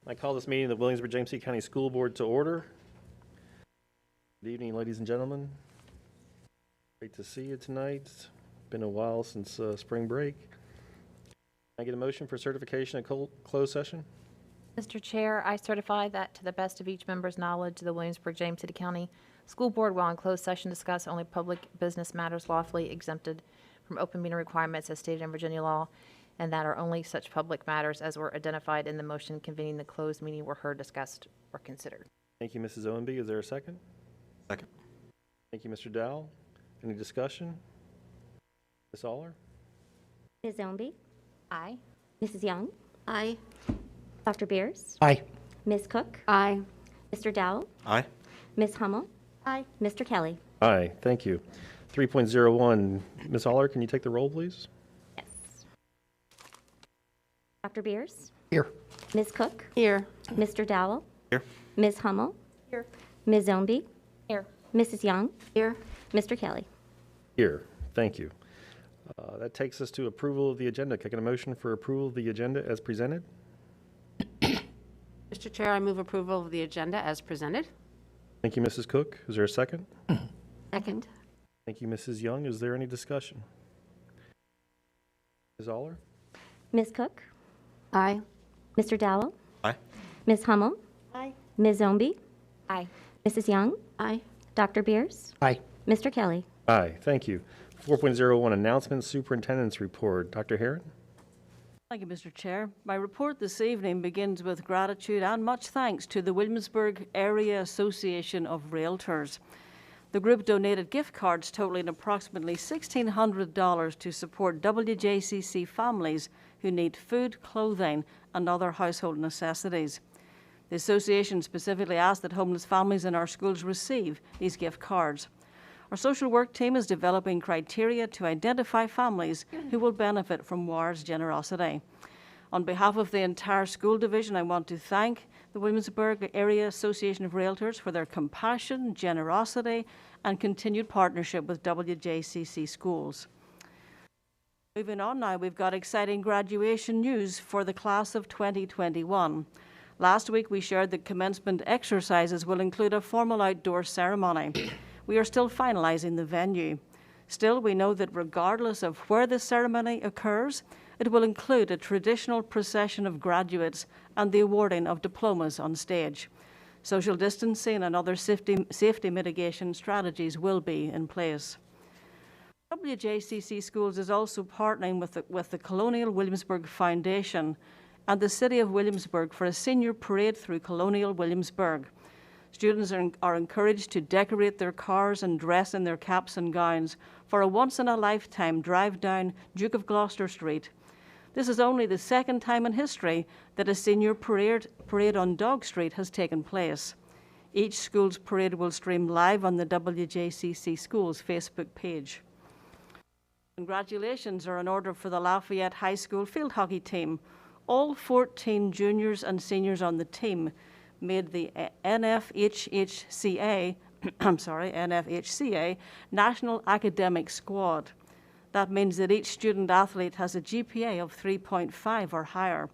I call this meeting of the Williamsburg-James County School Board to order. Good evening, ladies and gentlemen. Great to see you tonight. It's been a while since spring break. Can I get a motion for certification of closed session? Mr. Chair, I certify that to the best of each member's knowledge, the Williamsburg-James City County School Board will in closed session discuss only public business matters lawfully exempted from open meeting requirements as stated in Virginia law, and that are only such public matters as were identified in the motion convening the closed meeting were heard, discussed, or considered. Thank you, Mrs. Owenby. Is there a second? Second. Thank you, Mr. Dowell. Any discussion? Ms. Aller? Ms. Ownby? Aye. Mrs. Young? Aye. Dr. Beers? Aye. Ms. Cook? Aye. Mr. Dowell? Aye. Ms. Hummel? Aye. Mr. Kelly? Aye, thank you. 3.01, Ms. Aller, can you take the roll, please? Yes. Dr. Beers? Here. Ms. Cook? Here. Mr. Dowell? Here. Ms. Hummel? Here. Ms. Ownby? Here. Mrs. Young? Here. Mr. Kelly? Here, thank you. That takes us to approval of the agenda. Can I get a motion for approval of the agenda as presented? Mr. Chair, I move approval of the agenda as presented. Thank you, Mrs. Cook. Is there a second? Second. Thank you, Mrs. Young. Is there any discussion? Ms. Aller? Ms. Cook? Aye. Mr. Dowell? Aye. Ms. Hummel? Aye. Ms. Ownby? Aye. Mrs. Young? Aye. Dr. Beers? Aye. Mr. Kelly? Aye, thank you. 4.01, Announcements, Superintendent's Report. Dr. Herron? Thank you, Mr. Chair. My report this evening begins with gratitude and much thanks to the Williamsburg Area Association of Realtors. The group donated gift cards totaling approximately $1,600 to support WJCC families who need food, clothing, and other household necessities. The association specifically asked that homeless families in our schools receive these gift cards. Our social work team is developing criteria to identify families who will benefit from WAR's generosity. On behalf of the entire school division, I want to thank the Williamsburg Area Association of Realtors for their compassion, generosity, and continued partnership with WJCC schools. Moving on now, we've got exciting graduation news for the class of 2021. Last week, we shared that commencement exercises will include a formal outdoor ceremony. We are still finalizing the venue. Still, we know that regardless of where the ceremony occurs, it will include a traditional procession of graduates and the awarding of diplomas on stage. Social distancing and other safety mitigation strategies will be in place. WJCC Schools is also partnering with the Colonial Williamsburg Foundation and the City of Williamsburg for a senior parade through Colonial Williamsburg. Students are encouraged to decorate their cars and dress in their caps and gowns for a once-in-a-lifetime drive down Duke of Gloucester Street. This is only the second time in history that a senior parade on Dog Street has taken place. Each school's parade will stream live on the WJCC Schools Facebook page. Congratulations are in order for the Lafayette High School field hockey team. All 14 juniors and seniors on the team made the NFHCA National Academic Squad. That means that each student athlete has a GPA of 3.5 or higher.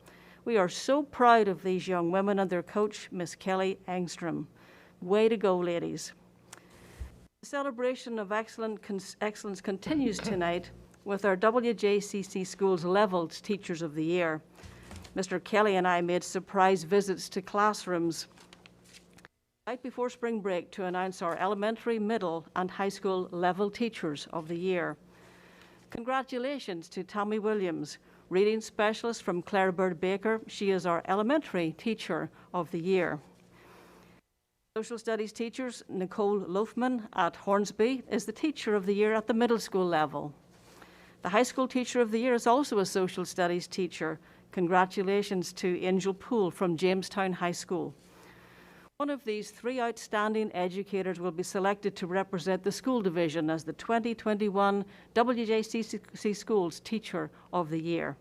We are so proud of these young women and their coach, Miss Kelly Engstrom. Way to go, ladies. The celebration of excellence continues tonight with our WJCC Schools Leveled Teachers of the Year. Mr. Kelly and I made surprise visits to classrooms right before spring break to announce our elementary, middle, and high school level teachers of the year. Congratulations to Tommy Williams, reading specialist from Clare Bird Baker. She is our elementary teacher of the year. Social studies teachers, Nicole Loafman at Hornsby is the teacher of the year at the middle school level. The high school teacher of the year is also a social studies teacher. Congratulations to Angel Poole from Jamestown High School. One of these three outstanding educators will be selected to represent the school division as the 2021 WJCC Schools Teacher of the Year.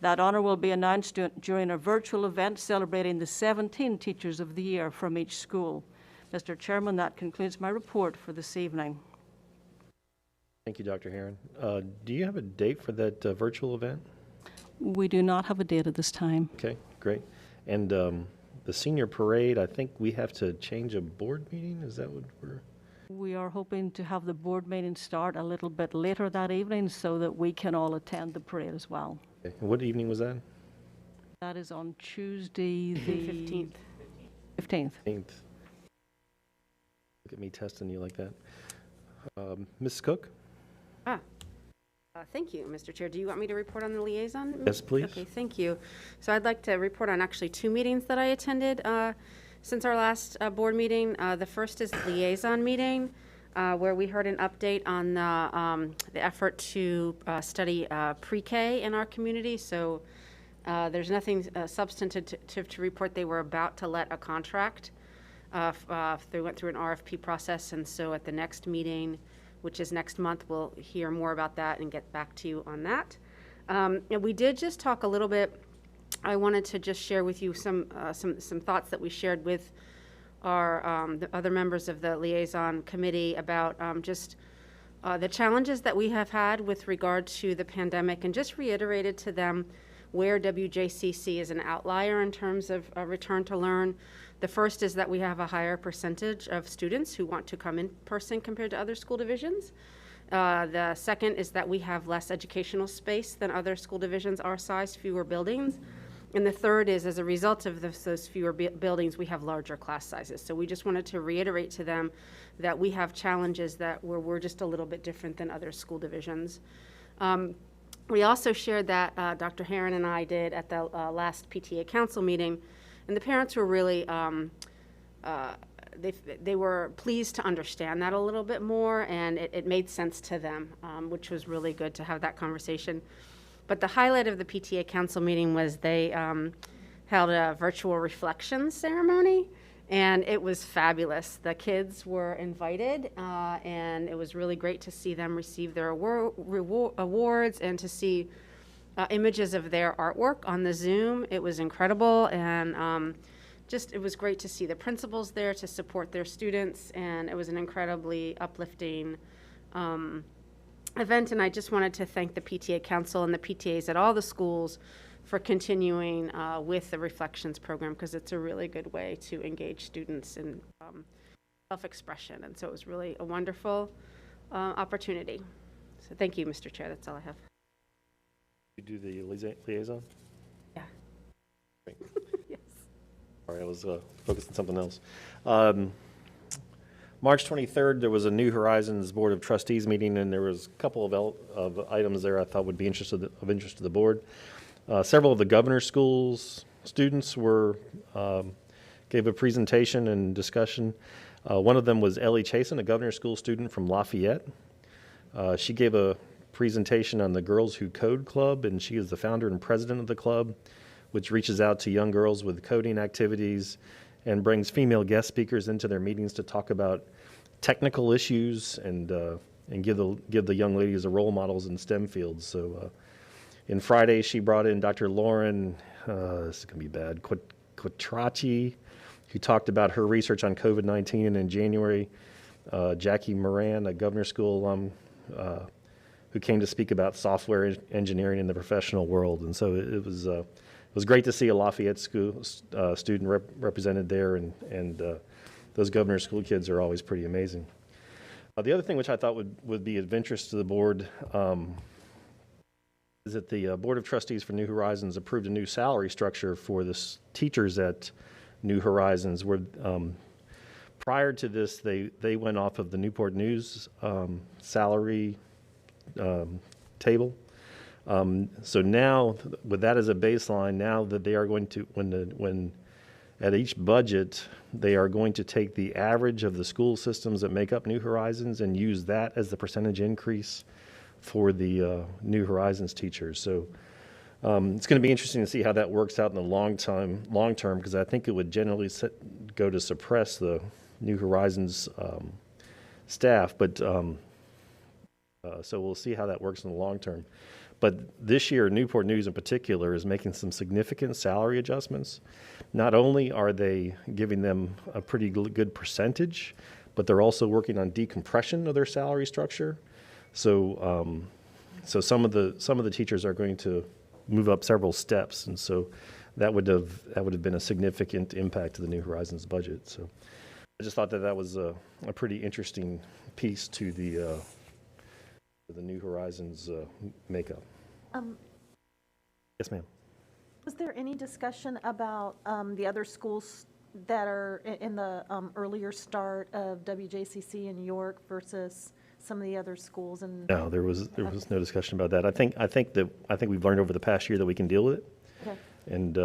That honour will be announced during a virtual event celebrating the 17 Teachers of the Year from each school. Mr. Chairman, that concludes my report for this evening. Thank you, Dr. Herron. Do you have a date for that virtual event? We do not have a date at this time. Okay, great. And the senior parade, I think we have to change a board meeting? Is that what we're? We are hoping to have the board meeting start a little bit later that evening so that we can all attend the parade as well. Okay. What evening was that? That is on Tuesday, the 15th. 15th. 15th. Look at me testing you like that. Ms. Cook? Thank you, Mr. Chair. Do you want me to report on the liaison? Yes, please. Okay, thank you. So I'd like to report on actually 2 meetings that I attended since our last board meeting. The first is the liaison meeting, where we heard an update on the effort to study pre-K in our community. So there's nothing substantive to report. They were about to let a contract. They went through an RFP process, and so at the next meeting, which is next month, we'll hear more about that and get back to you on that. And we did just talk a little bit. I wanted to just share with you some thoughts that we shared with our the other members of the liaison committee about just the challenges that we have had with regard to the pandemic, and just reiterated to them where WJCC is an outlier in terms of return to learn. The first is that we have a higher percentage of students who want to come in person compared to other school divisions. The second is that we have less educational space than other school divisions our size, fewer buildings. And the third is, as a result of those fewer buildings, we have larger class sizes. So we just wanted to reiterate to them that we have challenges that we're just a little bit different than other school divisions. We also shared that Dr. Herron and I did at the last PTA council meeting, and the parents were really, they were pleased to understand that a little bit more, and it made sense to them, which was really good to have that conversation. But the highlight of the PTA council meeting was they held a virtual reflection ceremony, and it was fabulous. The kids were invited, and it was really great to see them receive their awards and to see images of their artwork on the Zoom. It was incredible, and it was great to see the principals there to support their students, and it was an incredibly uplifting event. And I just wanted to thank the PTA Council and the PTAs at all the schools for continuing with the Reflections program, because it's a really good way to engage students in self-expression. And so it was really a wonderful opportunity. So thank you, Mr. Chair. That's all I have. You do the liaison? Yeah. Great. Yes. Sorry, I was focused on something else. March 23rd, there was a New Horizons Board of Trustees meeting, and there was a couple of items there I thought would be of interest to the board. Several of the governor's schools students gave a presentation and discussion. One of them was Ellie Chasen, a governor's school student from Lafayette. She gave a presentation on the Girls Who Code Club, and she is the founder and president of the club, which reaches out to young girls with coding activities and brings female guest speakers into their meetings to talk about technical issues and give the young ladies a role models in STEM fields. So in Friday, she brought in Dr. Lauren, this is going to be bad, Quattracci, who talked about her research on COVID-19, and in January, Jackie Moran, a Governor School alum, who came to speak about software engineering in the professional world. And so it was great to see a Lafayette school student represented there, and those Governor School kids are always pretty amazing. The other thing which I thought would be of interest to the board is that the Board of Trustees for New Horizons approved a new salary structure for the teachers at New Horizons, where prior to this, they went off of the Newport News salary table. So now, with that as a baseline, now that they are going to, when at each budget, they are going to take the average of the school systems that make up New Horizons and use that as the percentage increase for the New Horizons teachers. So it's going to be interesting to see how that works out in the long term, because I think it would generally go to suppress the New Horizons staff. But so we'll see how that works in the long term. But this year, Newport News in particular is making some significant salary adjustments. Not only are they giving them a pretty good percentage, but they're also working on decompression of their salary structure. So, so some of the teachers are going to move up several steps, and so that would have been a significant impact to the New Horizons budget. So I just thought that was a pretty interesting piece to the New Horizons makeup. Yes, ma'am. Was there any discussion about the other schools that are in the earlier start of WJCC in York versus some of the other schools? And No, there was no discussion about that. I think we've learned over the past year that we can deal with it, okay. and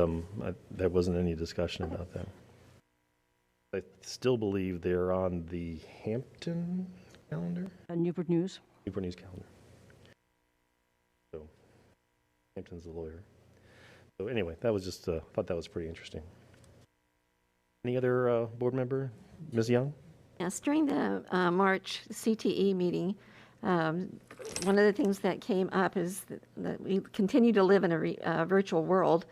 there wasn't any discussion about that. I still believe they're on the Hampton calendar, Newport News. Newport News calendar. So Hampton's the lawyer. So anyway, that was just thought that was pretty interesting. Any other board member? Ms. Young? Yes, during the March CTE meeting, one of the things that came up is that we continue to live in a virtual world.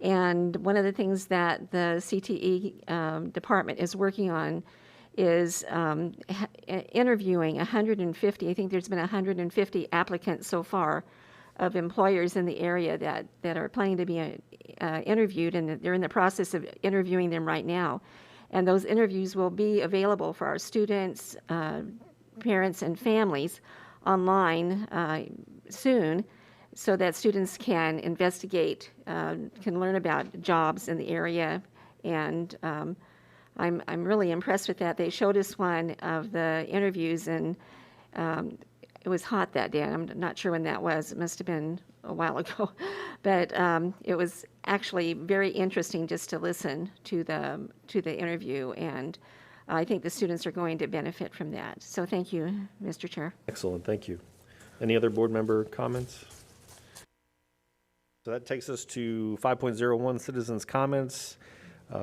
And one of the things that the CTE department is working on is interviewing 150, I think there's been 150 applicants so far of employers in the area that are planning to be interviewed, and they're in the process of interviewing them right now. And those interviews will be available for our students, parents, and families online soon, so that students can investigate, can learn about jobs in the area. And I'm really impressed with that. They showed us one of the interviews, and it was hot that day. I'm not sure when that was. It must have been a while ago. But it was actually very interesting just to listen to the interview, and I think the students are going to benefit from that. So thank you, Mr. Chair. Excellent, thank you. Any other board member comments? So that takes us to 5.01, citizens' comments.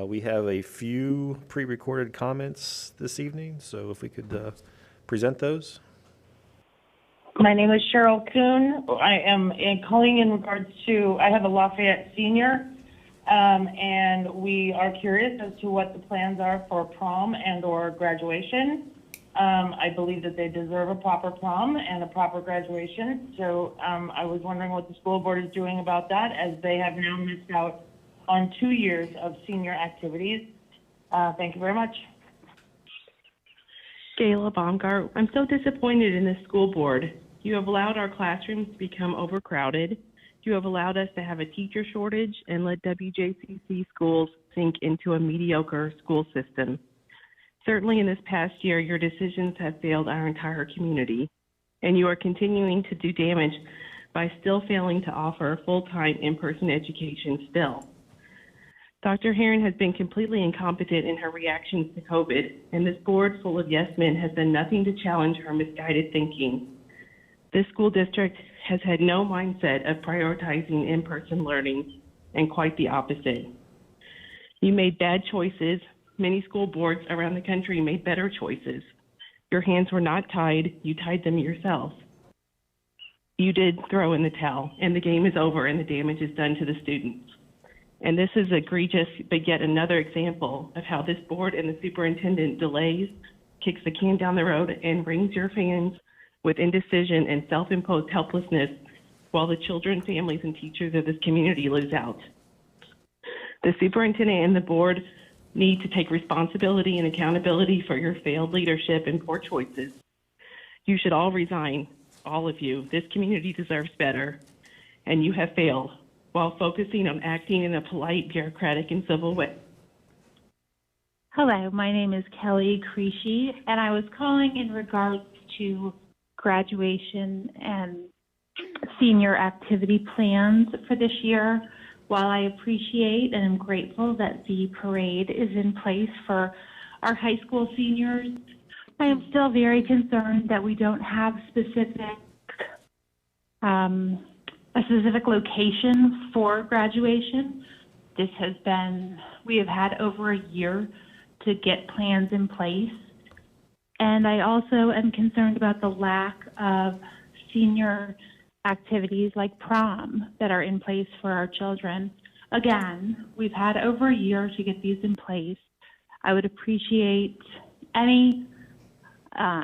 We have a few pre-recorded comments this evening, so if we could present those. My name is Cheryl Kuhn. I am calling in regards to, I have a Lafayette senior, and we are curious as to what the plans are for prom and or graduation. I believe that they deserve a proper prom and a proper graduation. So I was wondering what the school board is doing about that, as they have now missed out on 2 years of senior activities. Thank you very much. Gayla Baumgart, I'm so disappointed in the school board. You have allowed our classrooms to become overcrowded. You have allowed us to have a teacher shortage and let WJCC schools sink into a mediocre school system. Certainly in this past year, your decisions have failed our entire community, and you are continuing to do damage by still failing to offer full-time in-person education still. Dr. Herron has been completely incompetent in her reactions to COVID, and this board full of yes men has done nothing to challenge her misguided thinking. This school district has had no mindset of prioritizing in-person learning, and quite the opposite. You made bad choices. Many school boards around the country made better choices. Your hands were not tied. You tied them yourself. You did throw in the towel, and the game is over, and the damage is done to the students. And this is egregious, but yet another example of how this board and the superintendent delays, kicks the can down the road, and wrings your fans with indecision and self-imposed helplessness, while the children, families, and teachers of this community lose out. The superintendent and the board need to take responsibility and accountability for your failed leadership and poor choices. You should all resign, all of you. This community deserves better, and you have failed, while focusing on acting in a polite, bureaucratic, and civil way. Hello, my name is Kelly Creasy, and I was calling in regards to graduation and senior activity plans for this year. While I appreciate and am grateful that the parade is in place for our high school seniors, I am still very concerned that we don't have a specific location for graduation. We have had over a year to get plans in place. And I also am concerned about the lack of senior activities like prom that are in place for our children. Again, we've had over a year to get these in place. I would appreciate any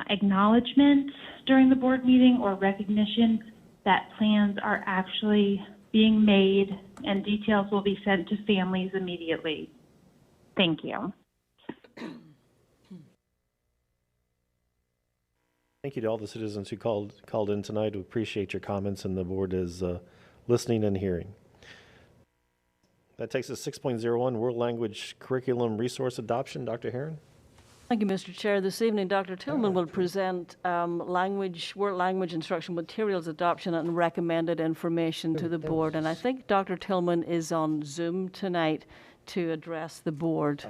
acknowledgement during the board meeting or recognition that plans are actually being made, and details will be sent to families immediately. Thank you. Thank you to all the citizens who called in tonight. We appreciate your comments, and the board is listening and hearing. That takes us 6.01, World Language Curriculum Resource Adoption. Dr. Herron? Thank you, Mr. Chair. This evening, Dr. Tillman will present world language instruction materials adoption and recommended information to the board. And I think Dr. Tillman is on Zoom tonight to address the board.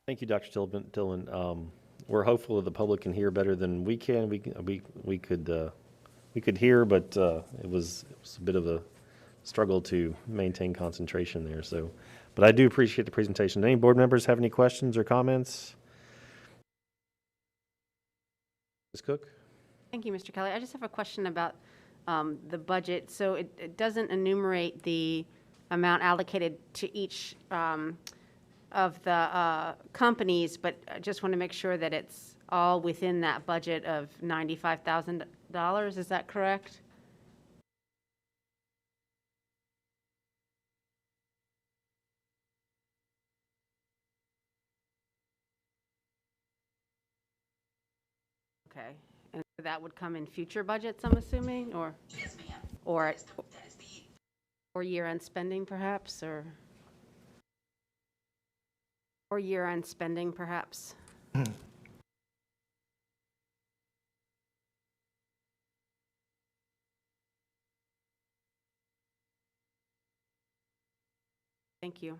Thank you, Dr. Dillon. We're hopeful that the public can hear better than we can. We could hear, but it was a bit of a struggle to maintain concentration there. So, but I do appreciate the presentation. Any board members have any questions or comments? Ms. Cook? Thank you, Mr. Kelly. I just have a question about the budget. So it doesn't enumerate the amount allocated to each of the companies, but I just want to make sure that it's all within that budget of $95,000. Is that correct? Okay. And that would come in future budgets, I'm assuming, or? Yes, ma'am. Or year-end spending, perhaps, or year-end spending, perhaps? Thank you.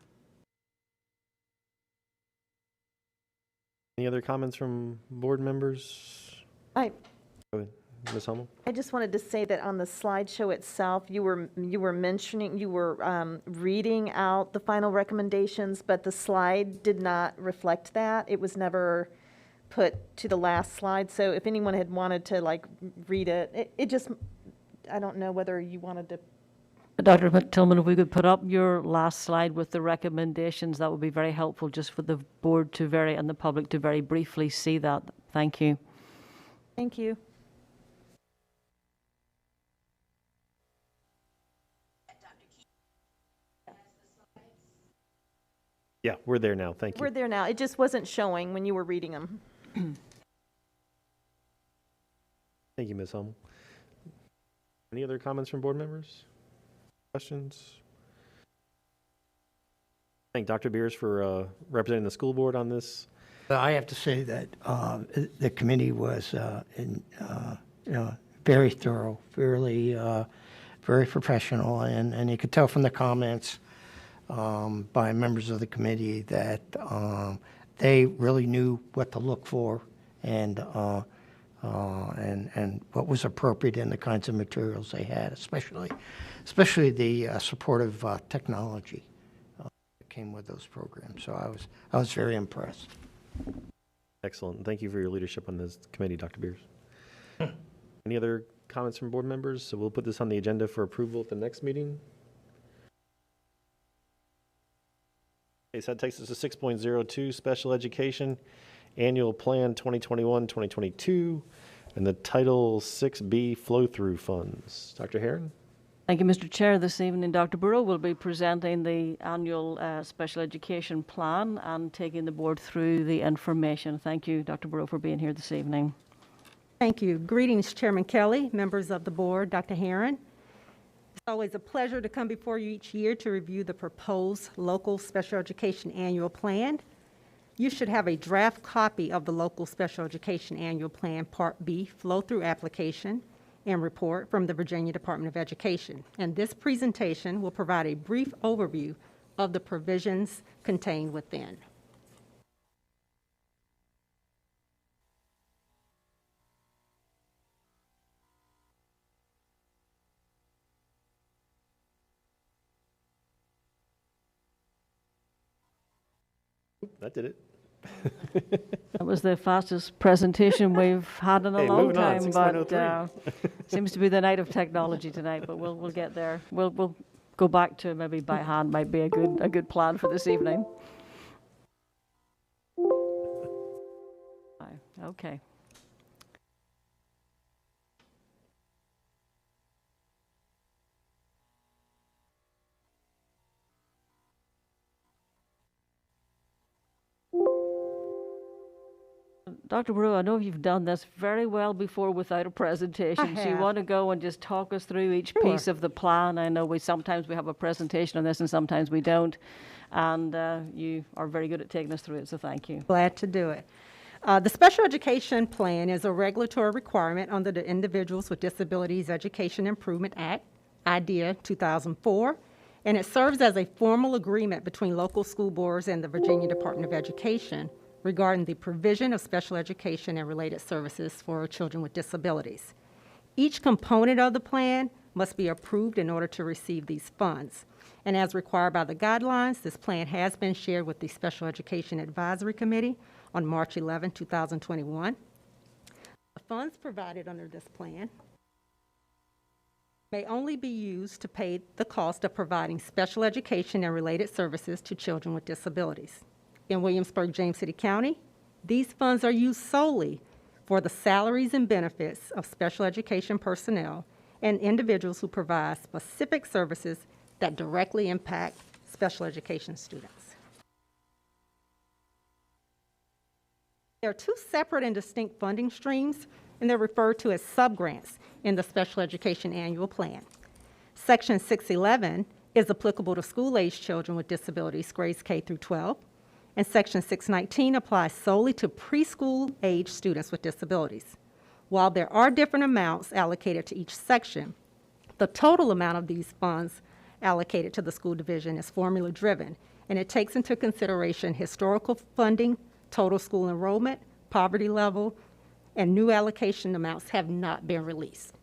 Any other comments from board members? Go ahead, Ms. Hummel. I just wanted to say that on the slideshow itself, you were reading out the final recommendations, but the slide did not reflect that. It was never put to the last slide. So if anyone had wanted to like read it, it just, I don't know whether you wanted to. Dr. Tillman, if we could put up your last slide with the recommendations, that would be very helpful just for the board to and the public to very briefly see that. Thank you. Thank you. Yeah, we're there now. Thank you. We're there now. It just wasn't showing when you were reading them. Thank you, Ms. Hummel. Any other comments from board members? Questions? Thank Dr. Beers for representing the school board on this. I have to say that the committee was very thorough, very professional, and you could tell from the comments by members of the committee that they really knew what to look for and what was appropriate in the kinds of materials they had, especially the supportive technology that came with those programs. So I was very impressed. Excellent. Thank you for your leadership on this committee, Dr. Beers. Any other comments from board members? So we'll put this on the agenda for approval at the next meeting. Okay, so that takes us to 6.02, Special Education Annual Plan 2021-2022, and the Title 6B Flow-Through Funds. Dr. Herron? Thank you, Mr. Chair. This evening, Dr. Burrow will be presenting the annual special education plan and taking the board through the information. Thank you, Dr. Burrow, for being here this evening. Thank you. Greetings, Chairman Kelly, members of the board, Dr. Herron. It's always a pleasure to come before you each year to review the proposed local special education annual plan. You should have a draft copy of the local special education annual plan Part B flow-through application and report from the Virginia Department of Education. And this presentation will provide a brief overview of the provisions contained within. That did it. That was the fastest presentation we've had in a Hey, long moving on, time, but 6.03. seems to be the night of technology tonight, but we'll get there. We'll go back to maybe by hand might be a good plan for this evening. Okay. Dr. Brew, I know you've done this very well before without a presentation. So you have. want to go and just talk us through each piece of the plan? I know sometimes we have a presentation on this and sometimes we don't. And you are very good at taking us through it, so thank you. Glad to do it. The Special Education Plan is a regulatory requirement under the Individuals with Disabilities Education Improvement Act, IDEA 2004, and it serves as a formal agreement between local school boards and the Virginia Department of Education regarding the provision of special education and related services for children with disabilities. Each component of the plan must be approved in order to receive these funds. And as required by the guidelines, this plan has been shared with the Special Education Advisory Committee on March 11, 2021. The funds provided under this plan may only be used to pay the cost of providing special education and related services to children with disabilities. In Williamsburg-James City County, these funds are used solely for the salaries and benefits of special education personnel and individuals who provide specific services that directly impact special education students. There are two separate and distinct funding streams, and they're referred to as subgrants in the Special Education Annual Plan. Section 611 is applicable to school-aged children with disabilities, grades K through 12, and Section 619 applies solely to preschool-age students with disabilities. While there are different amounts allocated to each section, the total amount of these funds allocated to the school division is formula-driven, and it takes into consideration historical funding, total school enrollment, poverty level, and new allocation amounts have not been released.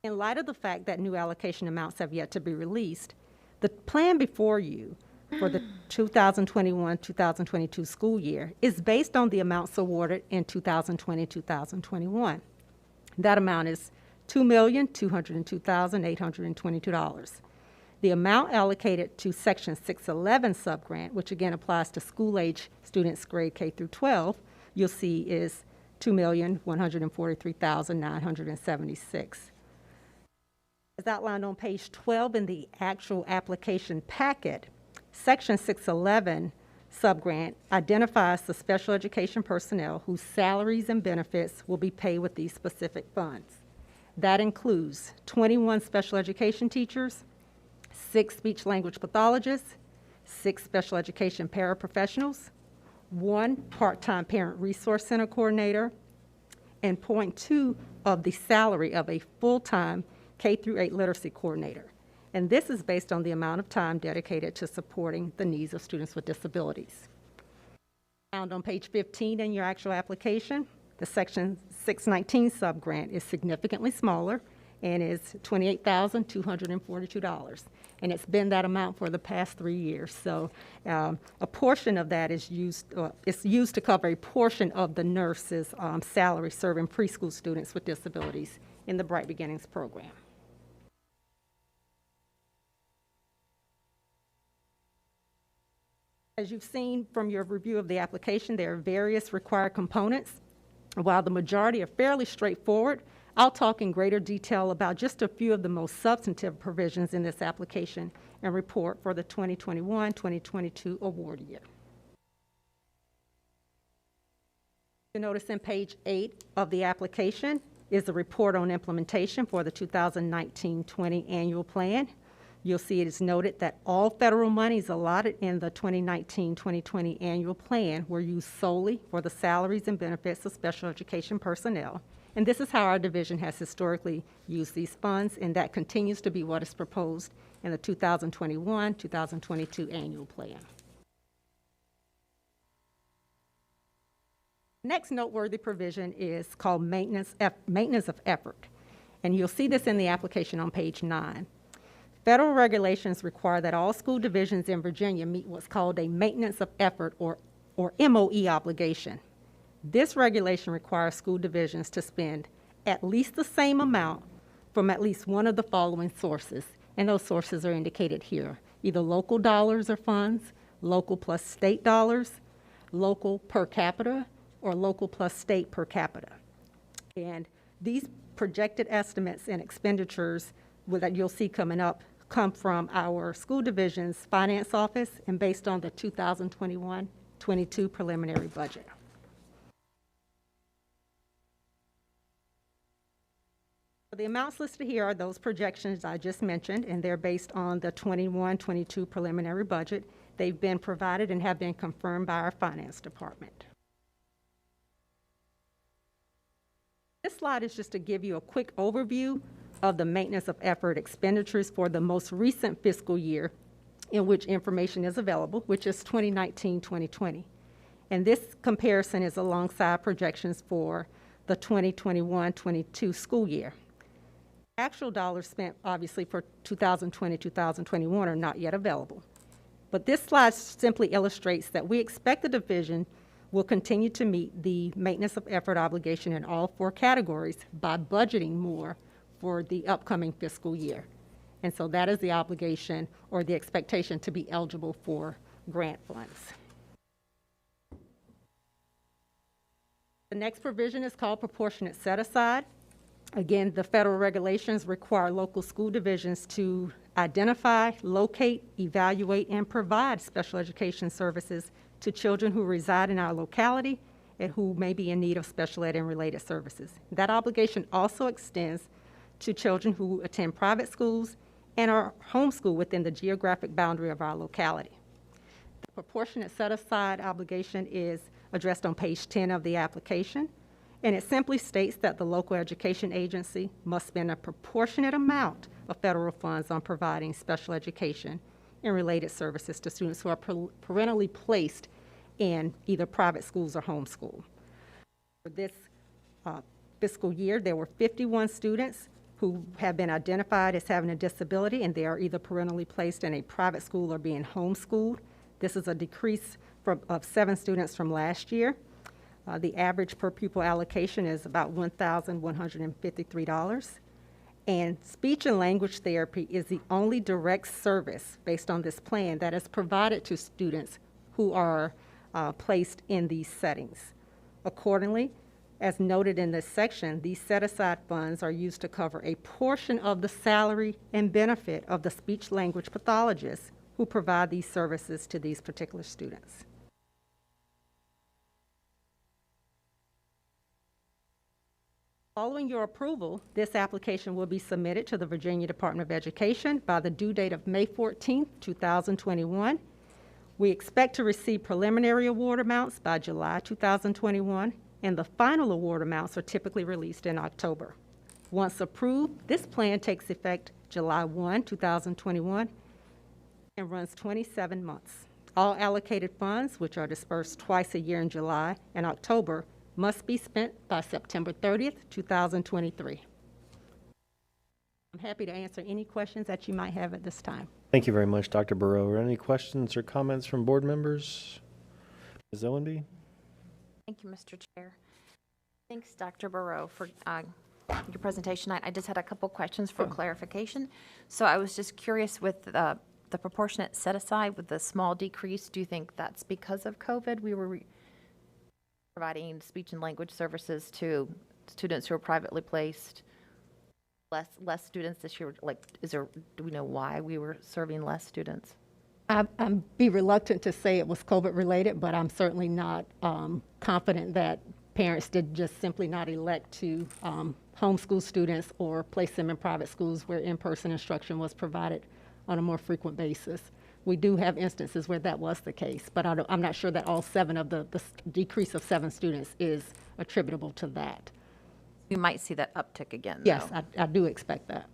In light of the fact that new allocation amounts have yet to be released, the plan before you for the 2021-2022 school year is based on the amounts awarded in 2020-2021. That amount is $2,202,822. The amount allocated to Section 611 subgrant, which again applies to school-age students grade K through 12, you'll see is $2,143,976. As outlined on page 12 in the actual application packet, Section 611 subgrant identifies the special education personnel whose salaries and benefits will be paid with these specific funds. That includes 21 special education teachers, 6 speech language pathologists, 6 special education paraprofessionals, 1 part-time parent resource center coordinator, and 0.2 of the salary of a full-time K through 8 literacy coordinator. And this is based on the amount of time dedicated to supporting the needs of students with disabilities. Found on page 15 in your actual application, the Section 619 subgrant is significantly smaller and is $28,242. And it's been that amount for the past 3 years. So a portion of that is used to cover a portion of the nurse's salary serving preschool students with disabilities in the Bright Beginnings program. As you've seen from your review of the application, there are various required components. While the majority are fairly straightforward, I'll talk in greater detail about just a few of the most substantive provisions in this application and report for the 2021-2022 award year. You'll notice in page 8 of the application is the report on implementation for the 2019-20 annual plan. you'll see it is noted that all federal monies allotted in the 2019-2020 annual plan were used solely for the salaries and benefits of special education personnel. And this is how our division has historically used these funds, and that continues to be what is proposed in the 2021-2022 annual plan. Next noteworthy provision is called maintenance of effort, and you'll see this in the application on page 9. Federal regulations require that all school divisions in Virginia meet what's called a maintenance of effort or MOE obligation. This regulation requires school divisions to spend at least the same amount from at least one of the following sources, and those sources are indicated here: either local dollars or funds, local plus state dollars, local per capita, or local plus state per capita. And these projected estimates and expenditures that you'll see coming up come from our school division's finance office and based on the 2021-22 preliminary budget. The amounts listed here are those projections I just mentioned, and they're based on the 21-22 preliminary budget. They've been provided and have been confirmed by our finance department. This slide is just to give you a quick overview of the maintenance of effort expenditures for the most recent fiscal year in which information is available, which is 2019-2020. And this comparison is alongside projections for the 2021-22 school year. Actual dollars spent, obviously, for 2020-2021 are not yet available. But this slide simply illustrates that we expect the division will continue to meet the maintenance of effort obligation in all 4 categories by budgeting more for the upcoming fiscal year. And so that is the obligation or the expectation to be eligible for grant funds. The next provision is called proportionate set-aside. Again, the federal regulations require local school divisions to identify, locate, evaluate, and provide special education services to children who reside in our locality and who may be in need of special ed and related services. That obligation also extends to children who attend private schools and are homeschooled within the geographic boundary of our locality. The proportionate set-aside obligation is addressed on page 10 of the application, and it simply states that the local education agency must spend a proportionate amount of federal funds on providing special education and related services to students who are parentally placed in either private schools or homeschool. For this fiscal year, there were 51 students who have been identified as having a disability, and they are either parentally placed in a private school or being homeschooled. This is a decrease of 7 students from last year. The average per pupil allocation is about $1,153. And speech and language therapy is the only direct service based on this plan that is provided to students who are placed in these settings. Accordingly, as noted in this section, these set-aside funds are used to cover a portion of the salary and benefit of the speech language pathologists who provide these services to these particular students. Following your approval, this application will be submitted to the Virginia Department of Education by the due date of May 14, 2021. We expect to receive preliminary award amounts by July 2021, and the final award amounts are typically released in October. Once approved, this plan takes effect July 1, 2021, and runs 27 months. All allocated funds, which are dispersed twice a year in July and October, must be spent by September 30th, 2023. I'm happy to answer any questions that you might have at this time. Thank you very much, Dr. Burrow. Are any questions or comments from board members? Ms. Owenby? Thank you, Mr. Chair. Thanks, Dr. Burrow, for your presentation. I just had a couple questions for clarification. So I was just curious with the proportionate set-aside with the small decrease, do you think that's because of COVID? We were providing speech and language services to students who are privately placed. Less students this year. Like, do we know why we were serving less students? I'd be reluctant to say it was COVID related, but I'm certainly not confident that parents did just simply not elect to homeschool students or place them in private schools where in-person instruction was provided on a more frequent basis. We do have instances where that was the case, but I'm not sure that all 7 of the decrease of 7 students is attributable to that. We might see that uptick again, though. Yes, I do expect that.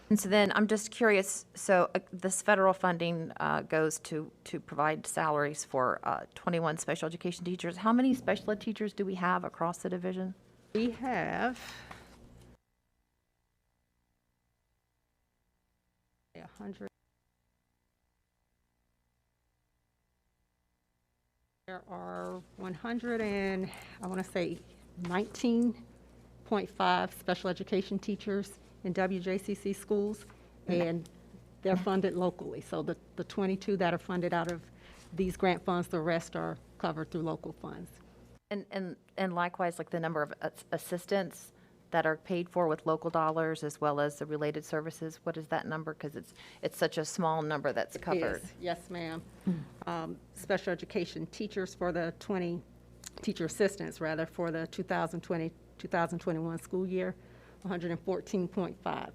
And so then I'm just curious, so this federal funding goes to provide salaries for 21 special education teachers. How many special ed teachers do we have across the division? We have 100. There are 100 and I want to say 19.5 special education teachers in WJCC schools, and they're funded locally. So the 22 that are funded out of these grant funds, the rest are covered through local funds. And likewise, like the number of assistants that are paid for with local dollars as well as the related services, what is that number? Because it's such a small number that's covered. Yes, ma'am. Special education teachers for the teacher assistants rather, for the 2020-2021 school year, 114.5.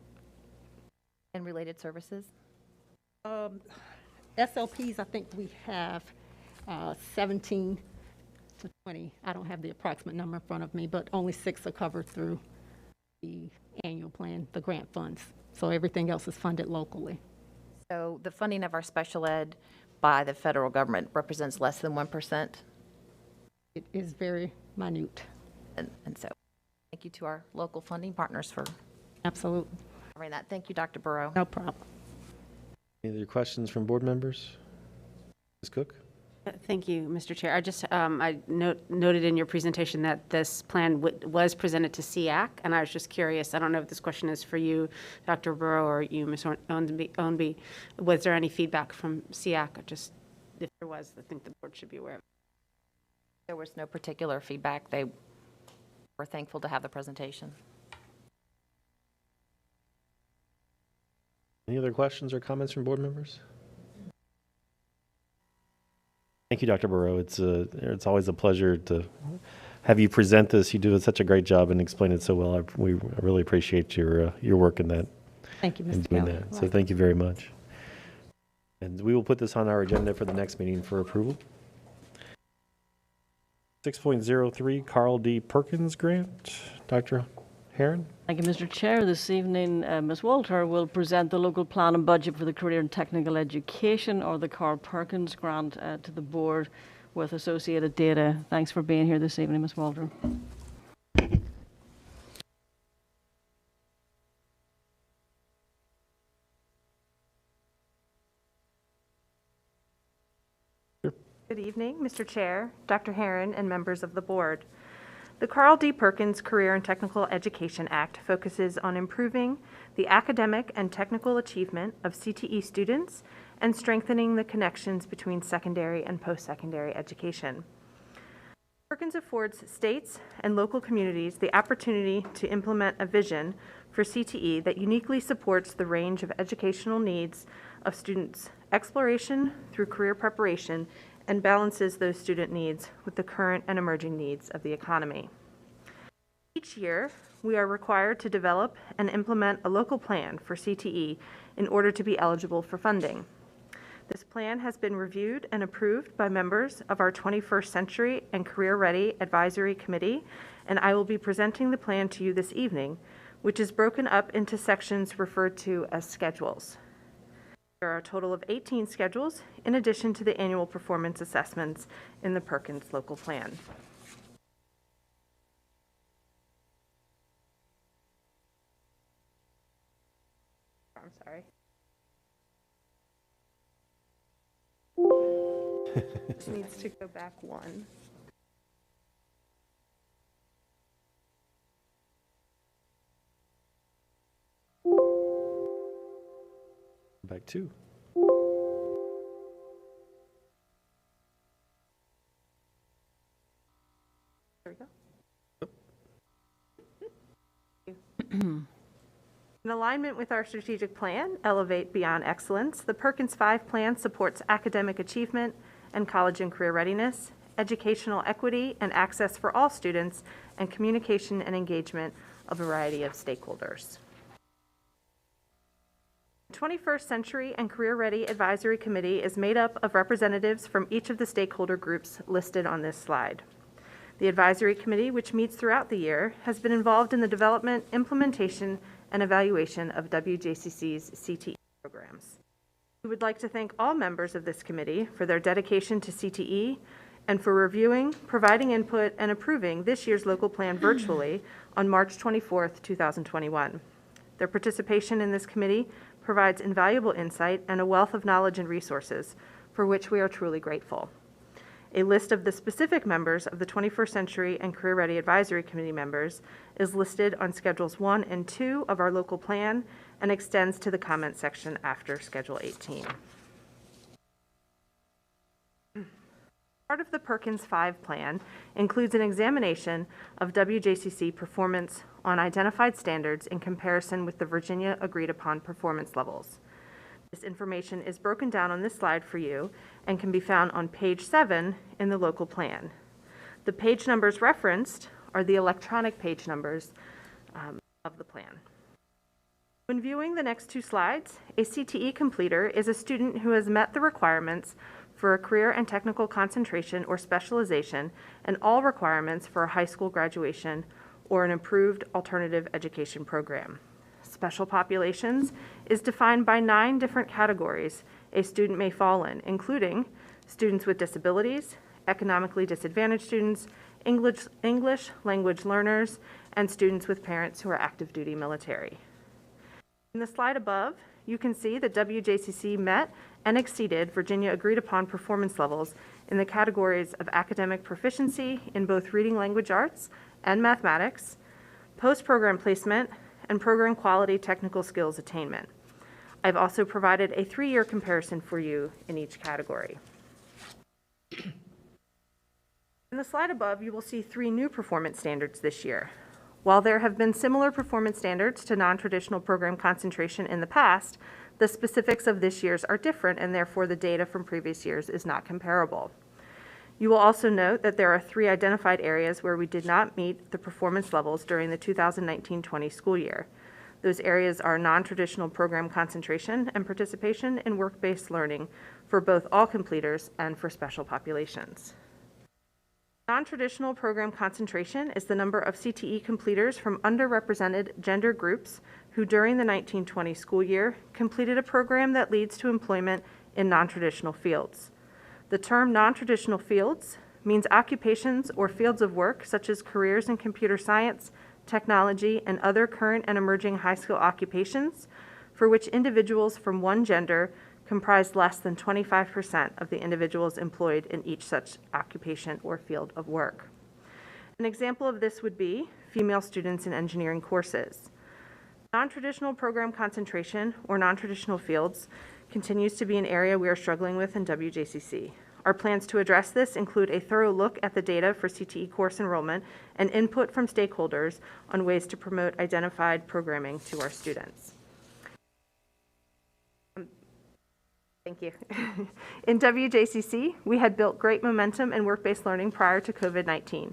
And related services? SLPs, I think we have 17 to 20. I don't have the approximate number in front of me, but only 6 are covered through the annual plan, the grant funds. So everything else is funded locally. So the funding of our special ed by the federal government represents less than 1%? It is very minute. And so thank you to our local funding partners for Absolutely. covering that. Thank you, Dr. Burrow. No problem. Any other questions from board members? Ms. Cook? Thank you, Mr. Chair. I just, I noted in your presentation that this plan was presented to SEAC, and I was just curious, I don't know if this question is for you, Dr. Burrow, or you, Ms. Ownby. Was there any feedback from SEAC? Just, if there was, I think the board should be aware of it. There was no particular feedback. They were thankful to have the presentation. Any other questions or comments from board members? Thank you, Dr. Burrow. It's always a pleasure to have you present this. You do such a great job and explain it so well. I really appreciate your work in that. Thank you, In Mr. doing Kelly. that. So thank you very much. And we will put this on our agenda for the next meeting for approval. 6.03 Carl D. Perkins Grant. Dr. Herron? Thank you, Mr. Chair. This evening, Ms. Walter will present the local plan and budget for the Career and Technical Education, or the Carl Perkins Grant, to the board with associated data. Thanks for being here this evening, Ms. Walter. Good evening, Mr. Chair, Dr. Herron, and members of the board. The Carl D. Perkins Career and Technical Education Act focuses on improving the academic and technical achievement of CTE students and strengthening the connections between secondary and post-secondary education. Perkins affords states and local communities the opportunity to implement a vision for CTE that uniquely supports the range of educational needs of students' exploration through career preparation and balances those student needs with the current and emerging needs of the economy. Each year, we are required to develop and implement a local plan for CTE in order to be eligible for funding. This plan has been reviewed and approved by members of our 21st Century and Career Ready Advisory Committee, and I will be presenting the plan to you this evening, which is broken up into sections referred to as schedules. There are a total of 18 schedules, in addition to the annual performance assessments in the Perkins local plan. I'm sorry. This needs to go back one. Back two. There we go. In alignment with our strategic plan, Elevate Beyond Excellence, the Perkins 5 plan supports academic achievement and college and career readiness, educational equity and access for all students, and communication and engagement of a variety of stakeholders. 21st Century and Career Ready Advisory Committee is made up of representatives from each of the stakeholder groups listed on this slide. The advisory committee, which meets throughout the year, has been involved in the development, implementation, and evaluation of WJCC's CTE programs. We would like to thank all members of this committee for their dedication to CTE and for reviewing, providing input, and approving this year's local plan virtually on March 24th, 2021. Their participation in this committee provides invaluable insight and a wealth of knowledge and resources, for which we are truly grateful. A list of the specific members of the 21st Century and Career Ready Advisory Committee members is listed on Schedules 1 and 2 of our local plan and extends to the comment section after Schedule 18. Part of the Perkins 5 plan includes an examination of WJCC performance on identified standards in comparison with the Virginia agreed-upon performance levels. This information is broken down on this slide for you and can be found on page 7 in the local plan. The page numbers referenced are the electronic page numbers of the plan. When viewing the next two slides, a CTE completer is a student who has met the requirements for a career and technical concentration or specialization and all requirements for a high school graduation or an improved alternative education program. Special populations is defined by 9 different categories a student may fall in, including students with disabilities, economically disadvantaged students, English language learners, and students with parents who are active duty military. In the slide above, you can see that WJCC met and exceeded Virginia agreed upon performance levels in the categories of academic proficiency in both reading language arts and mathematics, post-program placement, and program quality technical skills attainment. I've also provided a 3-year comparison for you in each category. In the slide above, you will see 3 new performance standards this year. While there have been similar performance standards to non-traditional program concentration in the past, the specifics of this year's are different, and therefore the data from previous years is not comparable. You will also note that there are 3 identified areas where we did not meet the performance levels during the 2019-20 school year. Those areas are non-traditional program concentration and participation in work-based learning for both all completers and for special populations. Non-traditional program concentration is the number of CTE completers from underrepresented gender groups who during the 1920 school year completed a program that leads to employment in non-traditional fields. The term non-traditional fields means occupations or fields of work such as careers in computer science, technology, and other current and emerging high skill occupations for which individuals from one gender comprise less than 25% of the individuals employed in each such occupation or field of work. An example of this would be female students in engineering courses. Non-traditional program concentration or non-traditional fields continues to be an area we are struggling with in WJCC. Our plans to address this include a thorough look at the data for CTE course enrollment and input from stakeholders on ways to promote identified programming to our students. Thank you. In WJCC, we had built great momentum in work-based learning prior to COVID-19.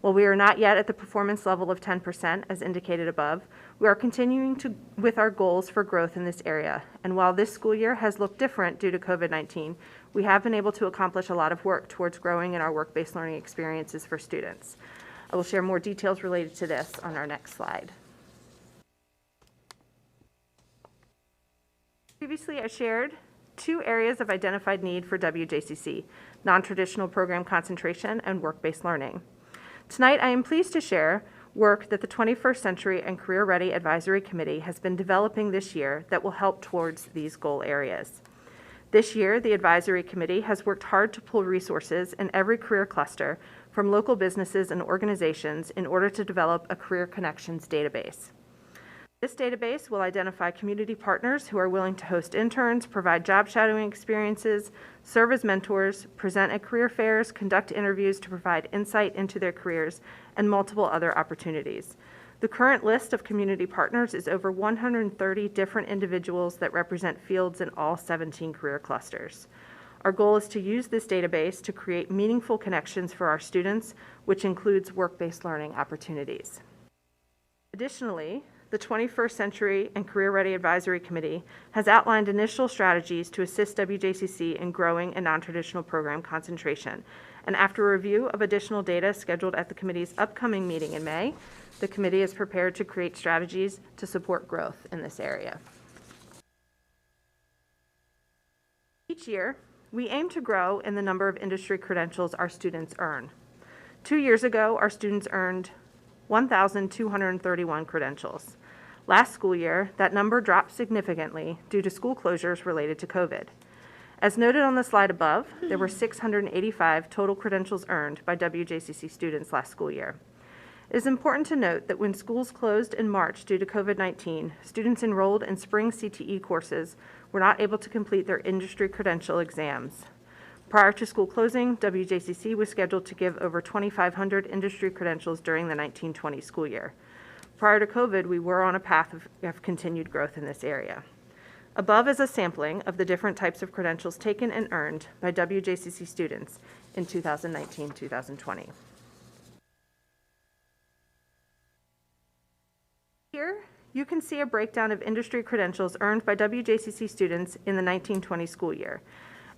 While we are not yet at the performance level of 10%, as indicated above, we are continuing with our goals for growth in this area. And while this school year has looked different due to COVID-19, we have been able to accomplish a lot of work towards growing in our work-based learning experiences for students. I will share more details related to this on our next slide. Previously, I shared 2 areas of identified need for WJCC, non-traditional program concentration and work-based learning. Tonight, I am pleased to share work that the 21st Century and Career Ready Advisory Committee has been developing this year that will help towards these goal areas. This year, the Advisory Committee has worked hard to pull resources in every career cluster from local businesses and organizations in order to develop a career connections database. This database will identify community partners who are willing to host interns, provide job shadowing experiences, serve as mentors, present at career fairs, conduct interviews to provide insight into their careers, and multiple other opportunities. The current list of community partners is over 130 different individuals that represent fields in all 17 career clusters. Our goal is to use this database to create meaningful connections for our students, which includes work-based learning opportunities. Additionally, the 21st Century and Career Ready Advisory Committee has outlined initial strategies to assist WJCC in growing a non-traditional program concentration. And after review of additional data scheduled at the committee's upcoming meeting in May, the committee is prepared to create strategies to support growth in this area. Each year, we aim to grow in the number of industry credentials our students earn. 2 years ago, our students earned 1,231 credentials. Last school year, that number dropped significantly due to school closures related to COVID. As noted on the slide above, there were 685 total credentials earned by WJCC students last school year. It is important to note that when schools closed in March due to COVID-19, students enrolled in spring CTE courses were not able to complete their industry credential exams. Prior to school closing, WJCC was scheduled to give over 2,500 industry credentials during the 1920 school year. Prior to COVID, we were on a path of continued growth in this area. Above is a sampling of the different types of credentials taken and earned by WJCC students in 2019-2020. Here, you can see a breakdown of industry credentials earned by WJCC students in the 1920 school year.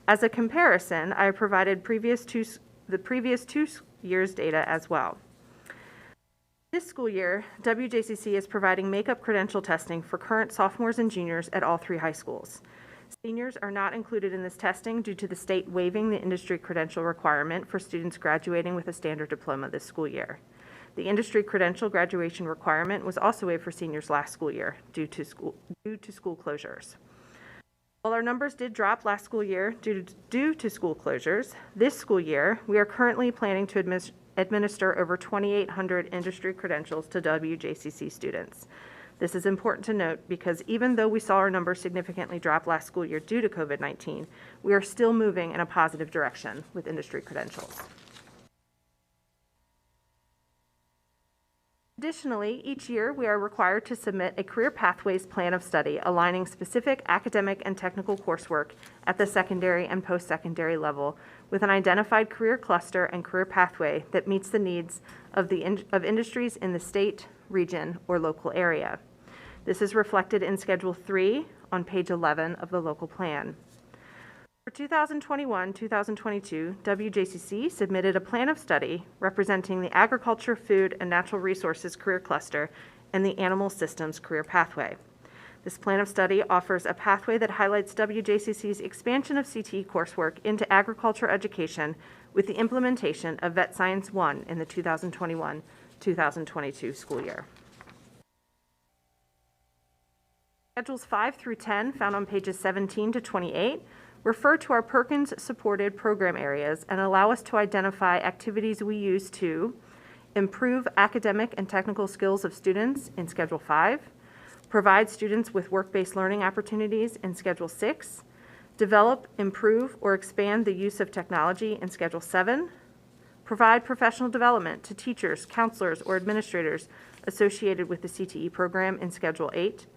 As a comparison, I have provided the previous two years' data as well. This school year, WJCC is providing makeup credential testing for current sophomores and juniors at all 3 high schools. Seniors are not included in this testing due to the state waiving the industry credential requirement for students graduating with a standard diploma this school year. The industry credential graduation requirement was also waived for seniors last school year due to school closures. While our numbers did drop last school year due to school closures, this school year we are currently planning to administer over 2,800 industry credentials to WJCC students. This is important to note because even though we saw our numbers significantly drop last school year due to COVID-19, we are still moving in a positive direction with industry credentials. Additionally, each year we are required to submit a career pathways plan of study aligning specific academic and technical coursework at the secondary and post-secondary level with an identified career cluster and career pathway that meets the needs of industries in the state, region, or local area. This is reflected in Schedule 3 on page 11 of the local plan. For 2021-2022, WJCC submitted a plan of study representing the Agriculture, Food, and Natural Resources Career Cluster and the Animal Systems Career Pathway. This plan of study offers a pathway that highlights WJCC's expansion of CTE coursework into agriculture education with the implementation of Vet Science 1 in the 2021-2022 school year. Schedules 5 through 10, found on pages 17 to 28, refer to our Perkins-supported program areas and allow us to identify activities we use to improve academic and technical skills of students in Schedule 5, provide students with work-based learning opportunities in Schedule 6, develop, improve, or expand the use of technology in Schedule 7, provide professional development to teachers, counselors, or administrators associated with the CTE program in Schedule 8,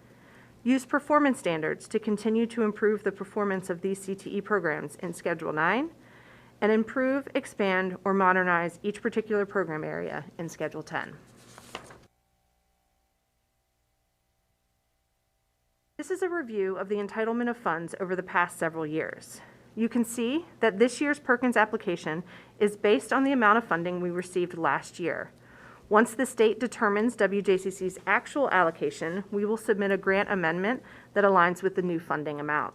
use performance standards to continue to improve the performance of these CTE programs in Schedule 9, and improve, expand, or modernize each particular program area in Schedule 10. This is a review of the entitlement of funds over the past several years. You can see that this year's Perkins application is based on the amount of funding we received last year. Once the state determines WJCC's actual allocation, we will submit a grant amendment that aligns with the new funding amount.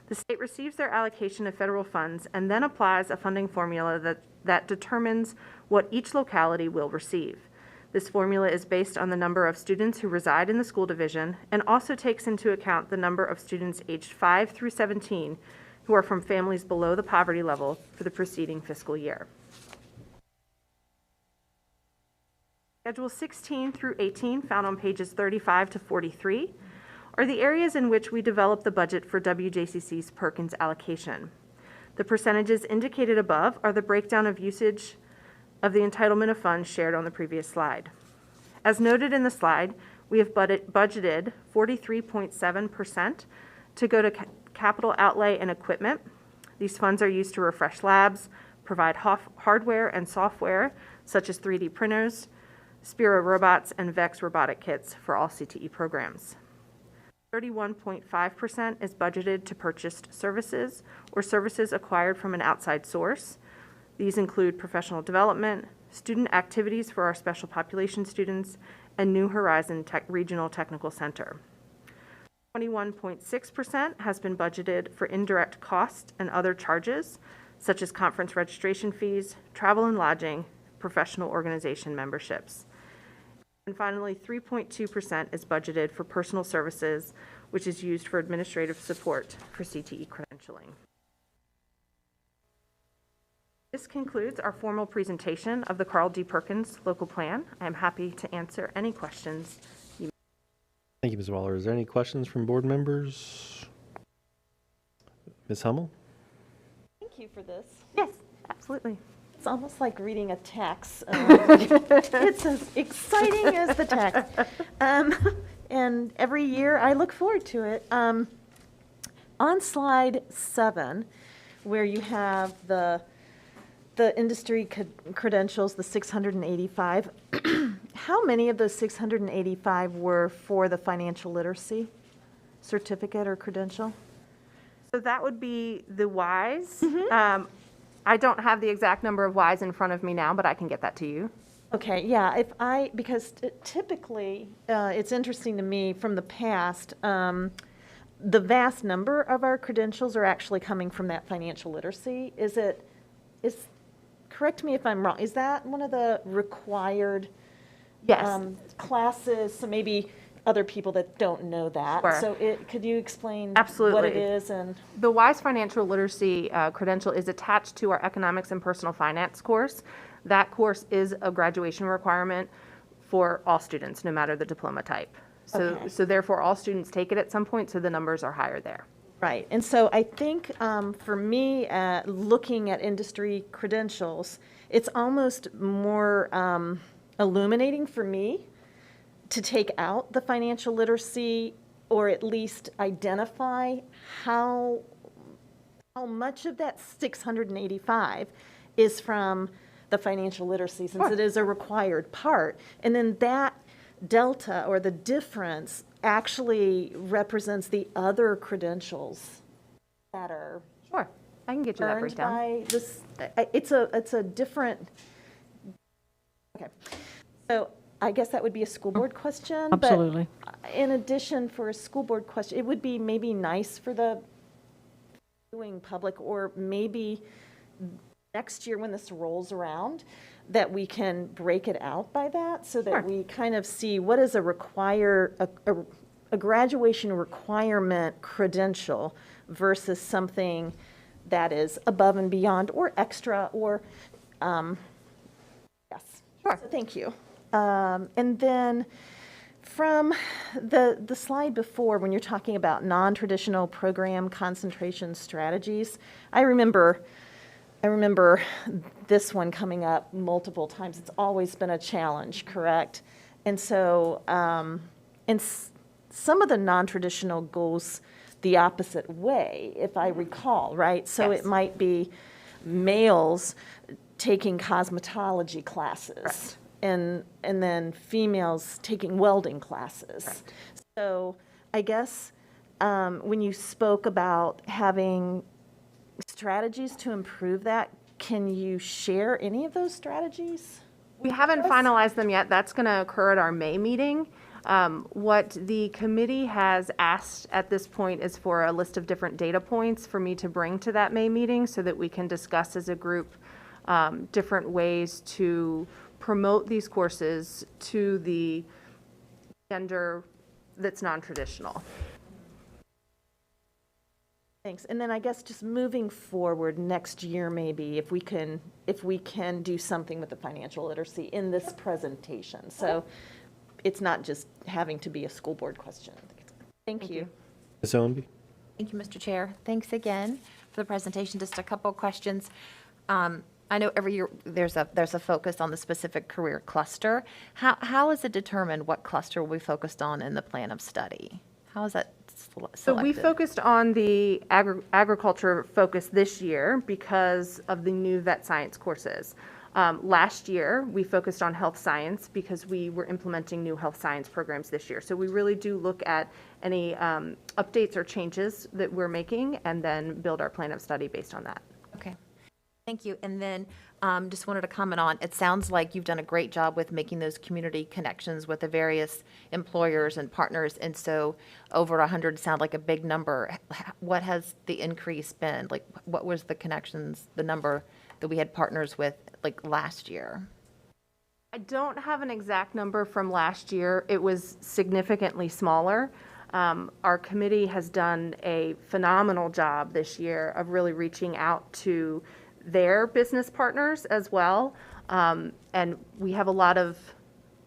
The state receives their allocation of federal funds and then applies a funding formula that determines what each locality will receive. This formula is based on the number of students who reside in the school division and also takes into account the number of students aged 5 through 17 who are from families below the poverty level for the preceding fiscal year. Schedules 16 through 18, found on pages 35 to 43, are the areas in which we develop the budget for WJCC's Perkins allocation. The percentages indicated above are the breakdown of usage of the entitlement of funds shared on the previous slide. As noted in the slide, we have budgeted 43.7% to go to capital outlay and equipment. These funds are used to refresh labs, provide hardware and software, such as 3D printers, Spiro robots, and Vex robotic kits for all CTE programs. 31.5% is budgeted to purchased services or services acquired from an outside source. These include professional development, student activities for our special population students, and New Horizon Regional Technical Center. 21.6% has been budgeted for indirect costs and other charges, such as conference registration fees, travel and lodging, professional organization memberships. And finally, 3.2% is budgeted for personal services, which is used for administrative support for CTE credentialing. This concludes our formal presentation of the Carl D. Perkins local plan. I am happy to answer any questions you may. Thank you, Ms. Waller. Is there any questions from board members? Ms. Hummel? Thank you for this. Yes, absolutely. It's almost like reading a text. It's as exciting as the text. And every year I look forward to it. On slide 7, where you have the industry credentials, the 685, how many of those 685 were for the financial literacy certificate or credential? So that would be the WISE. I don't have the exact number of WISE in front of me now, but I can get that to you. Okay, yeah, because typically, it's interesting to me from the past, the vast number of our credentials are actually coming from that financial literacy. Correct me if I'm wrong, is that one of the required classes? So maybe other people that don't know that. Sure. So could you explain Absolutely. what it is? And The WISE Financial Literacy credential is attached to our Economics and Personal Finance course. That course is a graduation requirement for all students, no matter the diploma type. So therefore, all students take it at some point, so the numbers are higher there. Right, and so I think for me, looking at industry credentials, it's almost more illuminating for me to take out the financial literacy, or at least identify how much of that 685 is from the financial literacy, since it is a required part. And then that delta, or the difference, actually represents the other credentials that are Sure, I can get you that earned breakdown. by this. It's a different. Okay, so I guess that would be a school board question. Absolutely. But in addition, for a school board question, it would be maybe nice for the viewing public, or maybe next year when this rolls around, that we can break it out by that, so that we kind of see what is a graduation requirement credential versus something that is above and beyond or extra, or yes. Sure. So thank you. And then from the slide before, when you're talking about non-traditional program concentration strategies, I remember this one coming up multiple times. It's always been a challenge, correct? And so, some of the non-traditional goes the opposite way, if I recall, right? So Yes. it might be males taking cosmetology classes. Correct. And then females taking welding classes. Correct. So I guess when you spoke about having strategies to improve that, can you share any of those strategies? We haven't finalized them yet. That's going to occur at our May meeting. What the committee has asked at this point is for a list of different data points for me to bring to that May meeting, so that we can discuss as a group different ways to promote these courses to the gender that's non-traditional. Thanks. And then I guess just moving forward next year, maybe if we can do something with the financial literacy in this presentation. So it's not just having to be a school board question. Thank you. Ms. Owenby? Thank you, Mr. Chair. Thanks again for the presentation. Just a couple of questions. I know every year there's a focus on the specific career cluster. How is it determined what cluster will be focused on in the plan of study? How is that selected? So we focused on the agriculture focus this year because of the new vet science courses. Last year, we focused on health science because we were implementing new health science programs this year. So we really do look at any updates or changes that we're making and then build our plan of study based on that. Okay. Thank you. And then just wanted to comment on, it sounds like you've done a great job with making those community connections with the various employers and partners. And so over 100 sound like a big number. What has the increase been? Like, what was the connections, the number that we had partners with like last year? I don't have an exact number from last year. It was significantly smaller. Our committee has done a phenomenal job this year of really reaching out to their business partners as well. And we have a lot of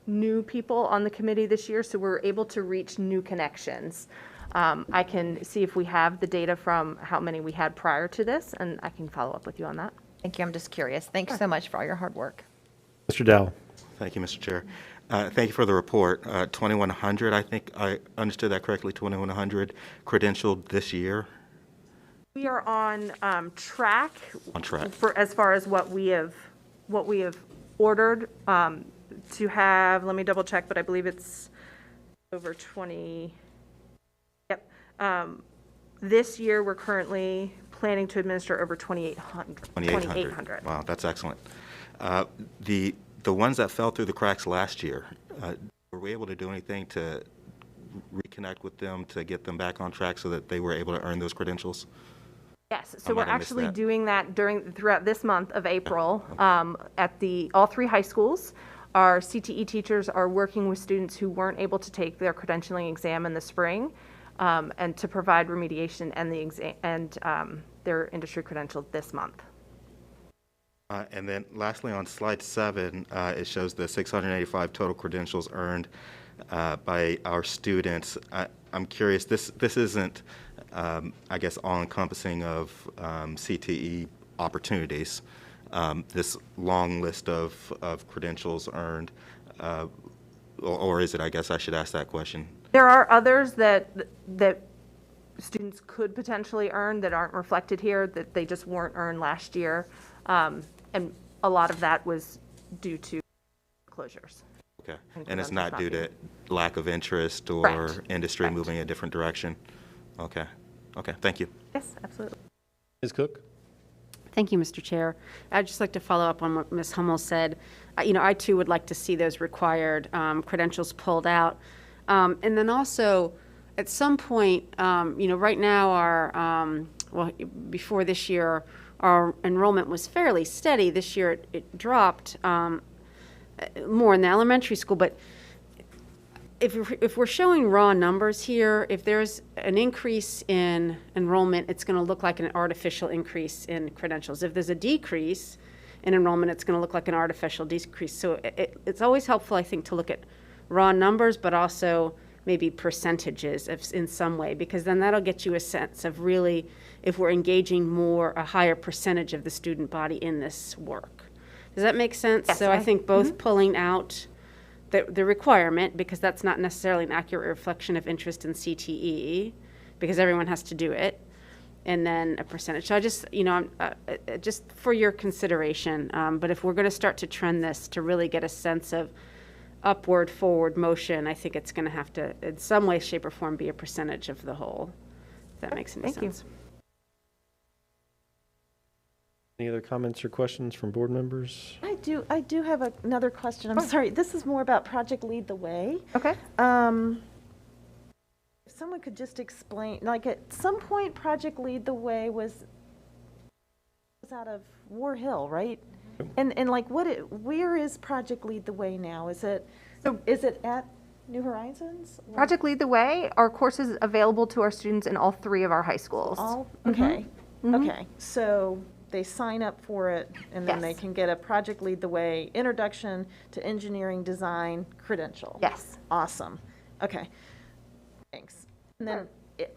new people on the committee this year, so we're able to reach new connections. I can see if we have the data from how many we had prior to this, and I can follow up with you on that. Thank you. I'm just curious. Thanks so much for all your hard work. Mr. Dow. Thank you, Mr. Chair. Thank you for the report. 2,100, I think I understood that correctly, 2,100 credentialed this year? We are on track. On track. For as far as what we have ordered to have. Let me double check, but I believe it's over 20. Yep. This year, we're currently planning to administer over 2,800. 2,800. Wow, that's excellent. The ones that fell through the cracks last year, were we able to do anything to reconnect with them to get them back on track so that they were able to earn those credentials? Yes, so we're actually doing that throughout this month of April at all 3 high schools. Our CTE teachers are working with students who weren't able to take their credentialing exam in the spring, and to provide remediation and the exam and their industry credentials this month. And then lastly, on slide 7, it shows the 685 total credentials earned by our students. I'm curious, this isn't, I guess, all-encompassing of CTE opportunities, this long list of credentials earned, or is it? I guess I should ask that question. There are others that students could potentially earn that aren't reflected here, that they just weren't earned last year. And a lot of that was due to closures. Okay. And it's not due to lack of interest or Correct. industry Correct. moving a different direction? Okay. Okay, thank you. Yes, absolutely. Ms. Cook? Thank you, Mr. Chair. I'd just like to follow up on what Ms. Hummel said. I too would like to see those required credentials pulled out. And then also, at some point, right now before this year, our enrollment was fairly steady. This year it dropped more in the elementary school, but if we're showing raw numbers here, if there's an increase in enrollment, it's going to look like an artificial increase in credentials. If there's a decrease in enrollment, it's going to look like an artificial decrease. So it's always helpful, I think, to look at raw numbers, but also maybe percentages in some way, because then that'll get you a sense of really if we're engaging a higher percentage of the student body in this work. Does that make sense? Yes, so I think both pulling out the requirement, because that's not necessarily an accurate reflection of interest in CTE, because everyone has to do it, and then a percentage. So I just, just for your consideration, but if we're going to start to trend this to really get a sense of upward, forward motion, I think it's going to have to, in some way, shape, or form, be a percentage of the whole, if that makes any sense. Any other comments or questions from board members? I do have another question. I'm sorry, this is more about Project Lead the Way. Okay. If someone could just explain, like at some point, Project Lead the Way was out of War Hill, right? And like where is Project Lead the Way now? Is it at New Horizons? Or? Project Lead the Way, our course is available to our students in all 3 of our high schools. Okay. Okay. So they sign up for it, and then they can get a Project Lead the Way Introduction to Engineering Design credential. Yes. Awesome. Okay. Thanks. And then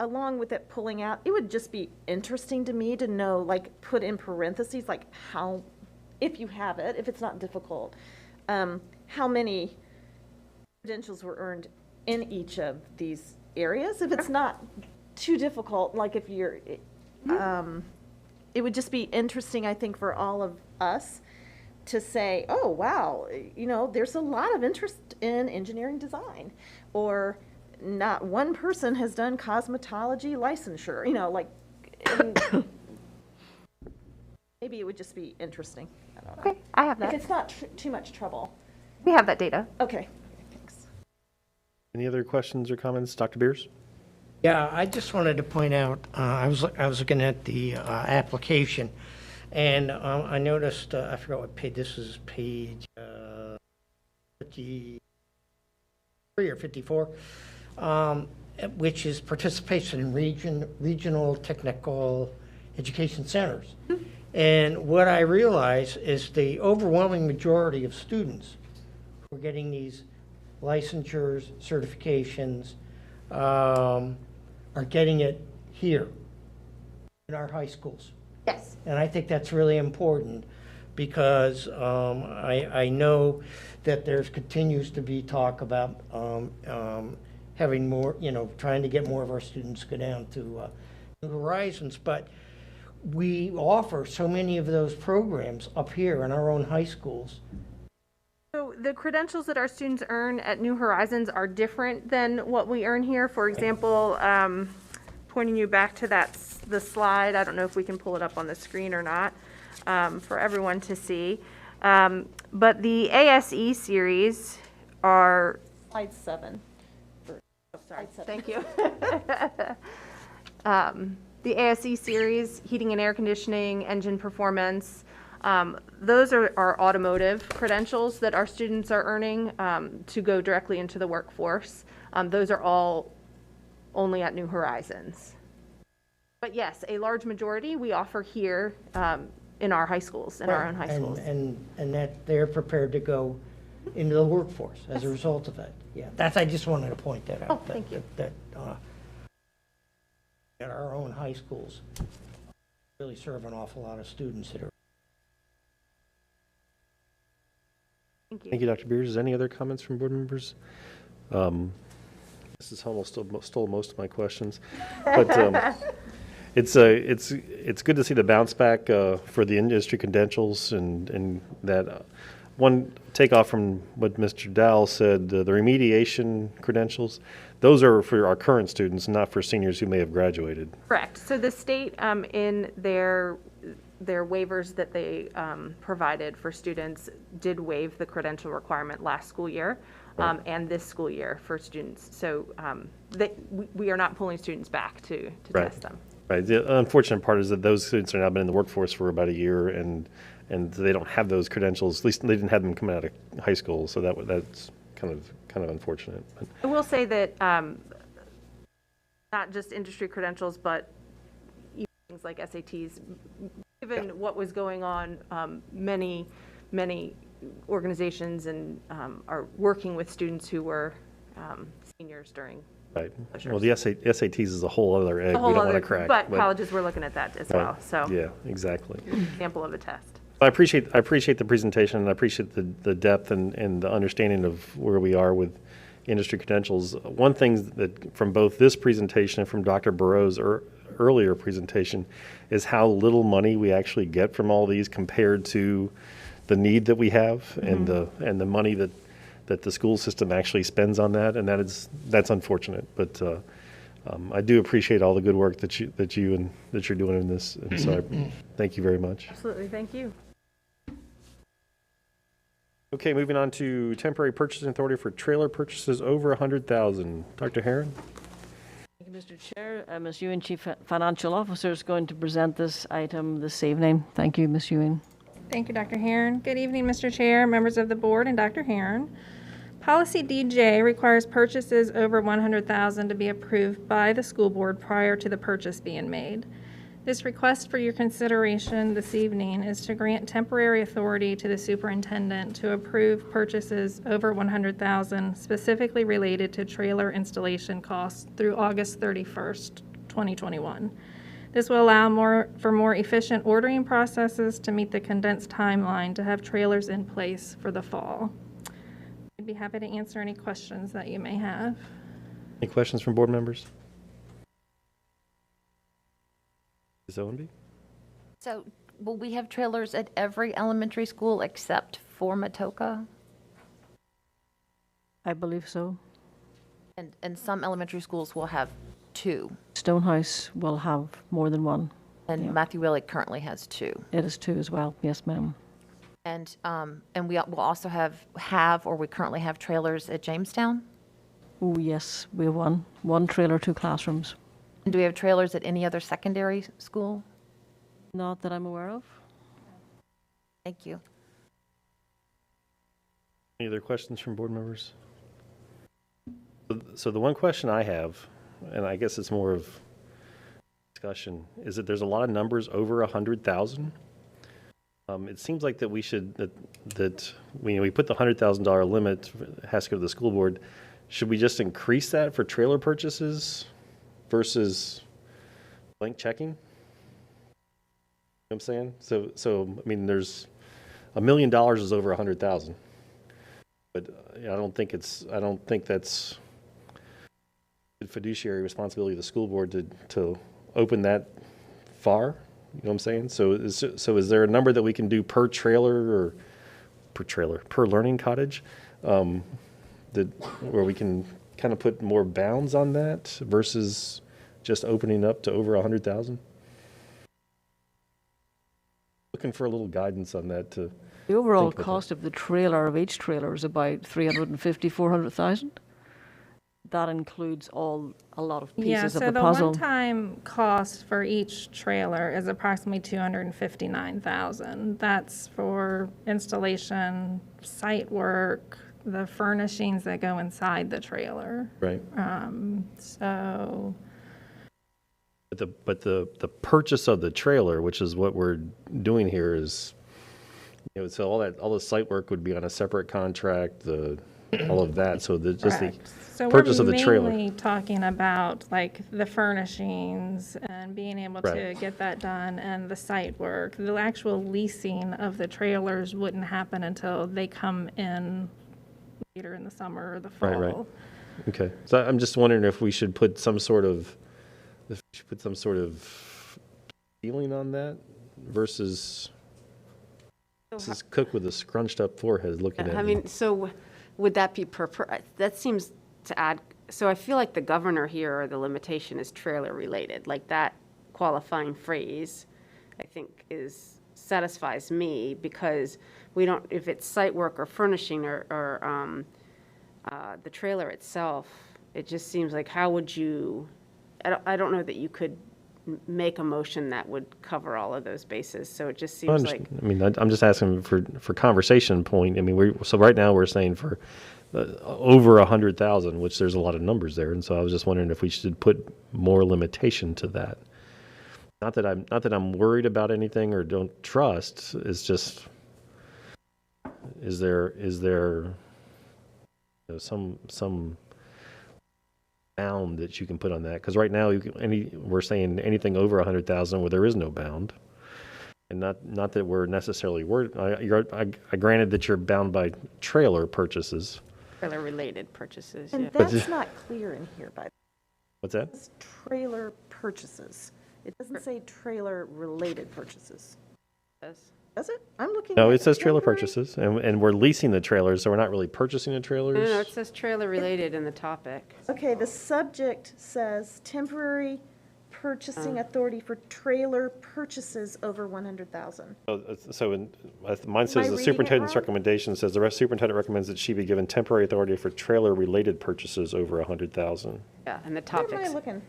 along with it pulling out, it would just be interesting to me to know, like, put in parentheses, like how, if you have it, if it's not difficult, how many credentials were earned in each of these areas. If it's not too difficult, like if you're, it would just be interesting, I think, for all of us to say, oh, wow, there's a lot of interest in engineering design, or not one person has done cosmetology licensure, and maybe it would just be interesting. I don't know. Okay, I have that. If it's not too much trouble. We have that data. Okay, thanks. Any other questions or comments? Dr. Beers? Yeah, I just wanted to point out, I was looking at the application, and I noticed, I forgot what page, this is page 53 or 54, which is participation in regional technical education centers. And what I realize is the overwhelming majority of students who are getting these licensures, certifications, are getting it here in our high schools. Yes. And I think that's really important because I know that there's continues to be talk about having more, trying to get more of our students to go down to New Horizons. But we offer so many of those programs up here in our own high schools. So the credentials that our students earn at New Horizons are different than what we earn here. For example, pointing you back to the slide, I don't know if we can pull it up on the screen or not for everyone to see. But the ASE series are... Slide 7. Oh, sorry. Thank you. The ASE series, heating and air conditioning, engine performance, those are automotive credentials that our students are earning to go directly into the workforce. Those are all only at New Horizons. But yes, a large majority we offer here in our high schools, in our own high schools. And that they're prepared to go into the workforce as a result of it. Yeah, I just wanted to point that out. Oh, thank you. That at our own high schools really serve an awful lot of students that are. Thank you. Thank you, Dr. Beers. Is any other comments from board members? Mrs. Hummel stole most of my questions, but it's good to see the bounce back for the industry credentials, and that one takeoff from what Mr. Dowell said, the remediation credentials, those are for our current students, not for seniors who may have graduated. Correct. So the state in their waivers that they provided for students did waive the credential requirement last school year and this school year for students. So we are not pulling students back to test them. Right. The unfortunate part is that those students are now been in the workforce for about a year, and they don't have those credentials. At least they didn't have them coming out of high school, so that's kind of unfortunate. But I will say that not just industry credentials, but even things like SATs. Given what was going on, many organizations and are working with students who were seniors during. Right. Well, the SATs is a whole other egg we don't want to crack. But colleges were looking at that as well. So yeah, exactly. Example of a test. I appreciate the presentation, and I appreciate the depth and the understanding of where we are with industry credentials. One thing that from both this presentation and from Dr. Burrow's earlier presentation is how little money we actually get from all these compared to the need that we have and the money that the school system actually spends on that, and that's unfortunate. But I do appreciate all the good work that you're doing in this, and so I thank you very much. Absolutely, thank you. Okay, moving on to temporary purchasing authority for trailer purchases over 100,000. Dr. Herron? Thank you, Mr. Chair. Ms. Ewing, Chief Financial Officer, is going to present this item this evening. Thank you, Ms. Ewing. Thank you, Dr. Herron. Good evening, Mr. Chair, members of the board, and Dr. Herron. Policy DJ requires purchases over $100,000 to be approved by the school board prior to the purchase being made. This request for your consideration this evening is to grant temporary authority to the superintendent to approve purchases over $100,000 specifically related to trailer installation costs through August 31st, 2021. This will allow for more efficient ordering processes to meet the condensed timeline to have trailers in place for the fall. I'd be happy to answer any questions that you may have. Any questions from board members? Ms. Owenby? So Will we have trailers at every elementary school except for Matoka? I believe so. And some elementary schools will have 2, Stonehouse will have more than one. and Yeah. Matthew Willig currently has 2. It is 2 as well. Yes, ma'am. And we will also have, or we currently have trailers at Jamestown? Oh, yes, we have one. 1 trailer, 2 classrooms. And do we have trailers at any other secondary school? Not that I'm aware of. Thank you. Any other questions from board members? So the one question I have, and I guess it's more of discussion, is that there's a lot of numbers over 100,000. It seems like that we should, that we put the $100,000 limit, has to go to the school board. Should we just increase that for trailer purchases versus blank checking? You know what I'm saying? So I mean, there's $1 million is over 100,000. But I don't think that's the fiduciary responsibility of the school board to open that far. You know what I'm saying? So is there a number that we can do per trailer or per learning cottage, where we can kind of put more bounds on that versus just opening up to over 100,000? Looking for a little guidance on that to. The overall cost of the trailer, of each trailer, is about 350, 400,000. That includes a lot of pieces of the puzzle. So the one-time cost for each trailer is approximately $259,000. That's for installation, site work, the furnishings that go inside the trailer. Right. So. But the purchase of the trailer, which is what we're doing here, is, so all the site work would be on a separate contract, all of that. So just the purchase of the trailer. So we're mainly talking about like the furnishings and being able to get that done, and the site work. The actual leasing of the trailers wouldn't happen until they come in later in the summer or the fall. Right. Okay. So I'm just wondering if we should put some sort of feeling on that versus Cook with a scrunched up forehead looking at me. I mean, so would that be that seems to add, so I feel like the governor here, or the limitation, is trailer related. Like that qualifying phrase, I think satisfies me, because we don't, if it's site work or furnishing or the trailer itself, it just seems like, how would you, I don't know that you could make a motion that would cover all of those bases. So it just seems like. I mean, I'm just asking for conversation point. I mean, so right now we're saying for over 100,000, which there's a lot of numbers there, and so I was just wondering if we should put more limitation to that. Not that I'm worried about anything or don't trust. It's just, is there some bound that you can put on that? Because right now we're saying anything over 100,000 where there is no bound, and not that we're necessarily worried. I granted that you're bound by trailer purchases. Trailer related purchases. And Yeah. that's not clear in here, by the way. What's that? It's trailer purchases. It doesn't say trailer related purchases. Does it? I'm looking. No, at it says trailer temporary- purchases, and we're leasing the trailers, so we're not really purchasing the trailers. No, it says trailer related in the topic. Okay, the subject says temporary purchasing authority for trailer purchases over 100,000. So mine says I the reading it superintendent's wrong? recommendation says the superintendent recommends that she be given temporary authority for trailer-related purchases over 100,000. Yeah, and the Where am I looking?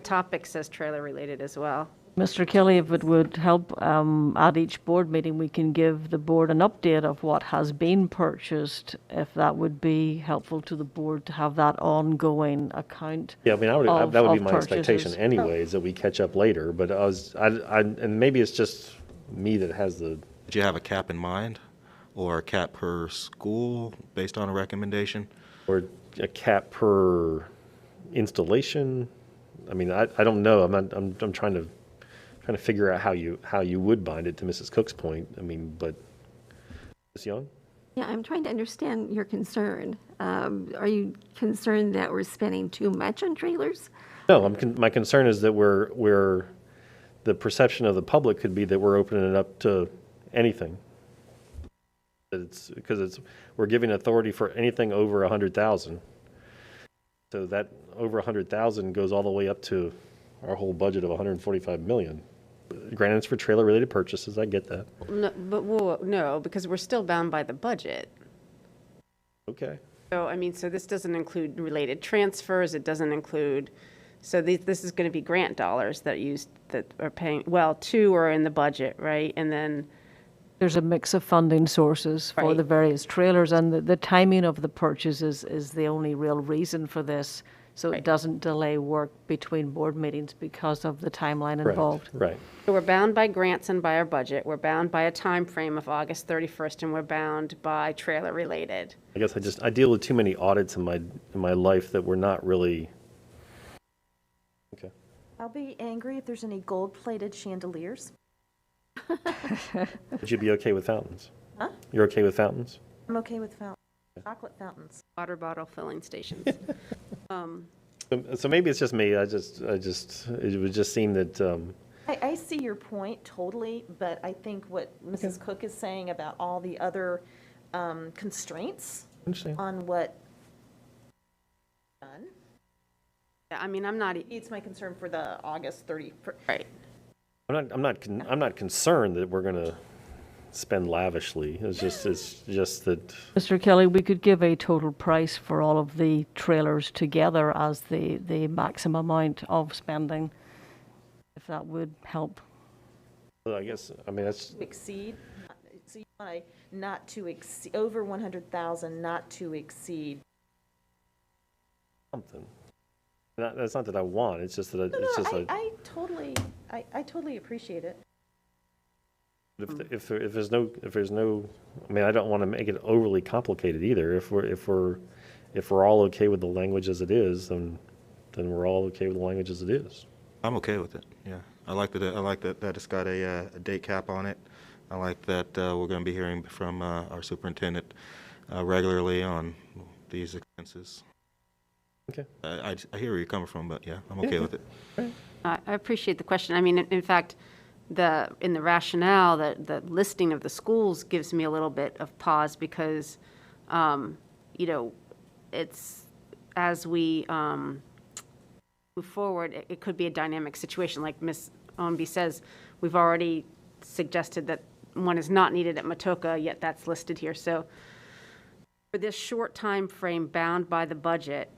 topic says trailer related as well. Mr. Kelly, if it would help, at each board meeting, we can give the board an update of what has been purchased, if that would be helpful to the board to have that ongoing account. Yeah, I mean, that would be my expectation purchases. anyways, that we catch up later, but and maybe it's just me that has the. Did you have a cap in mind, or a cap per school based on a recommendation? Or a cap per installation? I mean, I don't know. I'm trying to figure out how you would bind it, to Mrs. Cook's point. I mean, but Ms. Young? Yeah, I'm trying to understand your concern. Are you concerned that we're spending too much on trailers? No, my concern is that we're the perception of the public could be that we're opening it up to anything. We're giving authority for anything over 100,000. So that over 100,000 goes all the way up to our whole budget of 145 million. Granted, it's for trailer-related purchases. I get that. No, but no, because we're still bound by the budget. Okay. So, I mean, so this doesn't include related transfers, it doesn't include, so this is going to be grant dollars that are paying, well, 2 are in the budget, right? And then There's a mix of funding sources for Right. the various trailers, and the timing of the purchases is the only real reason for this. So it doesn't delay work between board meetings because of the timeline involved. Right. so we're bound by grants and by our budget, we're bound by a time frame of August 31st, and we're bound by trailer-related. I guess I deal with too many audits in my life that we're not really. Okay. I'll be angry if there's any gold-plated chandeliers. Would you be okay with fountains? Huh? You're okay with fountains? I'm okay with fountains, chocolate fountains. Water bottle filling stations. So maybe it's just me. It would just seem that. I see your point totally, but I think what Mrs. Cook is saying about all the other constraints on what done. Yeah, I mean, I'm not. It's my concern for the August 31st. Right. I'm not concerned that we're going to spend lavishly. It's just that. Mr. Kelly, we could give a total price for all of the trailers together as the maximum amount of spending, if that would help. Well, I guess, I mean, that's. Exceed, so you want not to exceed, over 100,000, not to exceed. Something. That's not that I want, it's just that I totally appreciate it. if there's no, I mean, I don't want to make it overly complicated either. If we're all okay with the language as it is, then we're all okay with the language as it is. I'm okay with it, yeah. I like that it's got a date cap on it. I like that we're going to be hearing from our superintendent regularly on these expenses. Okay. I hear where you're coming from, but yeah, I'm okay with it. I appreciate the question. I mean, in fact, in the rationale, the listing of the schools gives me a little bit of pause because, it's, as we move forward, it could be a dynamic situation. Like Ms. Ownby says, we've already suggested that one is not needed at Matoka, yet that's listed here. So for this short time frame bound by the budget,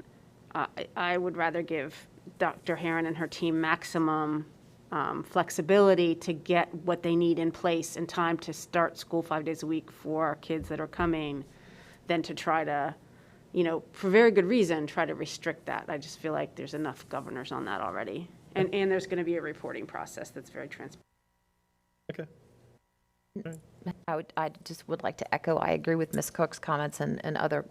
I would rather give Dr. Herron and her team maximum flexibility to get what they need in place in time to start school 5 days a week for our kids that are coming than to try to, for very good reason, try to restrict that. I just feel like there's enough governors on that already. And there's going to be a reporting process that's very transparent. Okay. I just would like to echo, I agree with Ms. Cook's comments and other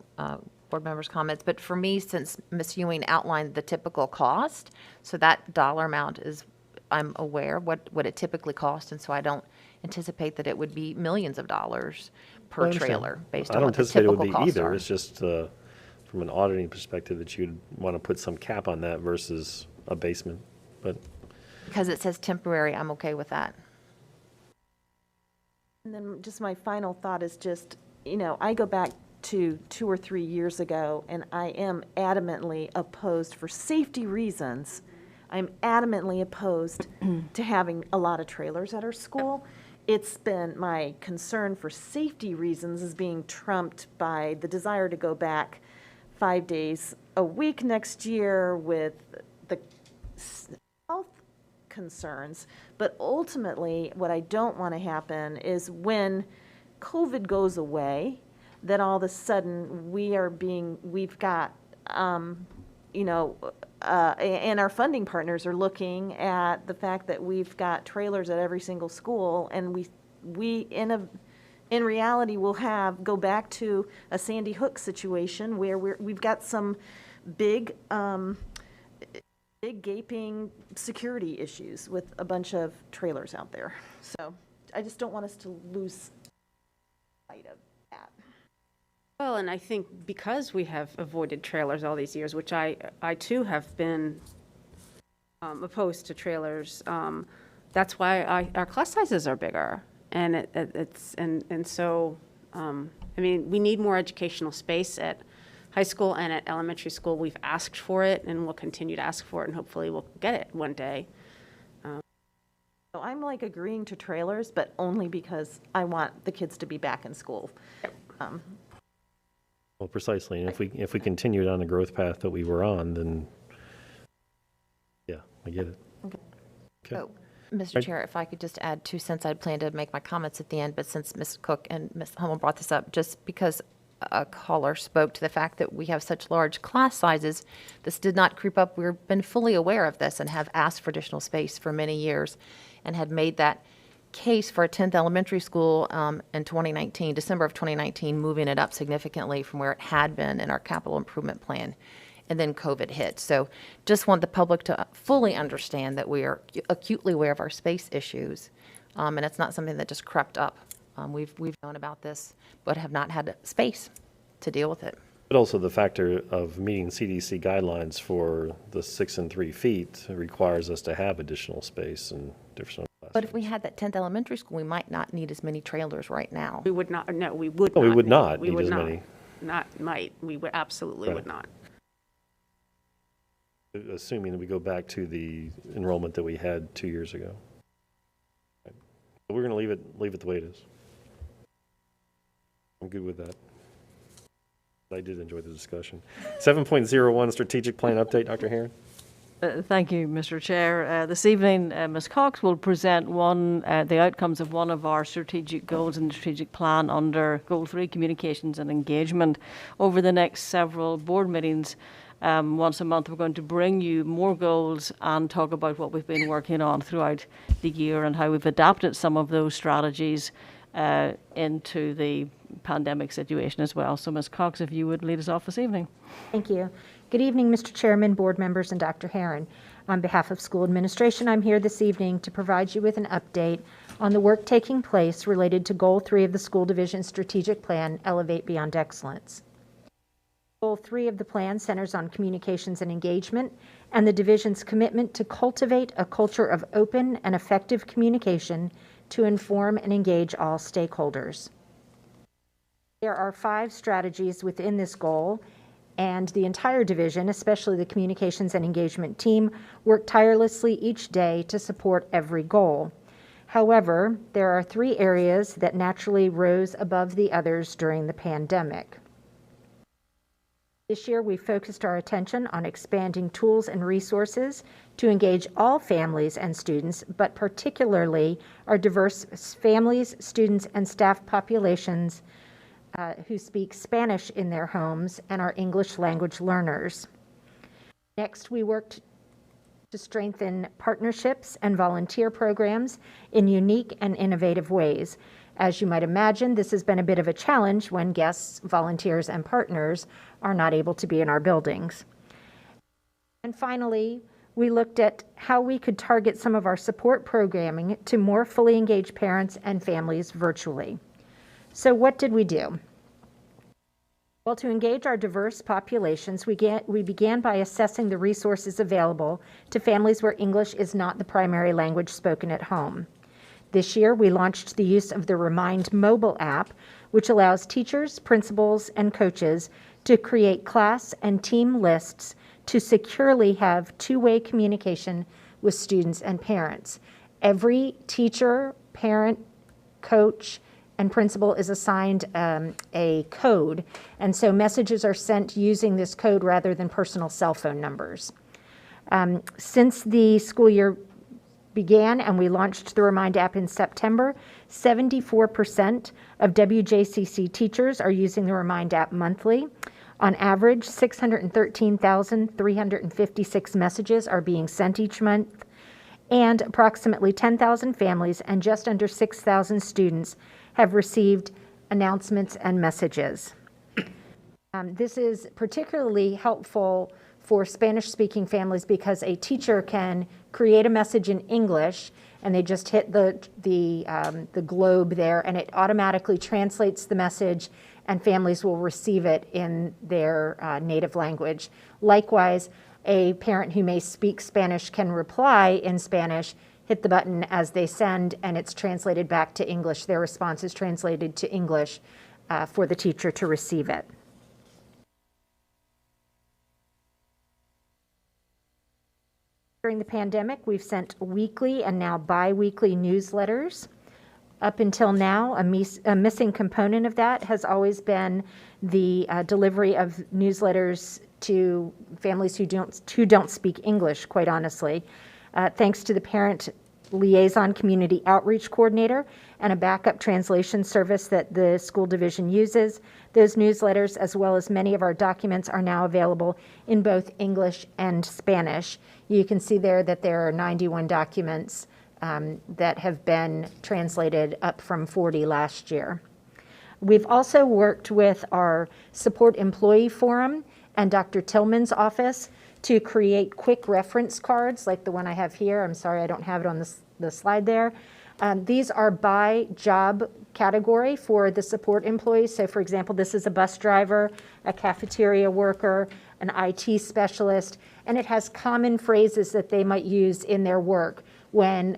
board members' comments, but for me, since Ms. Ewing outlined the typical cost, so that dollar amount is, I'm aware what it typically costs, and so I don't anticipate that it would be millions of dollars per trailer based on what the typical costs are. I don't anticipate it would be either. It's just from an auditing perspective that you'd want to put some cap on that versus a basement, but. Because it says temporary, I'm okay with that. And then just my final thought is just, I go back to 2 or 3 years ago, and I am adamantly opposed, for safety reasons, I'm adamantly opposed to having a lot of trailers at our school. It's been my concern for safety reasons is being trumped by the desire to go back 5 days a week next year with the health concerns. But ultimately, what I don't want to happen is when COVID goes away, that all of a sudden we've got, and our funding partners are looking at the fact that we've got trailers at every single school, and we in reality will go back to a Sandy Hook situation where we've got some big gaping security issues with a bunch of trailers out there. So I just don't want us to lose sight of that. Well, and I think because we have avoided trailers all these years, which I too have been opposed to trailers, that's why our class sizes are bigger. And so, I mean, we need more educational space at high school and at elementary school. We've asked for it, and we'll continue to ask for it, and hopefully we'll get it one day. So I'm like agreeing to trailers, but only because I want the kids to be back in school. Well, precisely, and if we continue down the growth path that we were on, then, yeah, I get it. Okay. Oh, Mr. Right. Chair, if I could just add 2 cents, I'd planned to make my comments at the end, but since Ms. Cook and Ms. Hummel brought this up, just because a caller spoke to the fact that we have such large class sizes, this did not creep up. We've been fully aware of this and have asked for additional space for many years and had made that case for a 10th elementary school in 2019, December of 2019, moving it up significantly from where it had been in our capital improvement plan. And then COVID hit. So just want the public to fully understand that we are acutely aware of our space issues. And it's not something that just crept up. We've known about this, but have not had space to deal with it. But also the factor of meeting CDC guidelines for the 6 and 3 feet requires us to have additional space and different classes. But if we had that 10th elementary school, we might not need as many trailers right now. We would not, no, we would No, not. we would not We need would as not. many. Not might, we would absolutely Right. would not. Assuming that we go back to the enrollment that we had 2 years ago. But we're going to leave it the way it is. I'm good with that. I did enjoy the discussion. 7.01 strategic plan update, Dr. Herron. Thank you, Mr. Chair. This evening, Ms. Cox will present the outcomes of one of our strategic goals in the strategic plan under Goal 3, Communications and Engagement. Over the next several board meetings, once a month, we're going to bring you more goals and talk about what we've been working on throughout the year and how we've adapted some of those strategies into the pandemic situation as well. So, Ms. Cox, if you would lead us off this evening. Thank you. Good evening, Mr. Chairman, board members, and Dr. Herron. On behalf of school administration, I'm here this evening to provide you with an update on the work taking place related to Goal 3 of the School Division Strategic Plan, Elevate Beyond Excellence. Goal 3 of the plan centers on communications and engagement and the division's commitment to cultivate a culture of open and effective communication to inform and engage all stakeholders. There are 5 strategies within this goal, and the entire division, especially the communications and engagement team, work tirelessly each day to support every goal. However, there are 3 areas that naturally rose above the others during the pandemic. This year, we focused our attention on expanding tools and resources to engage all families and students, but particularly our diverse families, students, and staff populations who speak Spanish in their homes and are English language learners. Next, we worked to strengthen partnerships and volunteer programs in unique and innovative ways. As you might imagine, this has been a bit of a challenge when guests, volunteers, and partners are not able to be in our buildings. And finally, we looked at how we could target some of our support programming to more fully engage parents and families virtually. So what did we do? Well, to engage our diverse populations, we began by assessing the resources available to families where English is not the primary language spoken at home. This year, we launched the use of the Remind mobile app, which allows teachers, principals, and coaches to create class and team lists to securely have two-way communication with students and parents. Every teacher, parent, coach, and principal is assigned a code, and so messages are sent using this code rather than personal cell phone numbers. Since the school year began and we launched the Remind app in September, 74% of WJCC teachers are using the Remind app monthly. On average, 613,356 messages are being sent each month, and approximately 10,000 families and just under 6,000 students have received announcements and messages. This is particularly helpful for Spanish-speaking families because a teacher can create a message in English and they just hit the globe there and it automatically translates the message and families will receive it in their native language. Likewise, a parent who may speak Spanish can reply in Spanish hit the button as they send, and it's translated back to English. Their response is translated to English for the teacher to receive it. During the pandemic, we've sent weekly and now bi-weekly newsletters. Up until now, a missing component of that has always been the delivery of newsletters to families who don't speak English, quite honestly. Thanks to the Parent Liaison Community Outreach Coordinator and a backup translation service that the school division uses, those newsletters, as well as many of our documents, are now available in both English and Spanish. You can see there that there are 91 documents that have been translated, up from 40 last year. We've also worked with our Support Employee Forum and Dr. Tillman's office to create quick reference cards like the one I have here. I'm sorry I don't have it on the slide there. These are by job category for the support employees. So for example, this is a bus driver, a cafeteria worker, an IT specialist, and it has common phrases that they might use in their work when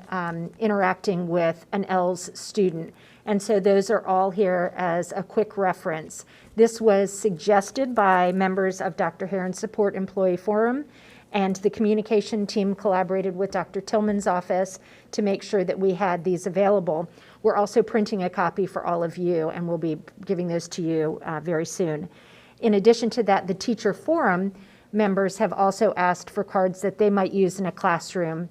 interacting with an ELS student. And so those are all here as a quick reference. This was suggested by members of Dr. Herron's Support Employee Forum, and the communication team collaborated with Dr. Tillman's office to make sure that we had these available. We're also printing a copy for all of you, and we'll be giving those to you very soon. In addition to that, the teacher forum members have also asked for cards that they might use in a classroom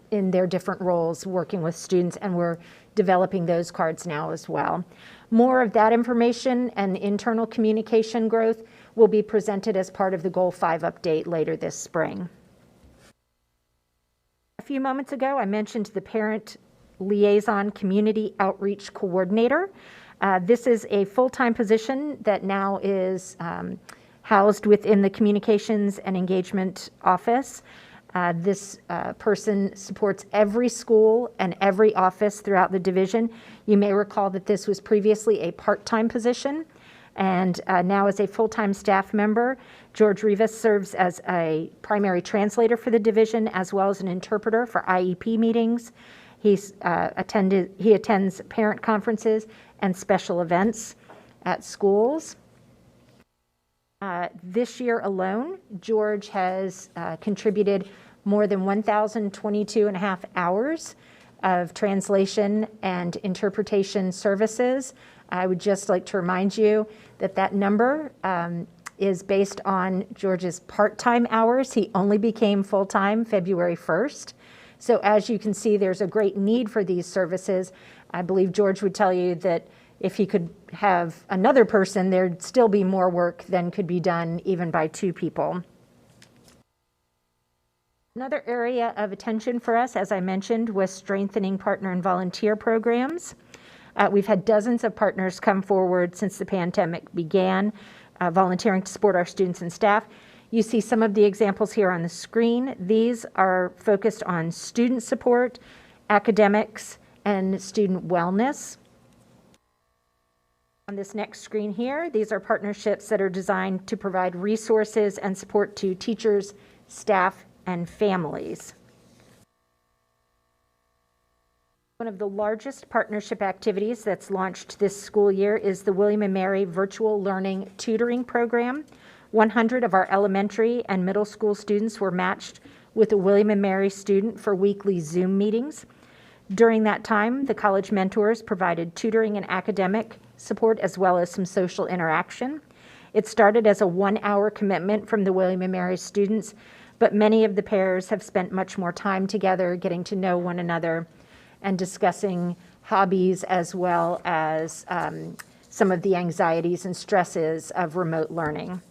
in their different roles working with students, and we're developing those cards now as well. More of that information and internal communication growth will be presented as part of the Goal 5 update later this spring. A few moments ago, I mentioned the Parent Liaison Community Outreach Coordinator. This is a full-time position that now is housed within the Communications and Engagement Office. This person supports every school and every office throughout the division. You may recall that this was previously a part-time position, and now as a full-time staff member, George Rivas serves as a primary translator for the division as well as an interpreter for IEP meetings. He attends parent conferences and special events at schools. This year alone, George has contributed more than 1,022.5 hours of translation and interpretation services. I would just like to remind you that that number is based on George's part-time hours. He only became full-time February 1st. So as you can see, there's a great need for these services. I believe George would tell you that if he could have another person, there'd still be more work than could be done even by 2 people. Another area of attention for us, as I mentioned, was strengthening partner and volunteer programs. We've had dozens of partners come forward since the pandemic began, volunteering to support our students and staff. You see some of the examples here on the screen. These are focused on student support, academics, and student wellness. On this next screen here, these are partnerships that are designed to provide resources and support to teachers, staff, and families. One of the largest partnership activities that's launched this school year is the William & Mary Virtual Learning Tutoring Program. 100 of our elementary and middle school students were matched with a William & Mary student for weekly Zoom meetings. During that time, the college mentors provided tutoring and academic support as well as some social interaction. It started as a 1-hour commitment from the William & Mary students, but many of the pairs have spent much more time together, getting to know one another and discussing hobbies as well as some of the anxieties and stresses of remote learning.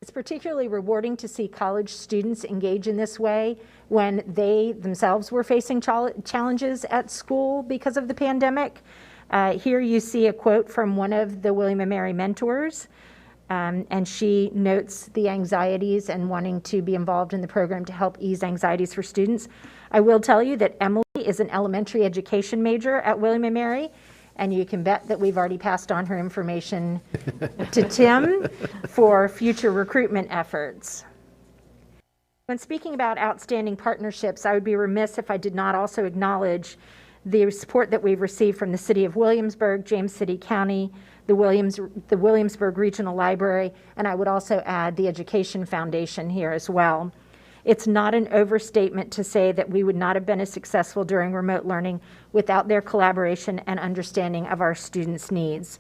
It's particularly rewarding to see college students engage in this way when they themselves were facing challenges at school because of the pandemic. Here you see a quote from one of the William & Mary mentors, and she notes the anxieties and wanting to be involved in the program to help ease anxieties for students. I will tell you that Emily is an elementary education major at William & Mary, and you can bet that we've already passed on her information to Tim for future recruitment efforts. When speaking about outstanding partnerships, I would be remiss if I did not also acknowledge the support that we've received from the City of Williamsburg, James City County, the Williamsburg Regional Library, and I would also add the Education Foundation here as well. It's not an overstatement to say that we would not have been as successful during remote learning without their collaboration and understanding of our students' needs.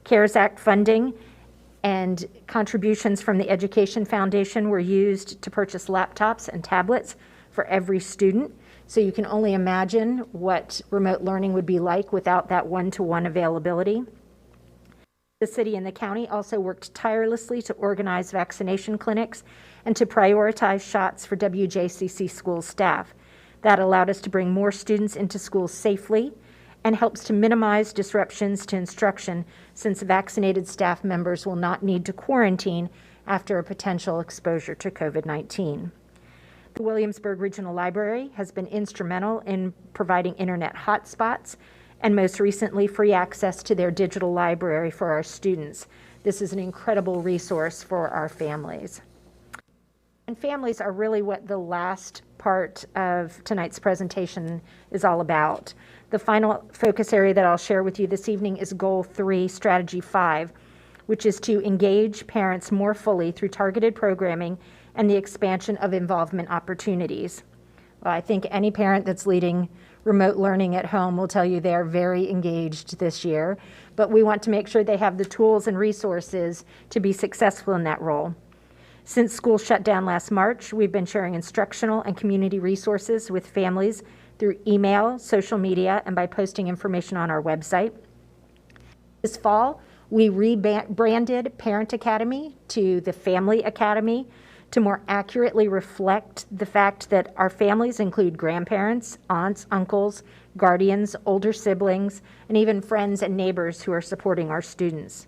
CARES Act funding and contributions from the Education Foundation were used to purchase laptops and tablets for every student. So you can only imagine what remote learning would be like without that one-to-one availability. The city and the county also worked tirelessly to organize vaccination clinics and to prioritize shots for WJCC school staff. That allowed us to bring more students into schools safely and helps to minimize disruptions to instruction, since vaccinated staff members will not need to quarantine after a potential exposure to COVID-19. The Williamsburg Regional Library has been instrumental in providing internet hotspots and most recently free access to their digital library for our students. This is an incredible resource for our families. And families are really what the last part of tonight's presentation is all about. The final focus area that I'll share with you this evening is Goal 3, Strategy 5, which is to engage parents more fully through targeted programming and the expansion of involvement opportunities. Well, I think any parent that's leading remote learning at home will tell you they're very engaged this year, but we want to make sure they have the tools and resources to be successful in that role. Since school shut down last March, we've been sharing instructional and community resources with families through email, social media, and by posting information on our website. This fall, we rebranded Parent Academy to the Family Academy to more accurately reflect the fact that our families include grandparents, aunts, uncles, guardians, older siblings, and even friends and neighbors who are supporting our students.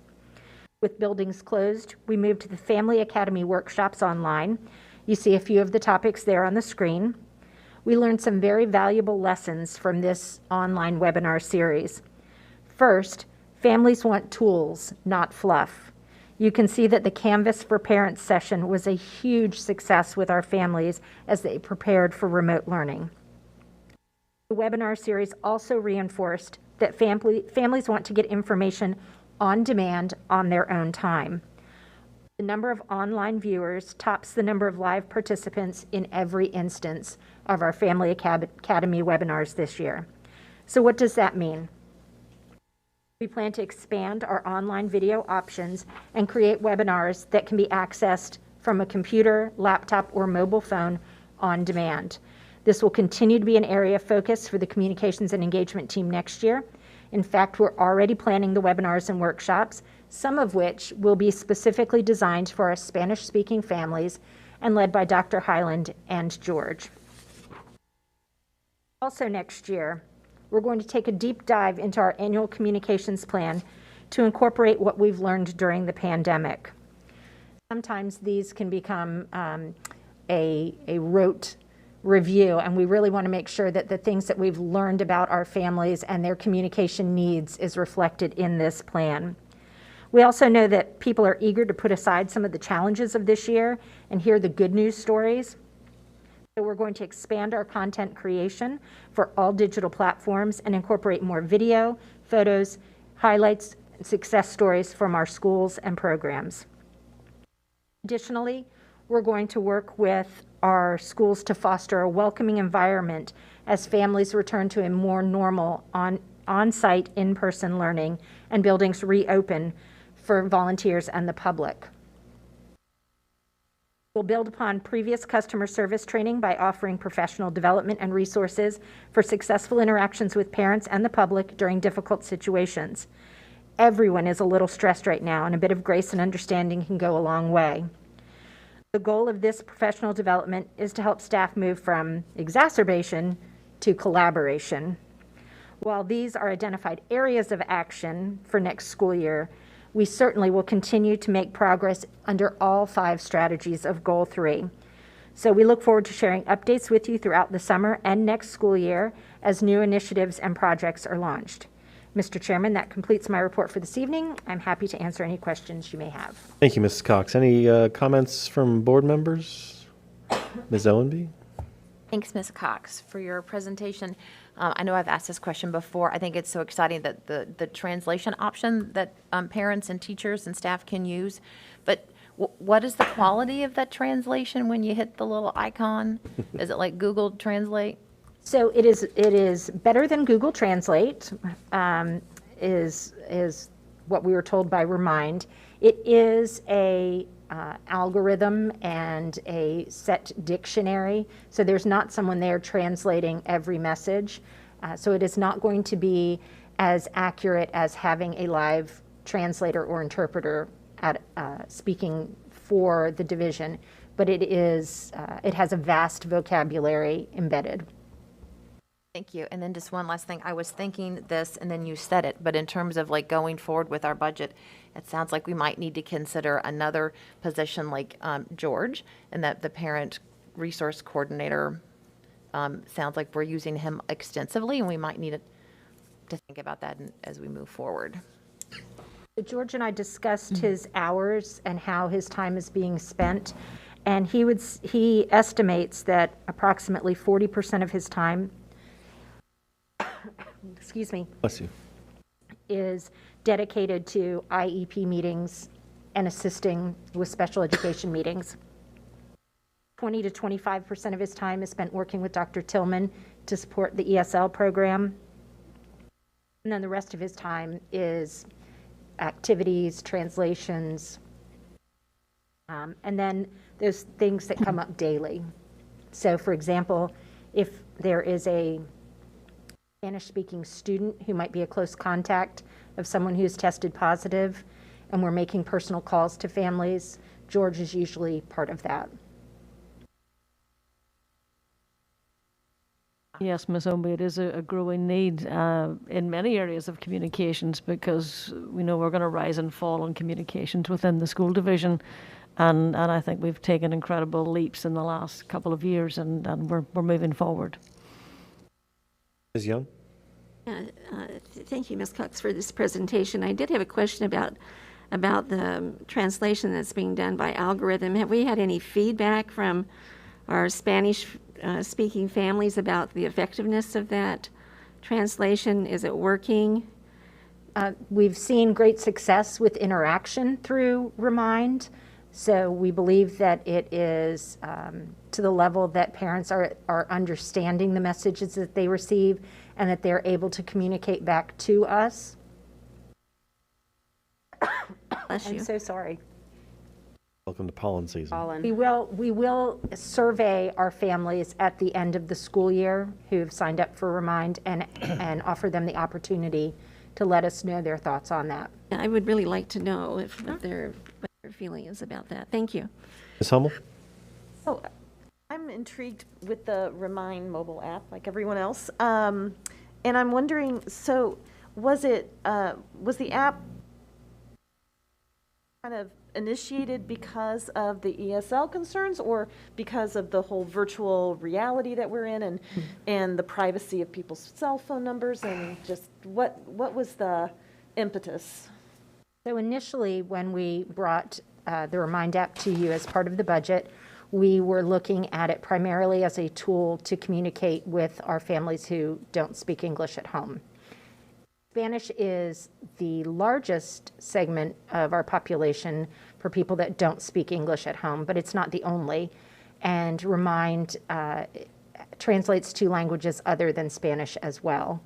With buildings closed, we moved to the Family Academy workshops online. You see a few of the topics there on the screen. We learned some very valuable lessons from this online webinar series. First, families want tools, not fluff. You can see that the Canvas for Parents session was a huge success with our families as they prepared for remote learning. The webinar series also reinforced that families want to get information on demand on their own time. The number of online viewers tops the number of live participants in every instance of our Family Academy webinars this year. So what does that mean? We plan to expand our online video options and create webinars that can be accessed from a computer, laptop, or mobile phone on demand. This will continue to be an area of focus for the communications and engagement team next year. In fact, we're already planning the webinars and workshops, some of which will be specifically designed for our Spanish-speaking families and led by Dr. Highland and George. Also next year, we're going to take a deep dive into our annual communications plan to incorporate what we've learned during the pandemic. Sometimes these can become a rote review, and we really want to make sure that the things that we've learned about our families and their communication needs is reflected in this plan. We also know that people are eager to put aside some of the challenges of this year and hear the good news stories. So we're going to expand our content creation for all digital platforms and incorporate more video, photos, highlights, and success stories from our schools and programs. Additionally, we're going to work with our schools to foster a welcoming environment as families return to a more normal on-site, in-person learning and buildings reopen for volunteers and the public. We'll build upon previous customer service training by offering professional development and resources for successful interactions with parents and the public during difficult situations. Everyone is a little stressed right now, and a bit of grace and understanding can go a long way. The goal of this professional development is to help staff move from exacerbation to collaboration. While these are identified areas of action for next school year, we certainly will continue to make progress under all 5 strategies of Goal 3. So we look forward to sharing updates with you throughout the summer and next school year as new initiatives and projects are launched. Mr. Chairman, that completes my report for this evening. I'm happy to answer any questions you may have. Thank you, Mrs. Cox. Any comments from board members? Ms. Owenby? Thanks, Ms. Cox, for your presentation. I know I've asked this question before. I think it's so exciting that the translation option that parents and teachers and staff can use. But what is the quality of that translation when you hit the little icon? Is it like Google Translate? So it is better than Google Translate, is what we were told by Remind. It is a algorithm and a set dictionary, so there's not someone there translating every message. So it is not going to be as accurate as having a live translator or interpreter speaking for the division, but it has a vast vocabulary embedded. Thank you. And then just one last thing. I was thinking this, and then you said it, but in terms of like going forward with our budget, it sounds like we might need to consider another position like George, and that the parent resource coordinator sounds like we're using him extensively, and we might need to think about that as we move forward. George and I discussed his hours and how his time is being spent, and he estimates that approximately 40% of his time excuse me, Bless you. is dedicated to IEP meetings and assisting with special education meetings. 20 to 25% of his time is spent working with Dr. Tillman to support the ESL program. And then the rest of his time is activities, translations, and then there's things that come up daily. So for example, if there is a Spanish-speaking student who might be a close contact of someone who's tested positive, and we're making personal calls to families, George is usually part of that. Yes, Ms. Owenby, it is a growing need in many areas of communications, because we know we're going to rise and fall in communications within the school division. And I think we've taken incredible leaps in the last couple of years, and we're moving forward. Ms. Young? Thank you, Ms. Cox, for this presentation. I did have a question about the translation that's being done by algorithm. Have we had any feedback from our Spanish-speaking families about the effectiveness of that translation? Is it working? We've seen great success with interaction through Remind. So we believe that it is to the level that parents are understanding the messages that they receive and that they're able to communicate back to us. Bless you. I'm so sorry. Welcome to pollen season. We will survey our families at the end of the school year who've signed up for Remind and offer them the opportunity to let us know their thoughts on that. I would really like to know what their feeling is about that. Thank you. Ms. Hummel? So I'm intrigued with the Remind mobile app, like everyone else. And I'm wondering, so was the app kind of initiated because of the ESL concerns, or because of the whole virtual reality that we're in, and the privacy of people's cell phone numbers, and just what was the impetus? So initially, when we brought the Remind app to you as part of the budget, we were looking at it primarily as a tool to communicate with our families who don't speak English at home. Spanish is the largest segment of our population for people that don't speak English at home, but it's not the only. And Remind translates to languages other than Spanish as well.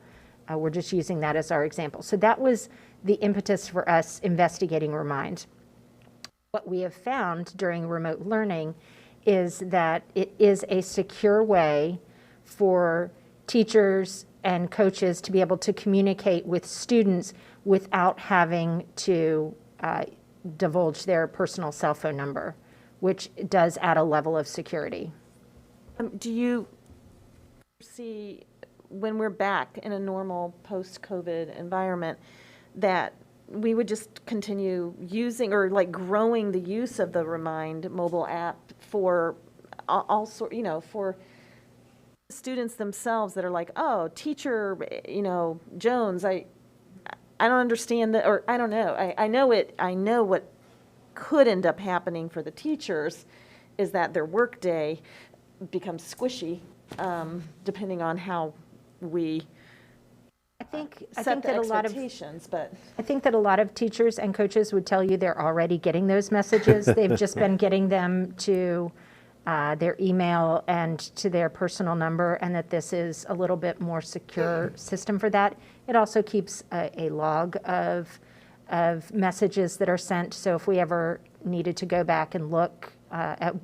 We're just using that as our example. So that was the impetus for us investigating Remind. What we have found during remote learning is that it is a secure way for teachers and coaches to be able to communicate with students without having to divulge their personal cell phone number, which does add a level of security. Do you see, when we're back in a normal post-COVID environment, that we would just continue using or like growing the use of the Remind mobile app for all sort, for students themselves that are like, oh, teacher, Jones, I don't understand that, or I don't know. I know what could end up happening for the teachers is that their work day becomes squishy, depending on how we I think set the that a lot of expectations, but. I think that a lot of teachers and coaches would tell you they're already getting those messages. They've just been getting them to their email and to their personal number, and that this is a little bit more secure system for that. It also keeps a log of messages that are sent. So if we ever needed to go back and look at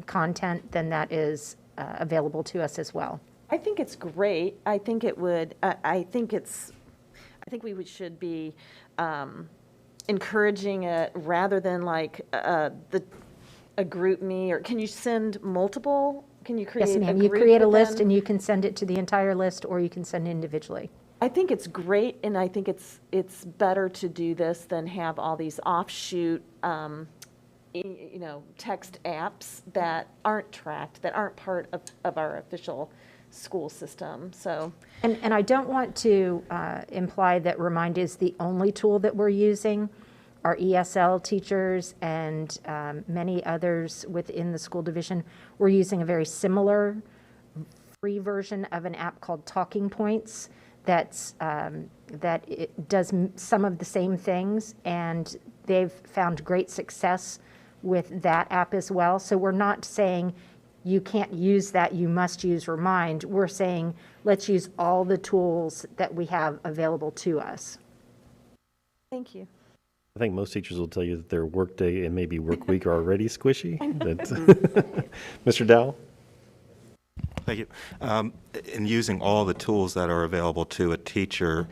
content, then that is available to us as well. I think it's great. I think it would, I think should be encouraging it rather than like a group me, or can you send multiple? Can you create Yes, a ma'am. You group create a within- list and you can send it to the entire list, or you can send individually. I think it's great, and I think it's better to do this than have all these offshoot, text apps that aren't tracked, that aren't part of our official school system, so. And I don't want to imply that Remind is the only tool that we're using. Our ESL teachers and many others within the school division, we're using a very similar free version of an app called Talking Points that it does some of the same things, and they've found great success with that app as well. So we're not saying you can't use that, you must use Remind. We're saying let's use all the tools that we have available to us. Thank you. I think most teachers will tell you that their workday and maybe work week are already squishy. Mr. Dowell? Thank you. In using all the tools that are available to a teacher,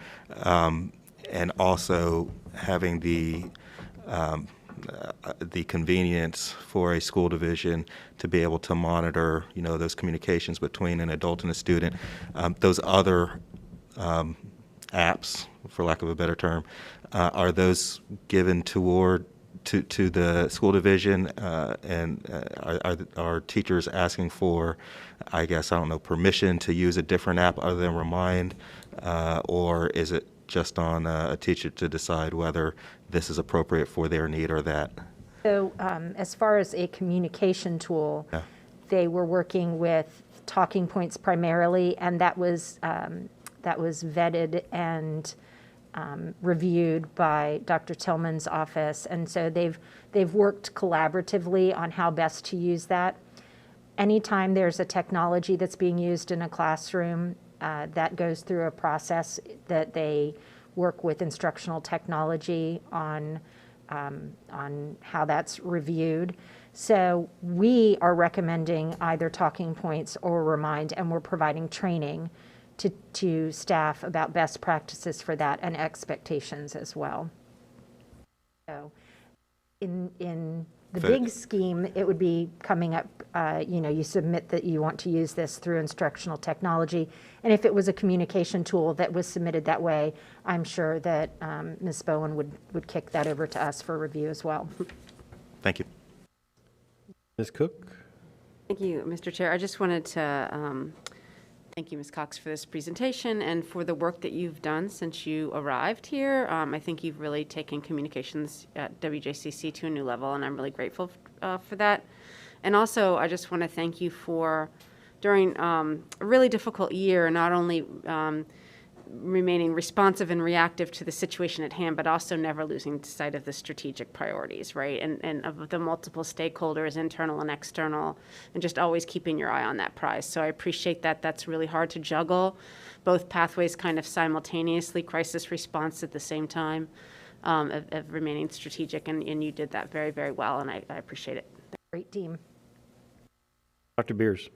and also having the convenience for a school division to be able to monitor, those communications between an adult and a student, those other apps, for lack of a better term, are those given to the school division, and are teachers asking for, I guess, permission to use a different app other than Remind, or is it just on a teacher to decide whether this is appropriate for their need or that? So as far as a communication tool, they were working with Talking Points primarily, and that was vetted and reviewed by Dr. Tillman's office, and so they've worked collaboratively on how best to use that. Anytime there's a technology that's being used in a classroom, that goes through a process that they work with instructional technology on how that's reviewed. So we are recommending either Talking Points or Remind, and we're providing training to staff about best practices for that and expectations as well. So in the big scheme, it would be coming up, you submit that you want to use this through instructional technology. And if it was a communication tool that was submitted that way, I'm sure that Ms. Bowen would kick that over to us for review as well. Thank you. Ms. Cook? Thank you, Mr. Chair. I just wanted to thank you, Ms. Cox, for this presentation and for the work that you've done since you arrived here. I think you've really taken communications at WJCC to a new level, and I'm really grateful for that. And also, I just want to thank you for, during a really difficult year, not only remaining responsive and reactive to the situation at hand, but also never losing sight of the strategic priorities, right? And of the multiple stakeholders, internal and external, and just always keeping your eye on that prize. So I appreciate that. That's really hard to juggle, both pathways kind of simultaneously, crisis response at the same time, of remaining strategic, and you did that very, very well, and I appreciate it. Great team. Dr. Beers?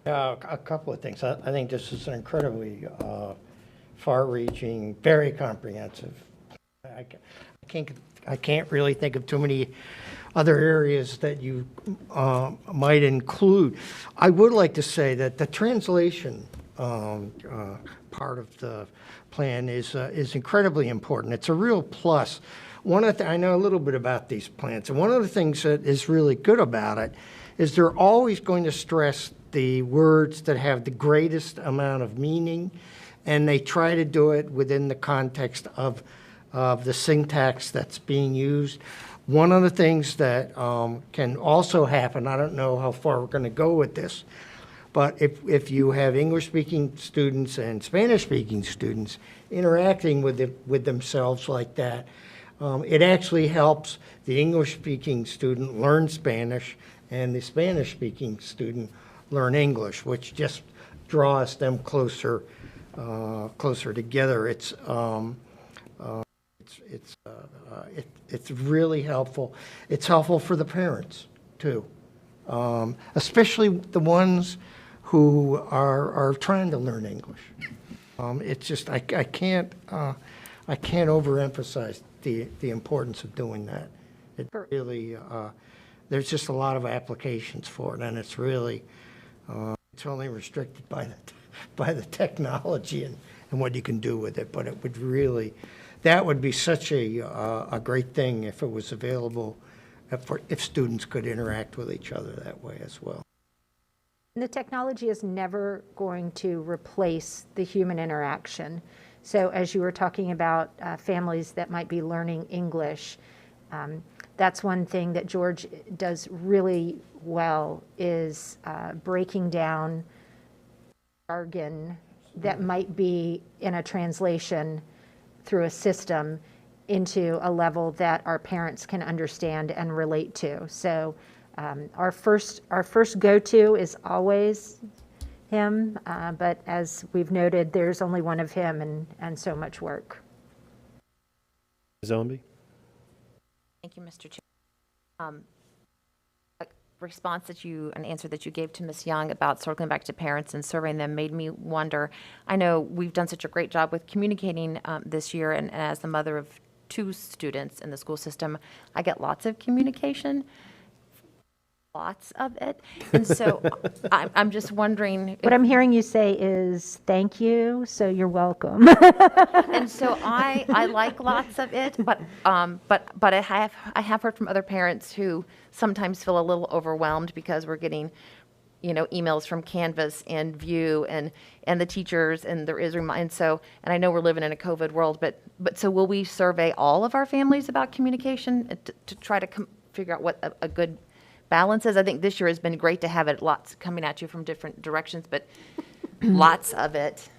A couple of things. I think this is an incredibly far-reaching, very comprehensive. I can't really think of too many other areas that you might include. I would like to say that the translation part of the plan is incredibly important. It's a real plus. I know a little bit about these plans, and one of the things that is really good about it is they're always going to stress the words that have the greatest amount of meaning, and they try to do it within the context of the syntax that's being used. One of the things that can also happen, I don't know how far we're going to go with this, but if you have English-speaking students and Spanish-speaking students interacting with themselves like that, it actually helps the English-speaking student learn Spanish and the Spanish-speaking student learn English, which just draws them closer together. It's really helpful. It's helpful for the parents too, especially the ones who are trying to learn English. It's just I can't overemphasize the importance of doing that. It really there's just a lot of applications for it, and it's really it's only restricted by the technology and what you can do with it. But it would really, that would be such a great thing if it was available, if students could interact with each other that way as well. The technology is never going to replace the human interaction. So as you were talking about families that might be learning English, that's one thing that George does really well, is breaking down jargon that might be in a translation through a system into a level that our parents can understand and relate to. So our first go-to is always him, but as we've noted, there's only one of him and so much work. Zombie? Thank you, Mr. Chair. A response an answer that you gave to Ms. Young about circling back to parents and surveying them made me wonder. I know we've done such a great job with communicating this year, and as the mother of 2 students in the school system, I get lots of communication. Lots of it. And so I'm just wondering. What I'm hearing you say is thank you, so you're welcome. And so I like lots of it, but I have heard from other parents who sometimes feel a little overwhelmed because we're getting, emails from Canvas and View and the teachers, and there is and I know we're living in a COVID world, but so will we survey all of our families about communication to try to figure out what a good balances? I think this year has been great to have it lots coming at you from different directions, but lots of it.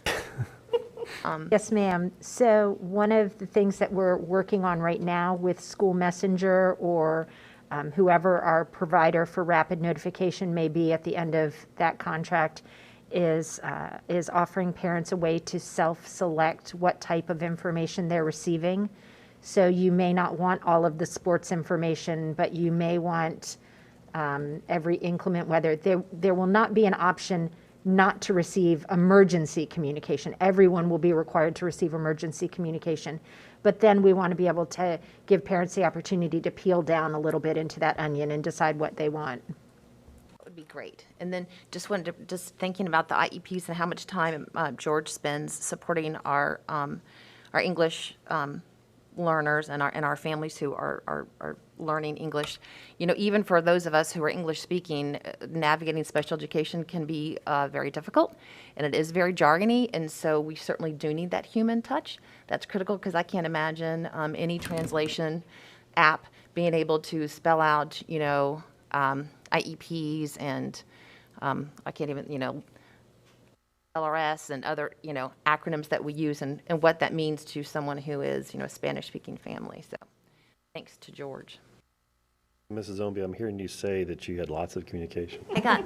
Yes, ma'am. So one of the things that we're working on right now with School Messenger or whoever our provider for rapid notification may be at the end of that contract is offering parents a way to self-select what type of information they're receiving. So you may not want all of the sports information, but you may want every inclement weather. There will not be an option not to receive emergency communication. Everyone will be required to receive emergency communication. But then we want to be able to give parents the opportunity to peel down a little bit into that onion and decide what they want. That would be great. And then just thinking about the IEPs and how much time George spends supporting our English learners and our families who are learning English. Even for those of us who are English speaking, navigating special education can be very difficult, and it is very jargony, and so we certainly do need that human touch. That's critical, because I can't imagine any translation app being able to spell out IEPs and I can't even LRS and other, acronyms that we use and what that means to someone who is, a Spanish-speaking family. So thanks to George. Mrs. Zombie, I'm hearing you say that you had lots of communication. I got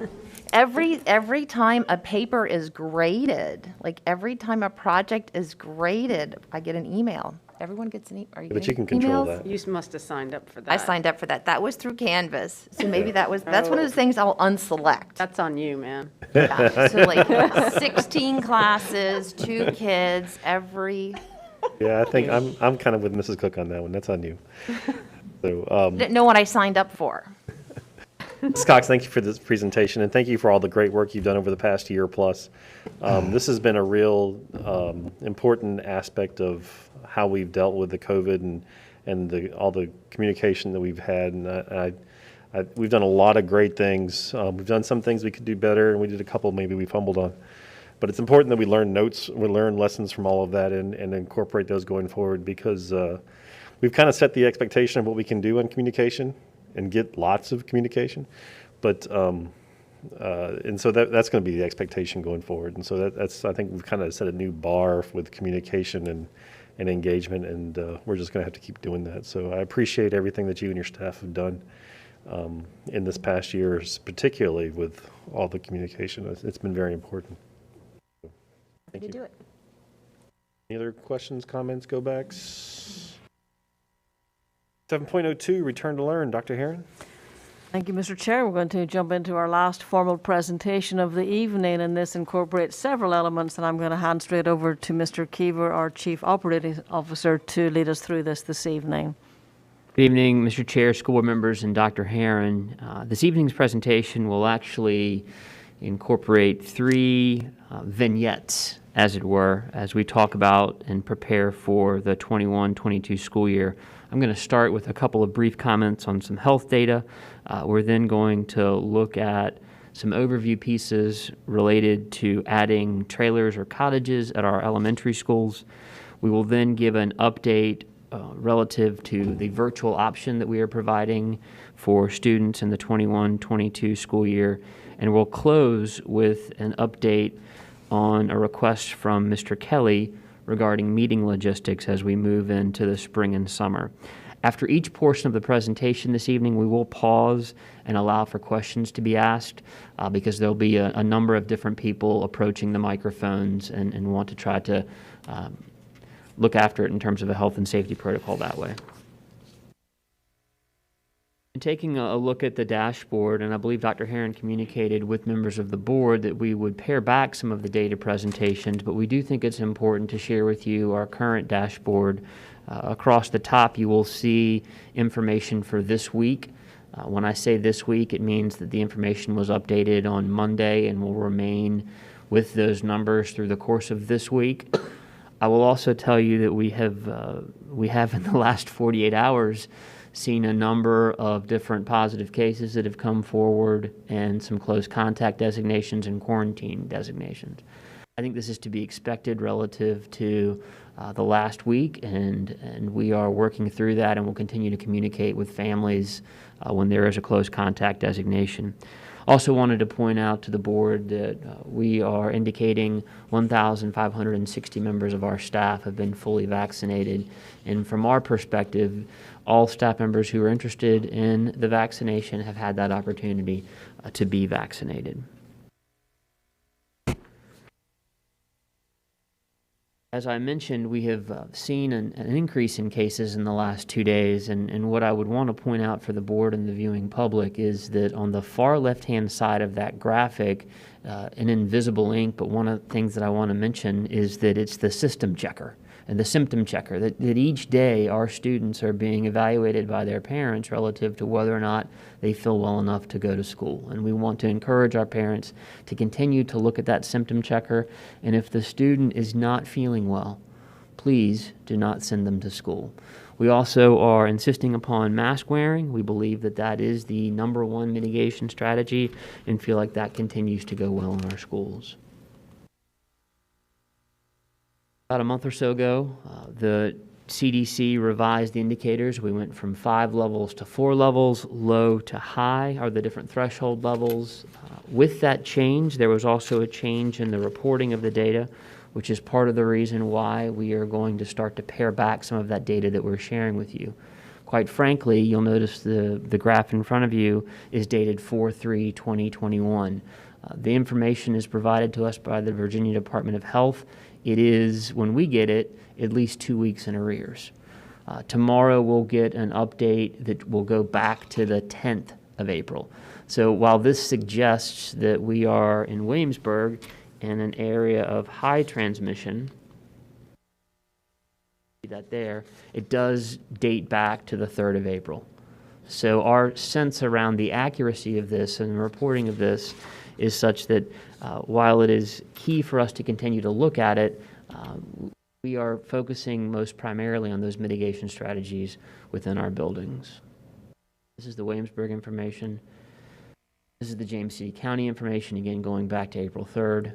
every time a paper is graded, like every time a project is graded, I get an email. Everyone gets an email. Are you But you getting can control emails? that. You must have signed up for that. I signed up for that. That was through Canvas. So maybe that's one of those things I'll unselect. That's on you, man. Yeah, so like 16 classes, 2 kids, every. Yeah, I think I'm kind of with Mrs. Cook on that one. That's on you. So, Didn't know what I signed up for. Ms. Cox, thank you for this presentation, and thank you for all the great work you've done over the past year plus. This has been a real important aspect of how we've dealt with the COVID and all the communication that we've had. And we've done a lot of great things. We've done some things we could do better, and we did a couple maybe we fumbled on. But it's important that we learn lessons from all of that and incorporate those going forward, because we've kind of set the expectation of what we can do on communication and get lots of communication. But, and so that's going to be the expectation going forward. And so that's, I think we've kind of set a new bar with communication and engagement, and we're just going to have to keep doing that. So I appreciate everything that you and your staff have done in this past year, particularly with all the communication. It's been very important. Thank you. Do it. Any other questions, comments, go backs? 7.02, return to learn. Dr. Herron? Thank you, Mr. Chair. We're going to jump into our last formal presentation of the evening, and this incorporates several elements, and I'm going to hand straight over to Mr. Keever, our Chief Operating Officer, to lead us through this evening. Good evening, Mr. Chair, school board members, and Dr. Herron. This evening's presentation will actually incorporate three vignettes, as it were, as we talk about and prepare for the 21-22 school year. I'm going to start with a couple of brief comments on some health data. We're then going to look at some overview pieces related to adding trailers or cottages at our elementary schools. We will then give an update relative to the virtual option that we are providing for students in the 21-22 school year. And we'll close with an update on a request from Mr. Kelly regarding meeting logistics as we move into the spring and summer. After each portion of the presentation this evening, we will pause and allow for questions to be asked because there'll be a number of different people approaching the microphones and want to try to look after it in terms of a health and safety protocol that way. Taking a look at the dashboard, and I believe Dr. Herron communicated with members of the board that we would pare back some of the data presentations, but we do think it's important to share with you our current dashboard. Across the top, you will see information for this week. When I say this week, it means that the information was updated on Monday and will remain with those numbers through the course of this week. I will also tell you that we have in the last 48 hours seen a number of different positive cases that have come forward and some close contact designations and quarantine designations. I think this is to be expected relative to the last week, and we are working through that and will continue to communicate with families when there is a close contact designation. Also wanted to point out to the board that we are indicating 1,560 members of our staff have been fully vaccinated, and from our perspective, all staff members who are interested in the vaccination have had that opportunity to be vaccinated. As I mentioned, we have seen an increase in cases in the last 2 days, and what I would want to point out for the board and the viewing public is that on the far left-hand side of that graphic, in invisible ink, but one of the things that I want to mention is that it's the system checker and the symptom checker, that each day our students are being evaluated by their parents relative to whether or not they feel well enough to go to school. And we want to encourage our parents to continue to look at that symptom checker, and if the student is not feeling well, please do not send them to school. We also are insisting upon mask wearing. We believe that that is the #1 mitigation strategy and feel like that continues to go well in our schools. About a month or so ago, the CDC revised the indicators. We went from 5 levels to 4 levels. Low to high are the different threshold levels. With that change, there was also a change in the reporting of the data, which is part of the reason why we are going to start to pare back some of that data that we're sharing with you. Quite frankly, you'll notice the graph in front of you is dated 4/3/2021. The information is provided to us by the Virginia Department of Health. It is, when we get it, at least 2 weeks in arrears. Tomorrow we'll get an update that will go back to the 10th of April. So while this suggests that we are in Williamsburg in an area of high transmission, see that there, it does date back to the 3rd of April. So our sense around the accuracy of this and the reporting of this is such that while it is key for us to continue to look at it, we are focusing most primarily on those mitigation strategies within our buildings. This is the Williamsburg information. This is the James City County information, again going back to April 3rd.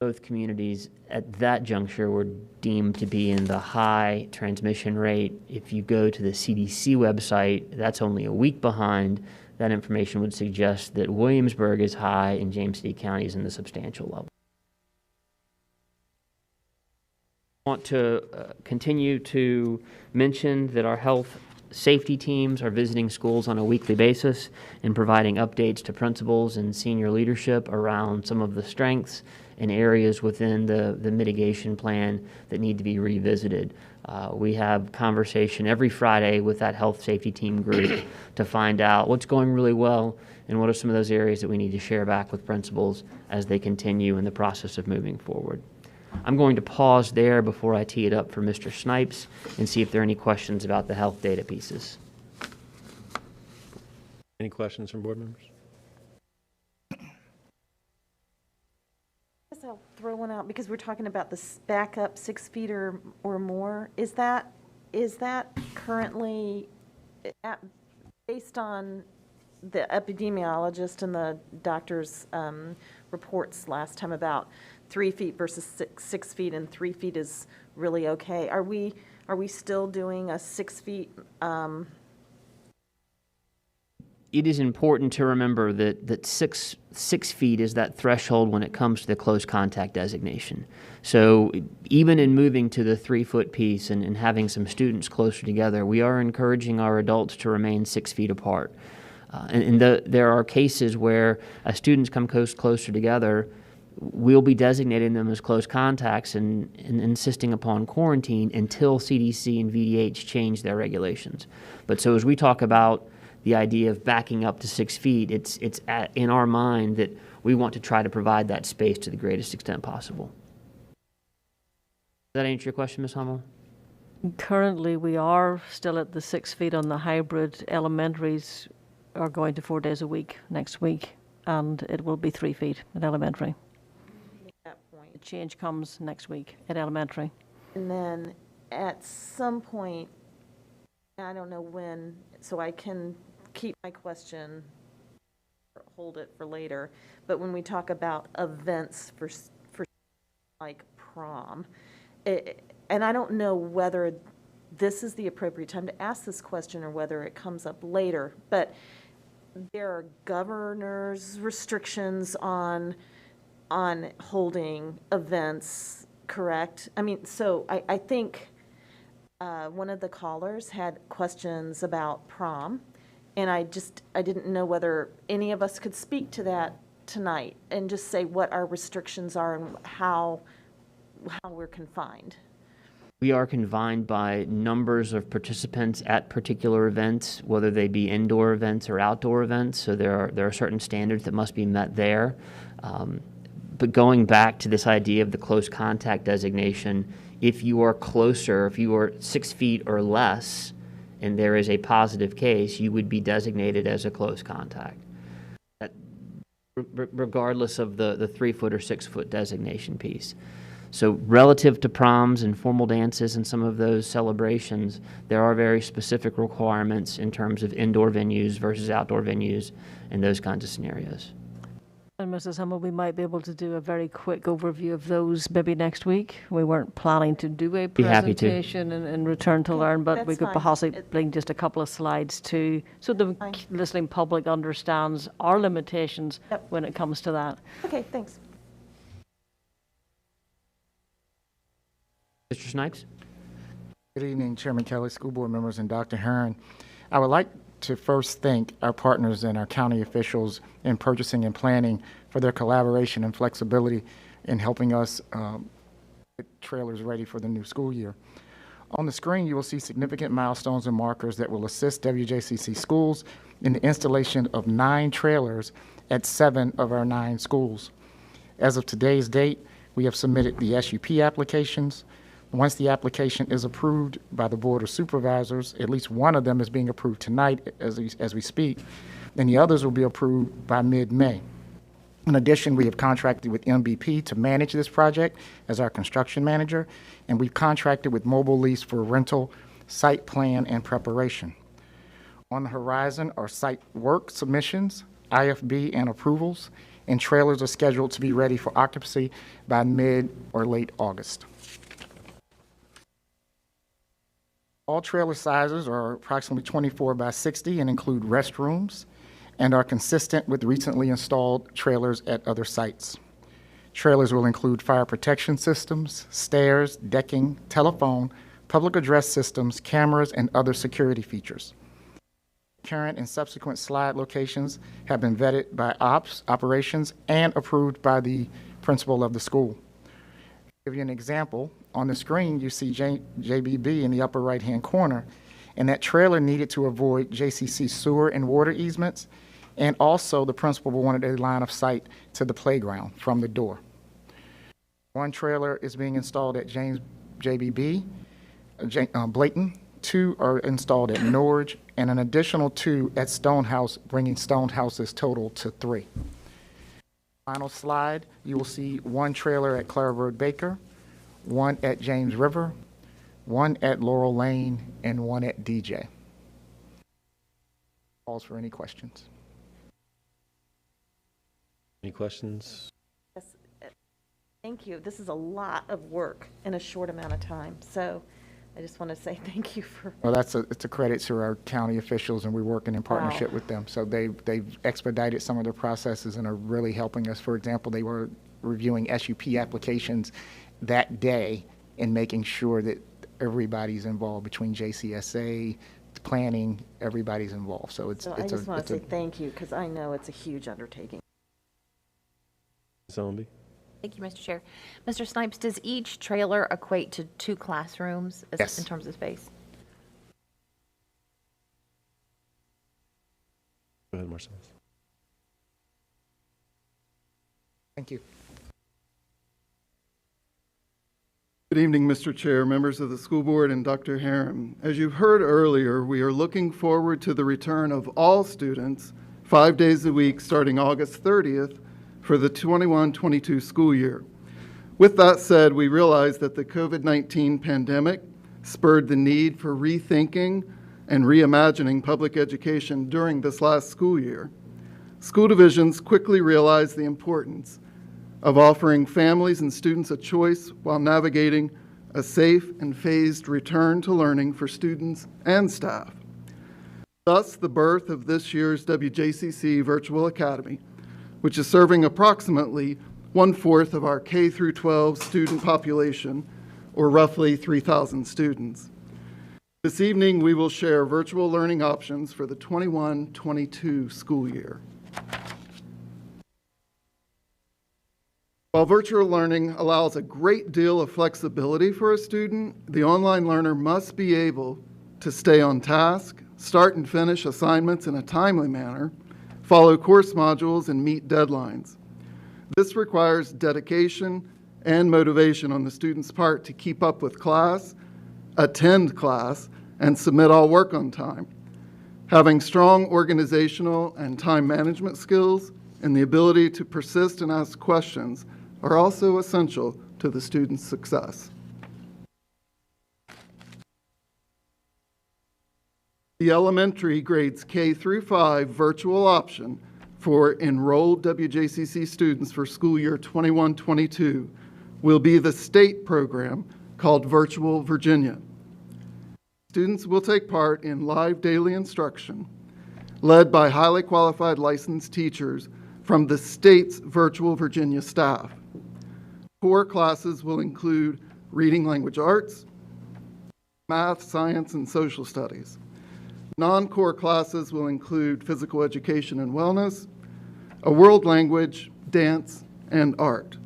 Both communities at that juncture were deemed to be in the high transmission rate. If you go to the CDC website, that's only a week behind. That information would suggest that Williamsburg is high and James City County is in the substantial level. I want to continue to mention that our health safety teams are visiting schools on a weekly basis and providing updates to principals and senior leadership around some of the strengths and areas within the mitigation plan that need to be revisited. We have conversation every Friday with that health safety team group to find out what's going really well and what are some of those areas that we need to share back with principals as they continue in the process of moving forward. I'm going to pause there before I tee it up for Mr. Snipes and see if there are any questions about the health data pieces. Any questions from board members? I guess I'll throw one out because we're talking about the backup 6 feet or more. Is that currently, based on the epidemiologist and the doctor's reports last time about 3 feet versus 6 feet, and 3 feet is really okay? Are we still doing a 6 feet? It is important to remember that six feet is that threshold when it comes to the close contact designation. So even in moving to the 3 foot piece and having some students closer together, we are encouraging our adults to remain 6 feet apart. There are cases where as students come closer together, we'll be designating them as close contacts and insisting upon quarantine until CDC and VDH change their regulations. But so as we talk about the idea of backing up to 6 feet, it's in our mind that we want to try to provide that space to the greatest extent possible. Does that answer your question, Ms. Hummel? Currently, we are still at the 6 feet on the hybrid. Elementaries are going to 4 days a week next week, and it will be 3 feet at elementary. The change comes next week at elementary. And then at some point, I don't know when, so I can keep my question, or hold it for later, but when we talk about events for like prom, and I don't know whether this is the appropriate time to ask this question or whether it comes up later, but there are governor's restrictions on holding events, correct? I mean, so I think one of the callers had questions about prom, and I didn't know whether any of us could speak to that tonight and just say what our restrictions are and how we're confined. We are confined by numbers of participants at particular events, whether they be indoor events or outdoor events. So there are certain standards that must be met there. But going back to this idea of the close contact designation, if you are closer, if you are 6 feet or less, and there is a positive case, you would be designated as a close contact, regardless of the 3 foot or 6 foot designation piece. So relative to proms and formal dances and some of those celebrations, there are very specific requirements in terms of indoor venues versus outdoor venues and those kinds of scenarios. And Mrs. Hummel, we might be able to do a very quick overview of those maybe next week. We weren't planning to do a presentation and return to learn, but we could possibly bring just a couple of slides too, so the listening public understands our limitations when it comes to that. Okay, thanks. Mr. Snipes? Good evening, Chairman Kelly, school board members, and Dr. Herron. I would like to first thank our partners and our county officials in purchasing and planning for their collaboration and flexibility in helping us get trailers ready for the new school year. On the screen, you will see significant milestones and markers that will assist WJCC schools in the installation of 9 trailers at 7 of our 9 schools. As of today's date, we have submitted the SUP applications. Once the application is approved by the Board of Supervisors, at least one of them is being approved tonight as we speak, and the others will be approved by mid-May. In addition, we have contracted with MVP to manage this project as our construction manager, and we've contracted with Mobile Lease for rental, site plan, and preparation. On the horizon are site work submissions, IFB, and approvals, and trailers are scheduled to be ready for occupancy by mid or late August. All trailer sizes are approximately 24 by 60 and include restrooms and are consistent with recently installed trailers at other sites. Trailers will include fire protection systems, stairs, decking, telephone, public address systems, cameras, and other security features. Current and subsequent slide locations have been vetted by operations, and approved by the principal of the school. To give you an example, on the screen you see JBB in the upper right-hand corner, and that trailer needed to avoid JCC sewer and water easements, and also the principal wanted a line of sight to the playground from the door. One trailer is being installed at JBB, Blayton. 2 are installed at Norge, and an additional 2 at Stonehouse, bringing Stonehouse's total to 3. Final slide, you will see 1 trailer at Clara Road Baker, 1 at James River, 1 at Laurel Lane, and 1 at DJ. Pause for any questions. Any questions? Yes, thank you. This is a lot of work in a short amount of time, so I just want to say thank you for. Well, it's a credit to our county officials, and we're working in partnership with them. So they've expedited some of the processes and are really helping us. For example, they were reviewing SUP applications that day and making sure that everybody's involved between JCSA, planning, everybody's involved. So it's. So I just want to say thank you, because I know it's a huge undertaking. Zombie. Thank you, Mr. Chair. Mr. Snipes, does each trailer equate to 2 classrooms Yes. in terms of space? Go ahead, Marcellus. Thank you. Good evening, Mr. Chair, members of the school board, and Dr. Herron. As you've heard earlier, we are looking forward to the return of all students 5 days a week starting August 30th for the 21-22 school year. With that said, we realize that the COVID-19 pandemic spurred the need for rethinking and reimagining public education during this last school year. School divisions quickly realized the importance of offering families and students a choice while navigating a safe and phased return to learning for students and staff. Thus, the birth of this year's WJCC Virtual Academy, which is serving approximately 1/4 of our K through 12 student population, or roughly 3,000 students. This evening, we will share virtual learning options for the 21-22 school year. While virtual learning allows a great deal of flexibility for a student, the online learner must be able to stay on task, start and finish assignments in a timely manner, follow course modules, and meet deadlines. This requires dedication and motivation on the student's part to keep up with class, attend class, and submit all work on time. Having strong organizational and time management skills and the ability to persist and ask questions are also essential to the student's success. The elementary grades K through 5 virtual option for enrolled WJCC students for school year 21-22 will be the state program called Virtual Virginia. Students will take part in live daily instruction led by highly qualified licensed teachers from the state's Virtual Virginia staff. Core classes will include reading language arts, math, science, and social studies. Non-core classes will include physical education and wellness, a world language, dance, and art.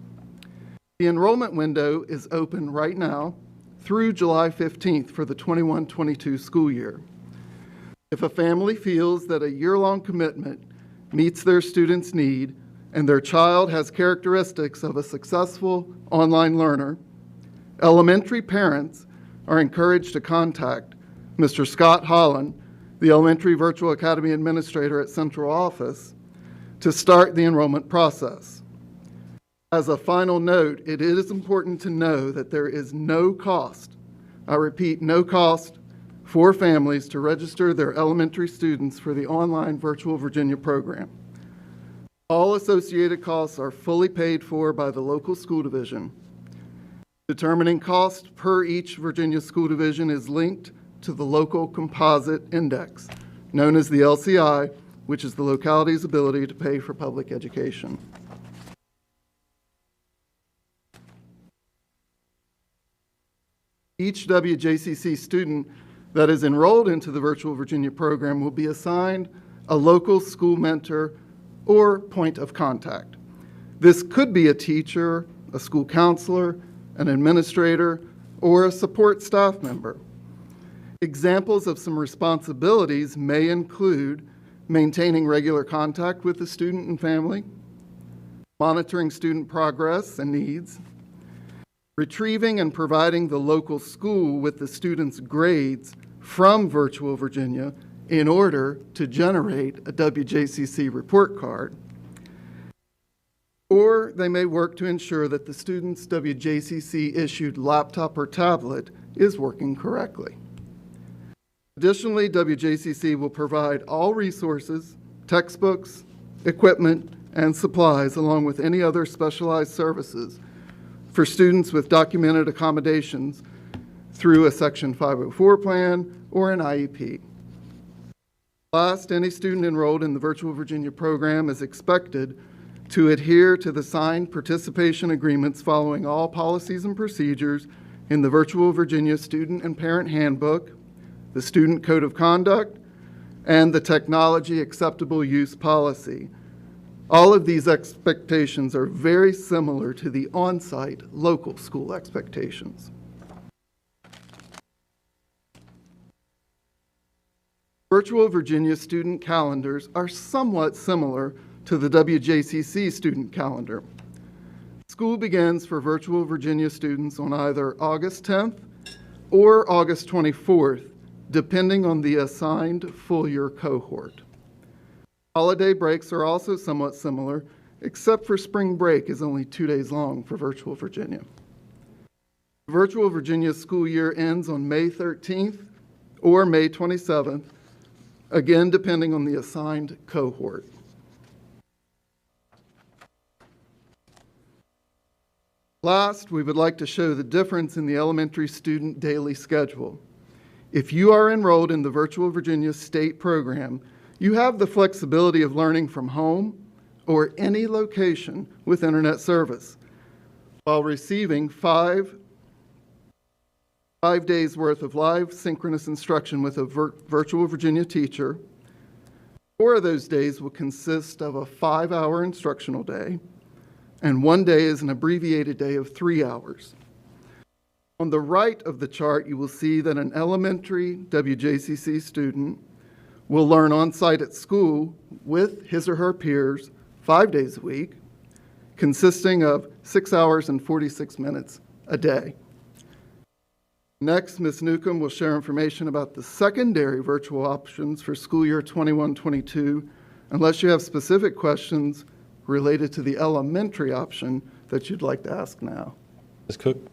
The enrollment window is open right now through July 15th for the 21-22 school year. If a family feels that a year-long commitment meets their student's need and their child has characteristics of a successful online learner, elementary parents are encouraged to contact Mr. Scott Holland, the Elementary Virtual Academy Administrator at Central Office, to start the enrollment process. As a final note, it is important to know that there is no cost, I repeat, no cost for families to register their elementary students for the online Virtual Virginia program. All associated costs are fully paid for by the local school division. Determining cost per each Virginia school division is linked to the local composite index, known as the LCI, which is the locality's ability to pay for public education. Each WJCC student that is enrolled into the Virtual Virginia program will be assigned a local school mentor or point of contact. This could be a teacher, a school counselor, an administrator, or a support staff member. Examples of some responsibilities may include maintaining regular contact with the student and family, monitoring student progress and needs, retrieving and providing the local school with the student's grades from Virtual Virginia in order to generate a WJCC report card. Or they may work to ensure that the student's WJCC-issued laptop or tablet is working correctly. Additionally, WJCC will provide all resources, textbooks, equipment, and supplies, along with any other specialized services for students with documented accommodations through a Section 504 plan or an IEP. Last, any student enrolled in the Virtual Virginia program is expected to adhere to the signed participation agreements following all policies and procedures in the Virtual Virginia Student and Parent Handbook, the Student Code of Conduct, and the Technology Acceptable Use Policy. All of these expectations are very similar to the on-site local school expectations. Virtual Virginia student calendars are somewhat similar to the WJCC student calendar. School begins for Virtual Virginia students on either August 10th or August 24th, depending on the assigned full year cohort. Holiday breaks are also somewhat similar, except for spring break is only 2 days long for Virtual Virginia. Virtual Virginia school year ends on May 13th or May 27th, again depending on the assigned cohort. Last, we would like to show the difference in the elementary student daily schedule. If you are enrolled in the Virtual Virginia State program, you have the flexibility of learning from home or any location with internet service while receiving five days worth of live synchronous instruction with a Virtual Virginia teacher. 4 of those days will consist of a 5-hour instructional day, and 1 day is an abbreviated day of 3 hours. On the right of the chart, you will see that an elementary WJCC student will learn on-site at school with his or her peers 5 days a week, consisting of 6 hours and 46 minutes a day. Next, Ms. Newcomb will share information about the secondary virtual options for school year 21-22, unless you have specific questions related to the elementary option that you'd like to ask now. Ms. Cook?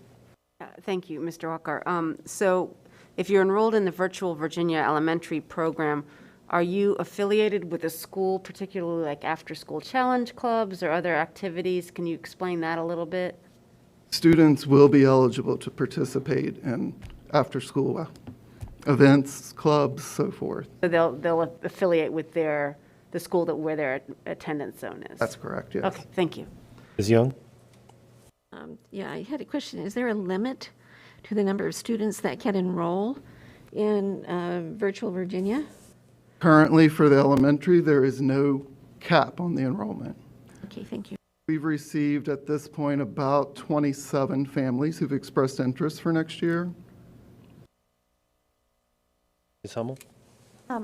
Thank you, Mr. Walker. So if you're enrolled in the Virtual Virginia Elementary program, are you affiliated with a school, particularly like after-school challenge clubs or other activities? Can you explain that a little bit? Students will be eligible to participate in after-school events, clubs, so forth. So they'll affiliate with the school where their attendance zone is? That's correct, yes. Okay, thank you. Ms. Young? Yeah, I had a question. Is there a limit to the number of students that can enroll in Virtual Virginia? Currently, for the elementary, there is no cap on the enrollment. Okay, thank you. We've received at this point about 27 families who've expressed interest for next year. Ms. Hummel?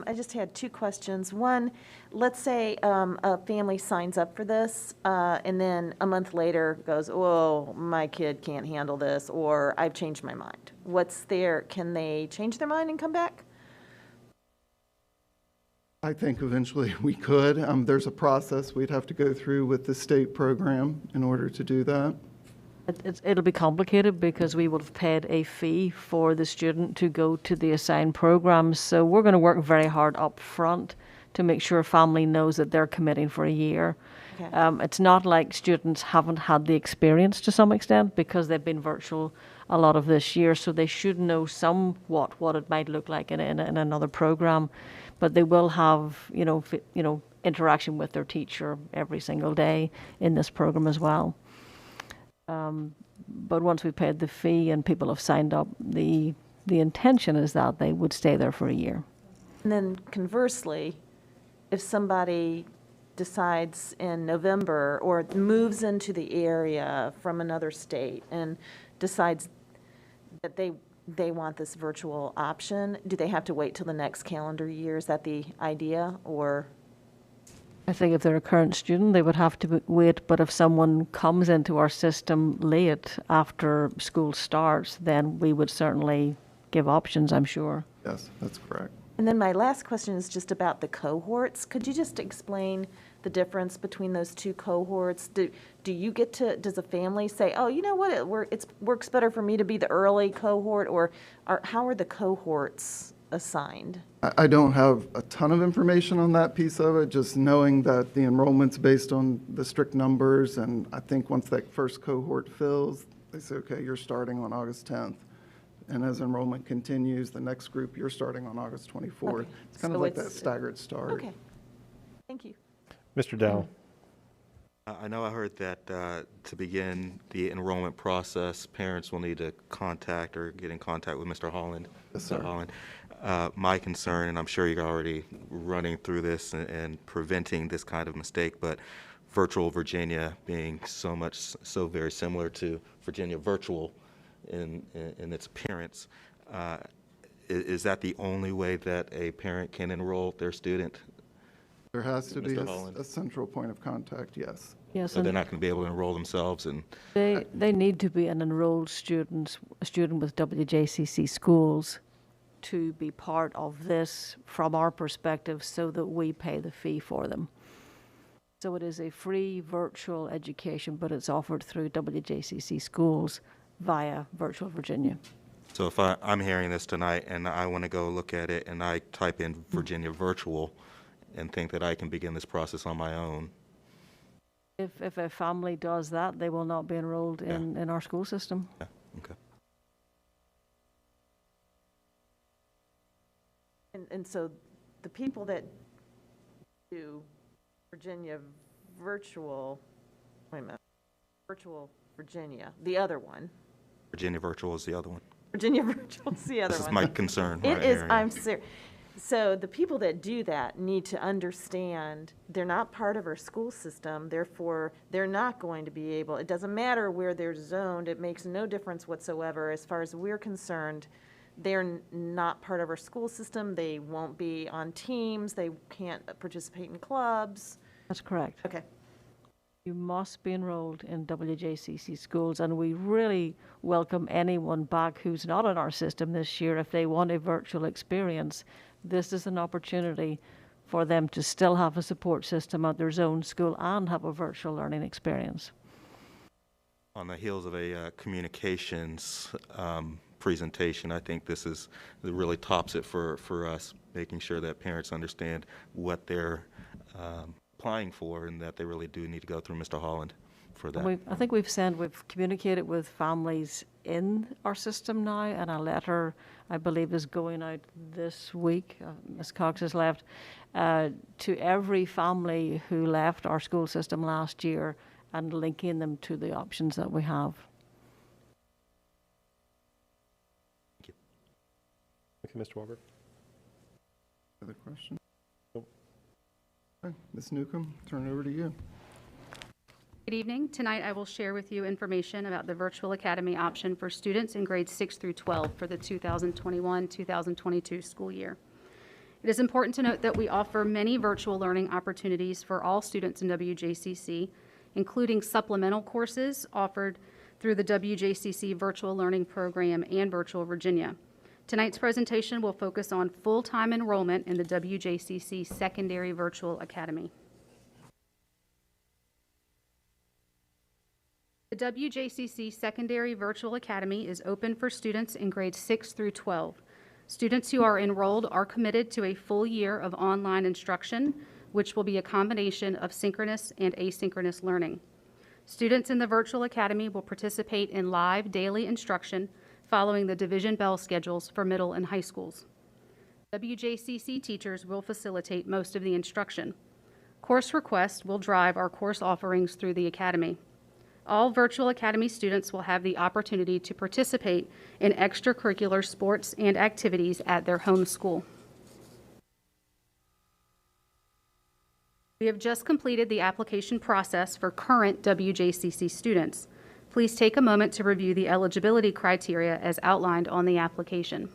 I just had 2 questions. One, let's say a family signs up for this and then a month later goes, oh, my kid can't handle this, or I've changed my mind. Can they change their mind and come back? I think eventually we could. There's a process we'd have to go through with the state program in order to do that. It'll be complicated because we would have paid a fee for the student to go to the assigned programs. So we're going to work very hard up front to make sure a family knows that they're committing for a year. Okay. It's not like students haven't had the experience to some extent because they've been virtual a lot of this year, so they should know somewhat what it might look like in another program, but they will have, interaction with their teacher every single day in this program as well. But once we paid the fee and people have signed up, the intention is that they would stay there for a year. And then conversely, if somebody decides in November or moves into the area from another state and decides that they want this virtual option, do they have to wait till the next calendar year? Is that the idea, or? I think if they're a current student, they would have to wait, but if someone comes into our system late after school starts, then we would certainly give options, I'm sure. Yes, that's correct. And then my last question is just about the cohorts. Could you just explain the difference between those two cohorts? Do you get to, does a family say, oh, you know what, it works better for me to be the early cohort, or how are the cohorts assigned? I don't have a ton of information on that piece of it, just knowing that the enrollment's based on the strict numbers, and I think once that first cohort fills, they say, okay, you're starting on August 10th. And as enrollment continues, the next group, you're starting on August 24th. Okay. It's kind of like that staggered start. Okay, thank you. Mr. Dow. I know I heard that to begin the enrollment process, parents will need to contact or get in contact with Mr. Holland. Yes, sir. Mr. Holland. My concern, and I'm sure you're already running through this and preventing this kind of mistake, but virtual Virginia being so very similar to Virginia virtual in its appearance, is that the only way that a parent can enroll their student? There has to be Mr. Holland? a central point of contact, yes. Yes, So they're not going to be able to enroll themselves, and they need to be an enrolled student, a student with WJCC schools, to be part of this from our perspective, so that we pay the fee for them. So it is a free virtual education, but it's offered through WJCC schools via Virtual Virginia. so if I'm hearing this tonight and I want to go look at it and I type in Virginia virtual and think that I can begin this process on my own. If a family does that, they will not be enrolled in our school system. Yeah, okay. And so the people that do Virginia virtual, wait a minute, virtual Virginia, the other one. Virginia virtual is the other one. Virginia virtual is the other one. This is my concern. It right is, here. I'm serious. So the people that do that need to understand they're not part of our school system, therefore they're not going to be able, it doesn't matter where they're zoned, it makes no difference whatsoever. As far as we're concerned, they're not part of our school system, they won't be on teams, they can't participate in clubs. That's correct. Okay. You must be enrolled in WJCC schools, and we really welcome anyone back who's not in our system this year if they want a virtual experience. This is an opportunity for them to still have a support system at their own school and have a virtual learning experience. On the heels of a communications presentation, I think this really tops it for us, making sure that parents understand what they're applying for and that they really do need to go through Mr. Holland for that. I think we've communicated with families in our system now, and a letter, I believe, is going out this week, Ms. Cox has left, to every family who left our school system last year and linking them to the options that we have. Thank you. Okay, Mr. Walberg. Other question? Okay, Ms. Newcomb, turn it over to you. Good evening. Tonight I will share with you information about the Virtual Academy option for students in grades 6 through 12 for the 2021-2022 school year. It is important to note that we offer many virtual learning opportunities for all students in WJCC, including supplemental courses offered through the WJCC Virtual Learning Program and Virtual Virginia. Tonight's presentation will focus on full-time enrollment in the WJCC Secondary Virtual Academy. The WJCC Secondary Virtual Academy is open for students in grades 6 through 12. Students who are enrolled are committed to a full year of online instruction which will be a combination of synchronous and asynchronous learning. Students in the Virtual Academy will participate in live daily instruction following the Division Bell schedules for middle and high schools. WJCC teachers will facilitate most of the instruction. Course requests will drive our course offerings through the Academy. All Virtual Academy students will have the opportunity to participate in extracurricular sports and activities at their home school. We have just completed the application process for current WJCC students. Please take a moment to review the eligibility criteria as outlined on the application.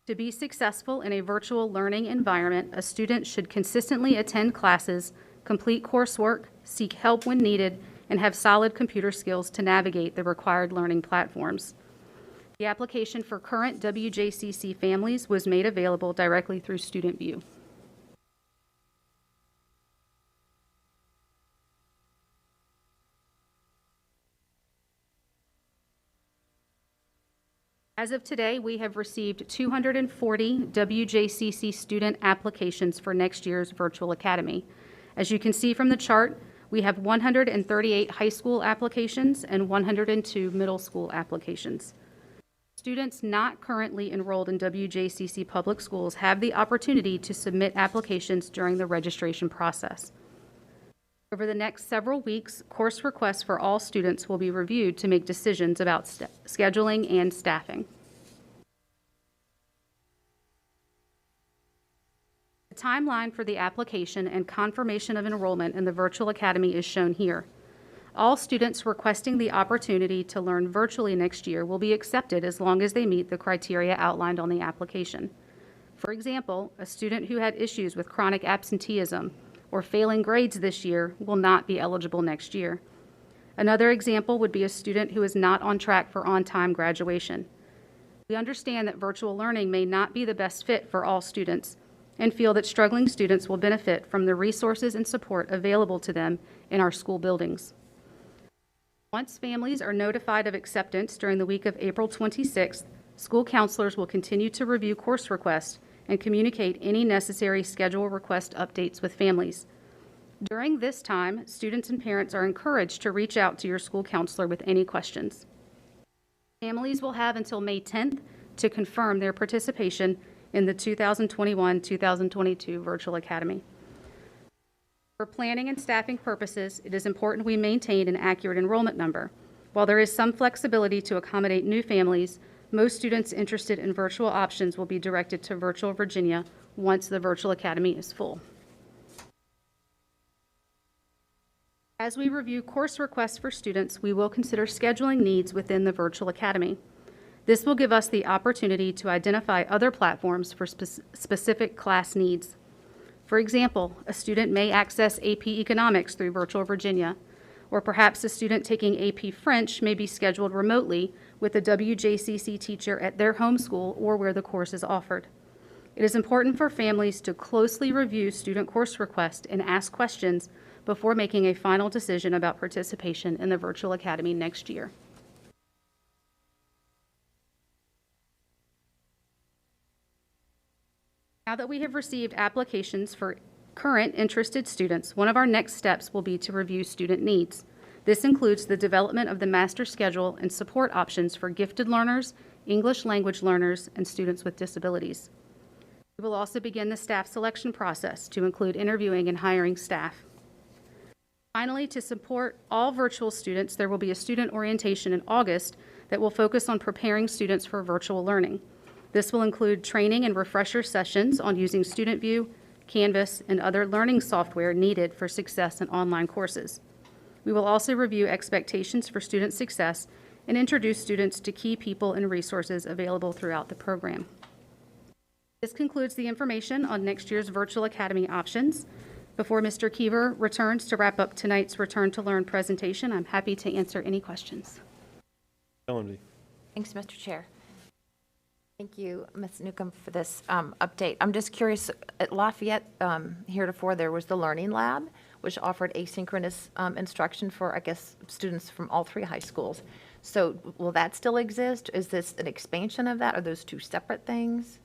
To be successful in a virtual learning environment, a student should consistently attend classes, complete coursework, seek help when needed, and have solid computer skills to navigate the required learning platforms. The application for current WJCC families was made available directly through Student View. As of today, we have received 240 WJCC student applications for next year's Virtual Academy. As you can see from the chart, we have 138 high school applications and 102 middle school applications. Students not currently enrolled in WJCC public schools have the opportunity to submit applications during the registration process. Over the next several weeks, course requests for all students will be reviewed to make decisions about scheduling and staffing. The timeline for the application and confirmation of enrollment in the Virtual Academy is shown here. All students requesting the opportunity to learn virtually next year will be accepted as long as they meet the criteria outlined on the application. For example, a student who had issues with chronic absenteeism or failing grades this year will not be eligible next year. Another example would be a student who is not on track for on-time graduation. We understand that virtual learning may not be the best fit for all students and feel that struggling students will benefit from the resources and support available to them in our school buildings. Once families are notified of acceptance during the week of April 26th, school counselors will continue to review course requests and communicate any necessary schedule request updates with families. During this time, students and parents are encouraged to reach out to your school counselor with any questions. Families will have until May 10th to confirm their participation in the 2021-2022 Virtual Academy. For planning and staffing purposes, it is important we maintain an accurate enrollment number. While there is some flexibility to accommodate new families, most students interested in virtual options will be directed to Virtual Virginia once the Virtual Academy is full. As we review course requests for students, we will consider scheduling needs within the Virtual Academy. This will give us the opportunity to identify other platforms for specific class needs. For example, a student may access AP Economics through Virtual Virginia, or perhaps a student taking AP French may be scheduled remotely with a WJCC teacher at their home school or where the course is offered. It is important for families to closely review student course requests and ask questions before making a final decision about participation in the Virtual Academy next year. Now that we have received applications for current interested students, one of our next steps will be to review student needs. This includes the development of the master schedule and support options for gifted learners, English language learners, and students with disabilities. We will also begin the staff selection process to include interviewing and hiring staff. Finally, to support all virtual students, there will be a student orientation in August that will focus on preparing students for virtual learning. This will include training and refresher sessions on using Student View, Canvas, and other learning software needed for success in online courses. We will also review expectations for student success and introduce students to key people and resources available throughout the program. This concludes the information on next year's Virtual Academy options. Before Mr. Keever returns to wrap up tonight's Return to Learn presentation, I'm happy to answer any questions. Thanks, Mr. Chair. Thank you, Ms. Newcomb, for this update. I'm just curious, at Lafayette heretofore, there was the Learning Lab, which offered asynchronous instruction for, I guess, students from all three high schools. So will that still exist? Is this an expansion of that? Are those two separate things?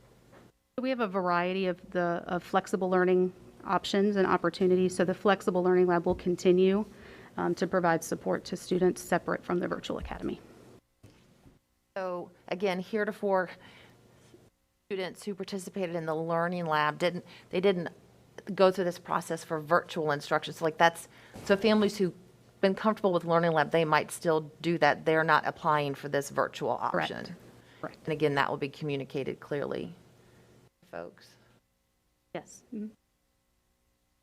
We have a variety of flexible learning options and opportunities. So the Flexible Learning Lab will continue to provide support to students separate from the virtual academy. So again, heretofore, students who participated in the Learning Lab didn't go through this process for virtual instruction. So so families who've been comfortable with Learning Lab, they might still do that. They're not applying for this virtual option. Correct. And again, that will be communicated clearly to folks. Yes.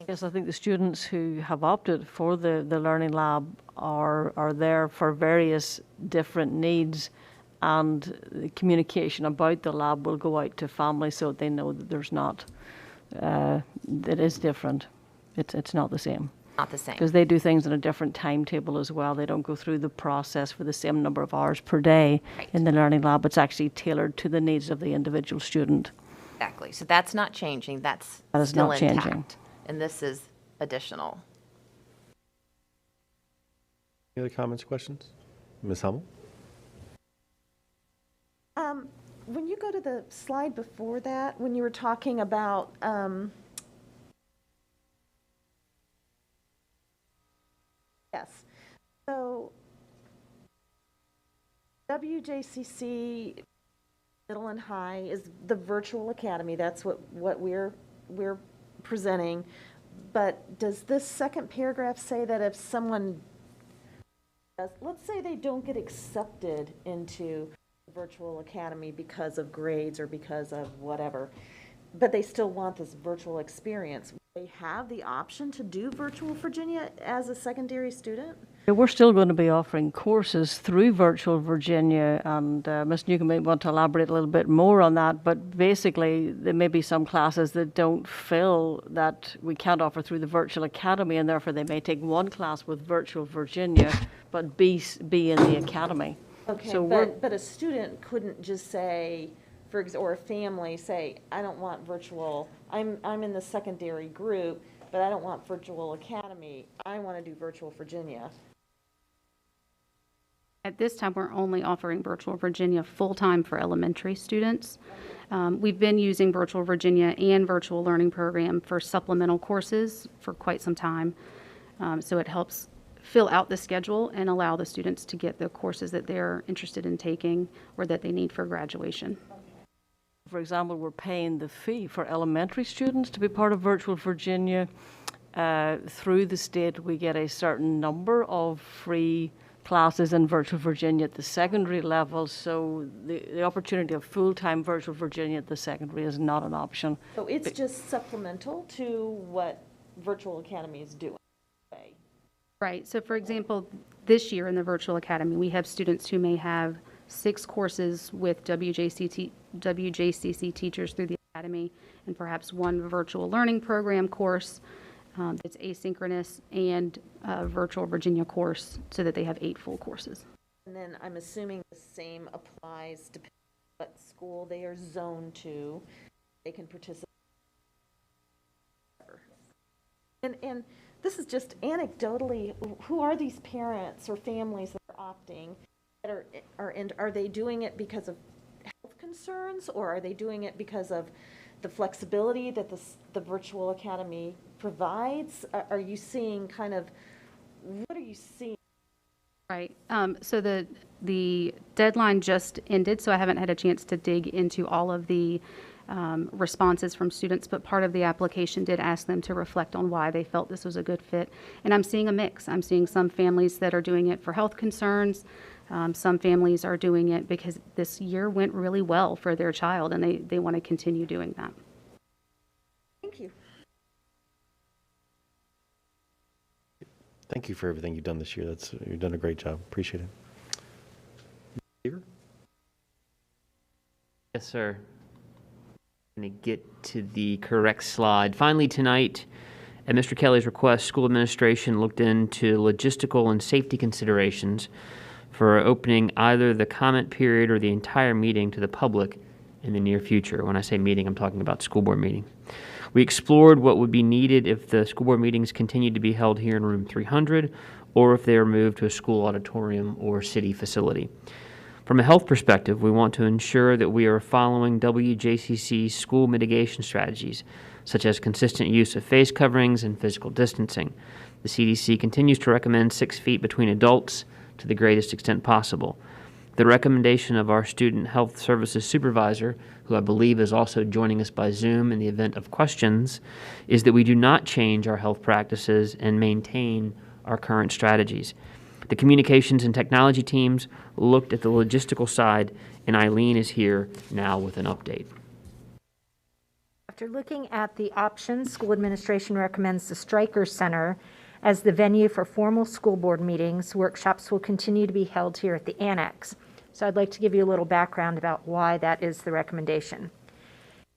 Yes, I think the students who have opted for the Learning Lab are there for various different needs, and the communication about the lab will go out to families so that they know that there's not, it is different. It's not the same. Not the same. Because they do things in a different timetable as well. They don't go through the process for the same number of hours per day in the Learning Lab. It's actually tailored to the needs of the individual student. Exactly. So that's not changing. That is not still changing. intact. And this is additional. Any other comments, questions? Ms. Hummel? When you go to the slide before that, when you were talking about yes, so WJCC Middle and High is the virtual academy. That's what we're presenting. But does this second paragraph say that if someone does, let's say they don't get accepted into virtual academy because of grades or because of whatever, but they still want this virtual experience, will they have the option to do virtual Virginia as a secondary student? Yeah, we're still going to be offering courses through Virtual Virginia, and Ms. Newcomb may want to elaborate a little bit more on that, but basically there may be some classes that don't fill that we can't offer through the Virtual Academy, and therefore they may take one class with Virtual Virginia, but be in the academy. Okay, So but a student couldn't just say, or a family say, I don't want virtual, I'm in the secondary group, but I don't want virtual academy, I want to do virtual Virginia. At this time, we're only offering Virtual Virginia full-time for elementary students. We've been using Virtual Virginia and Virtual Learning Program for supplemental courses for quite some time. So it helps fill out the schedule and allow the students to get the courses that they're interested in taking or that they need for graduation. For example, we're paying the fee for elementary students to be part of Virtual Virginia. Through the state, we get a certain number of free classes in Virtual Virginia at the secondary level, so the opportunity of full-time Virtual Virginia at the secondary is not an option. So it's just supplemental to what Virtual Academy is doing. Right. So for example, this year in the Virtual Academy, we have students who may have 6 courses with WJCC teachers through the Academy and perhaps 1 virtual learning program course that's asynchronous and a Virtual Virginia course so that they have 8 full courses. And then I'm assuming the same applies depending on what school they are zoned to. They can participate. And this is just anecdotally, who are these parents or families that are opting? Are they doing it because of health concerns, or are they doing it because of the flexibility that the virtual academy provides? Are you seeing what are you seeing? Right. So the deadline just ended, so I haven't had a chance to dig into all of the responses from students, but part of the application did ask them to reflect on why they felt this was a good fit. And I'm seeing a mix. I'm seeing some families that are doing it for health concerns. Some families are doing it because this year went really well for their child and they want to continue doing that. Thank you. Thank you for everything you've done this year. You've done a great job. Appreciate it. Yes, sir. Going to get to the correct slide. Finally tonight, at Mr. Kelly's request, school administration looked into logistical and safety considerations for opening either the comment period or the entire meeting to the public in the near future. When I say meeting, I'm talking about school board meeting. We explored what would be needed if the school board meetings continued to be held here in room 300 or if they were moved to a school auditorium or city facility. From a health perspective, we want to ensure that we are following WJCC school mitigation strategies, such as consistent use of face coverings and physical distancing. The CDC continues to recommend 6 feet between adults to the greatest extent possible. The recommendation of our Student Health Services Supervisor, who I believe is also joining us by Zoom in the event of questions, is that we do not change our health practices and maintain our current strategies. The communications and technology teams looked at the logistical side, and Eileen is here now with an update. After looking at the options, school administration recommends the Stryker Center as the venue for formal school board meetings. Workshops will continue to be held here at the annex. So I'd like to give you a little background about why that is the recommendation.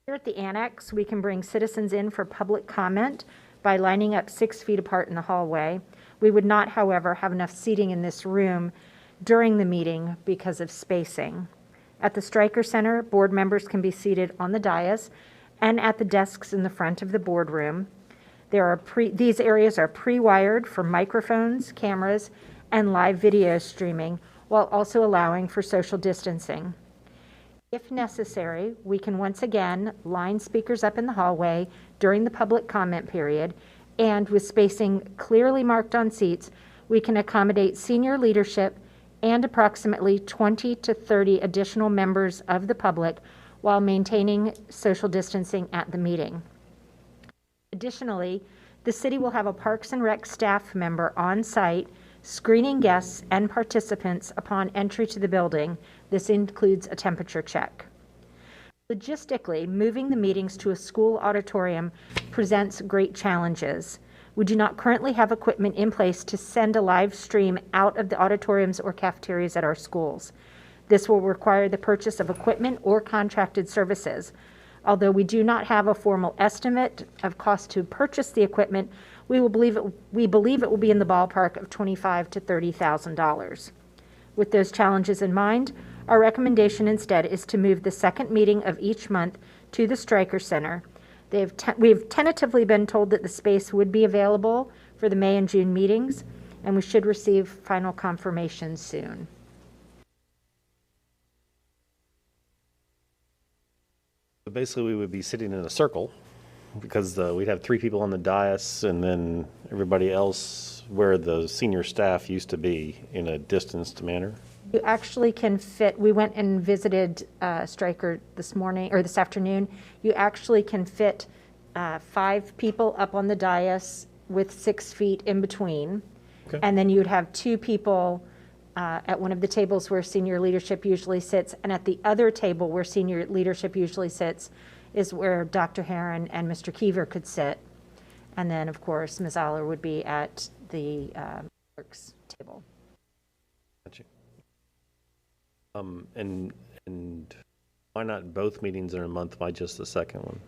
Here at the annex, we can bring citizens in for public comment by lining up 6 feet apart in the hallway. We would not, however, have enough seating in this room during the meeting because of spacing. At the Stryker Center, board members can be seated on the dais and at the desks in the front of the boardroom. These areas are pre-wired for microphones, cameras, and live video streaming, while also allowing for social distancing. If necessary, we can once again line speakers up in the hallway during the public comment period, and with spacing clearly marked on seats, we can accommodate senior leadership and approximately 20 to 30 additional members of the public while maintaining social distancing at the meeting. Additionally, the city will have a Parks and Rec staff member on site screening guests and participants upon entry to the building. This includes a temperature check. Logistically, moving the meetings to a school auditorium presents great challenges. We do not currently have equipment in place to send a live stream out of the auditoriums or cafeterias at our schools. This will require the purchase of equipment or contracted services. Although we do not have a formal estimate of cost to purchase the equipment, we believe it will be in the ballpark of $25,000 to $30,000. With those challenges in mind, our recommendation instead is to move the second meeting of each month to the Stryker Center. We've tentatively been told that the space would be available for the May and June meetings, and we should receive final confirmation soon. So basically, we would be sitting in a circle because we'd have 3 people on the dais and then everybody else where the senior staff used to be in a distanced manner. You actually can fit, we went and visited Stryker this morning, or this afternoon. You actually can fit 5 people up on the dais with 6 feet in between. Okay. And then you would have 2 people at one of the tables where senior leadership usually sits, and at the other table where senior leadership usually sits is where Dr. Herron and Mr. Keever could sit. And then, of course, Ms. Aller would be at the clerk's table. Gotcha. And why not both meetings in a month? Why just the second one?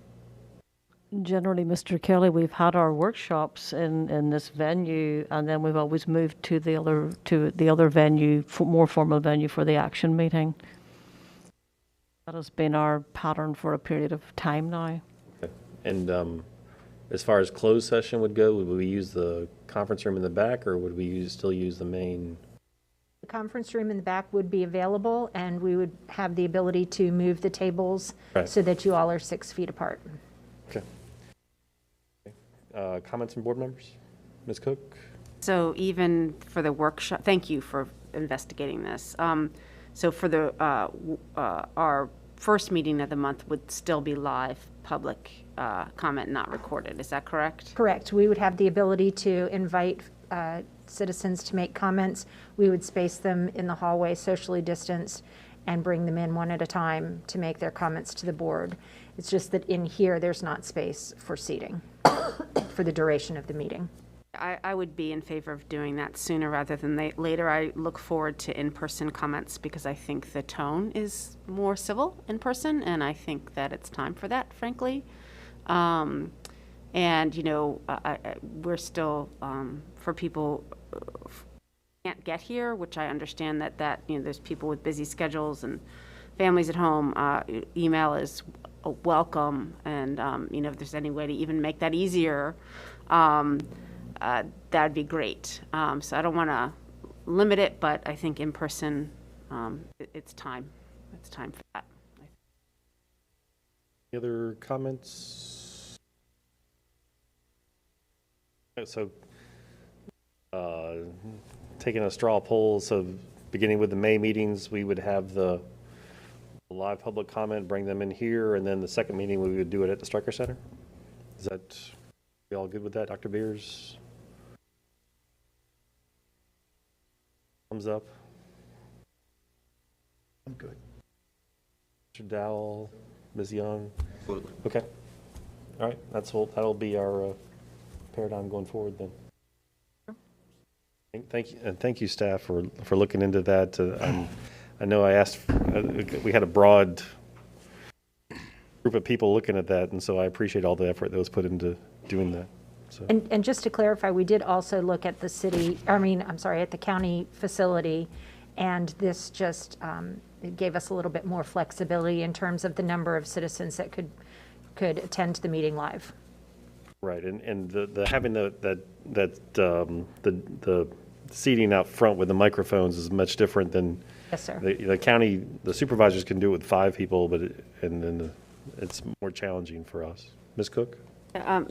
Generally, Mr. Kelly, we've had our workshops in this venue, and then we've always moved to the other venue, more formal venue for the action meeting. That has been our pattern for a period of time now. Okay. And as far as closed session would go, would we use the conference room in the back, or would we still use the main? The conference room in the back would be available, and we would have the ability to move the tables so that you all are 6 feet apart. Okay. Comments from board members? Ms. Cook? So even for the workshop, thank you for investigating this. So for the our first meeting of the month would still be live public comment, not recorded. Is that correct? Correct. We would have the ability to invite citizens to make comments. We would space them in the hallway, socially distanced, and bring them in one at a time to make their comments to the board. It's just that in here, there's not space for seating for the duration of the meeting. I would be in favor of doing that sooner rather than later. I look forward to in-person comments because I think the tone is more civil in person, and I think that it's time for that, frankly. And, you know, we're still, for people who can't get here, which I understand that you know, there's people with busy schedules and families at home, email is welcome, and, you know, if there's any way to even make that easier, that'd be great. So I don't want to limit it, but I think in person it's time. It's time for that. Any other comments? So, taking a straw poll, so beginning with the May meetings, we would have the live public comment, bring them in here, and then the second meeting, we would do it at the Stryker Center? Is that, we all good with that, Dr. Beers? Thumbs up. I'm good. Mr. Dowell, Ms. Young? Absolutely. Okay. All right, that'll be our paradigm going forward then. Thank you, and thank you, staff, for looking into that. I know I asked, we had a broad group of people looking at that, and so I appreciate all the effort that was put into doing that. So. And just to clarify, we did also look at the at the county facility, and this just it gave us a little bit more flexibility in terms of the number of citizens that could attend the meeting live. Right, and the having the seating out front with the microphones is much different than. Yes, sir. The county, the supervisors can do it with 5 people, but and then it's more challenging for us. Ms. Cook?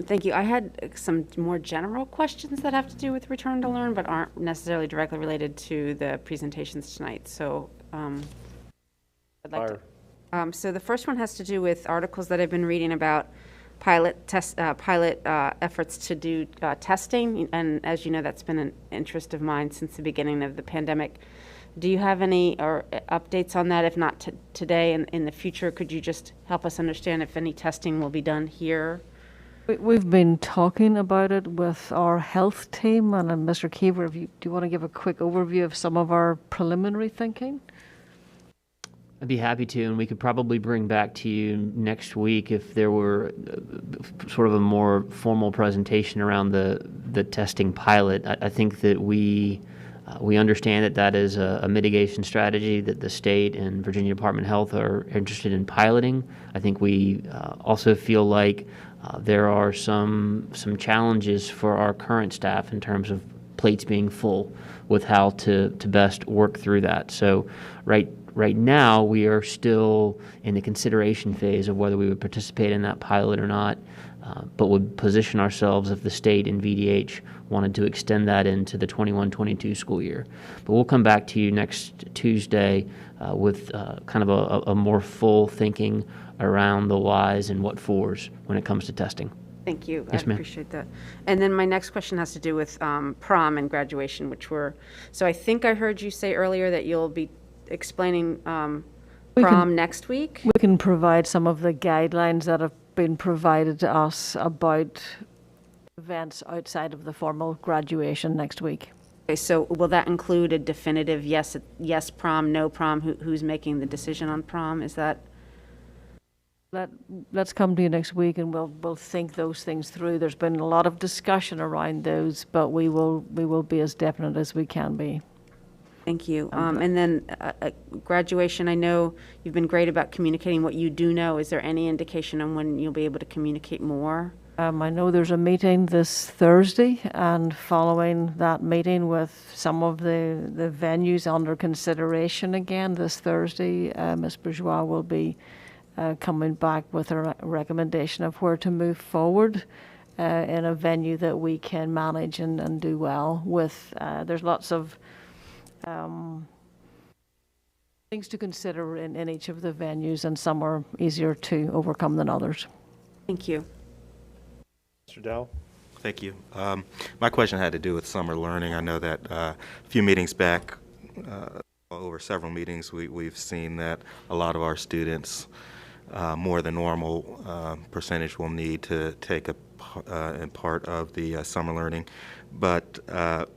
Thank you. I had some more general questions that have to do with Return to Learn, but aren't necessarily directly related to the presentations tonight. So I'd like to. So the first one has to do with articles that I've been reading about pilot efforts to do testing, and as you know, that's been an interest of mine since the beginning of the pandemic. Do you have any updates on that? If not today and in the future, could you just help us understand if any testing will be done here? We've been talking about it with our health team, and Mr. Keever, do you want to give a quick overview of some of our preliminary thinking? I'd be happy to, and we could probably bring back to you next week if there were sort of a more formal presentation around the testing pilot. I think that we understand that is a mitigation strategy that the state and Virginia Department of Health are interested in piloting. I think we also feel like there are some challenges for our current staff in terms of plates being full with how to best work through that. So right now we are still in the consideration phase of whether we would participate in that pilot or not, but would position ourselves if the state and VDH wanted to extend that into the 21-22 school year. But we'll come back to you next Tuesday with kind of a more full thinking around the whys and what fors when it comes to testing. Thank you. Yes, I ma'am. appreciate that. And then my next question has to do with prom and graduation, so I think I heard you say earlier that you'll be explaining prom next week. We can provide some of the guidelines that have been provided to us about events outside of the formal graduation next week. Okay, so will that include a definitive yes prom, no prom? Who's making the decision on prom? Is that? Let's come to you next week, and we'll think those things through. There's been a lot of discussion around those, but we will be as definite as we can be. Thank you. And then graduation, I know you've been great about communicating what you do know. Is there any indication on when you'll be able to communicate more? I know there's a meeting this Thursday, and following that meeting with some of the venues under consideration again this Thursday, Ms. Bourgeois will be coming back with a recommendation of where to move forward in a venue that we can manage and do well with. There's lots of things to consider in each of the venues, and some are easier to overcome than others. Thank you. Mr. Dow? Thank you. My question had to do with summer learning. I know that a few meetings back, over several meetings, we've seen that a lot of our students, more than normal percentage, will need to take a part of the summer learning. But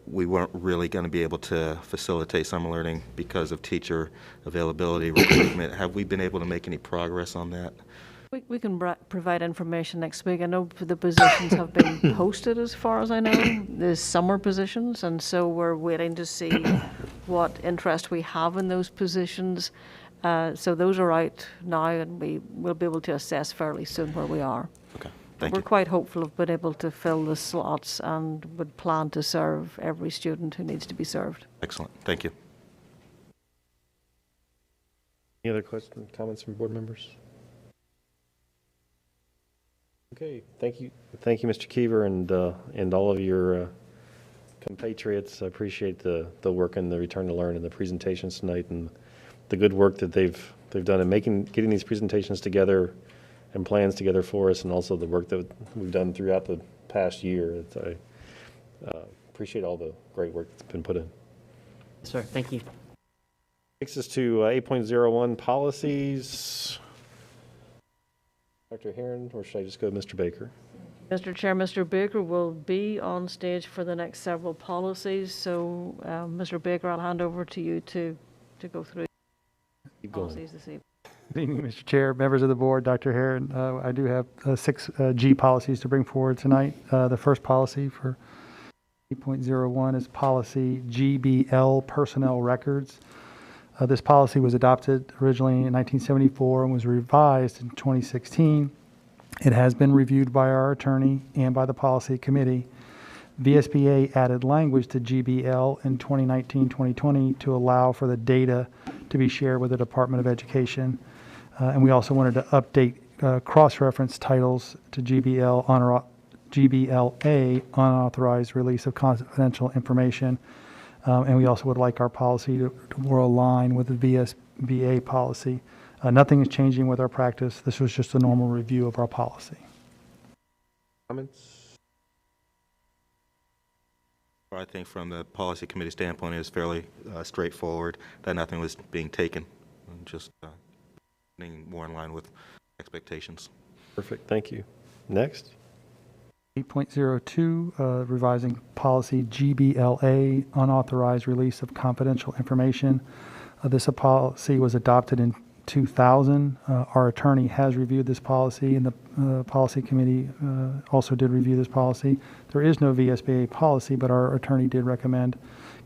we weren't really going to be able to facilitate summer learning because of teacher availability, recruitment. Have we been able to make any progress on that? We can provide information next week. I know the positions have been posted, as far as I know, the summer positions, and so we're waiting to see what interest we have in those positions. So those are out now, and we will be able to assess fairly soon where we are. Okay, We're quite hopeful of being able to fill the slots and would plan to serve every student who needs to be served. Excellent. Thank you. Any other questions, comments from board members? Okay, thank you, Mr. Keever, and all of your compatriots. I appreciate the work and the return to learn and the presentations tonight, and the good work that they've done in getting these presentations together and plans together for us, and also the work that we've done throughout the past year. I appreciate all the great work that's been put in. Sir, thank you. Takes us to 8.01 policies. Dr. Herron, or should I just go with Mr. Baker? Mr. Chair, Mr. Baker will be on stage for the next several policies. So, Mr. Baker, I'll hand over to you to go through policies this evening. Good evening, Mr. Chair, members of the board, Dr. Herron. I do have 6 G policies to bring forward tonight. The first policy for 8.01 is policy GBL, personnel records. This policy was adopted originally in 1974 and was revised in 2016. It has been reviewed by our attorney and by the policy committee. VSBA added language to GBL in 2019-2020 to allow for the data to be shared with the Department of Education. And we also wanted to update cross-reference titles to GBLA, unauthorized release of confidential information. And we also would like our policy to more align with the VSBA policy. Nothing is changing with our practice. This was just a normal review of our policy. Comments? I think from the policy committee standpoint, it was fairly straightforward that nothing was being taken, and just being more in line with expectations. Perfect, thank you. Next. 8.02, revising policy GBLA, unauthorized release of confidential information. This policy was adopted in 2000. Our attorney has reviewed this policy, and the policy committee also did review this policy. There is no VSBA policy, but our attorney did recommend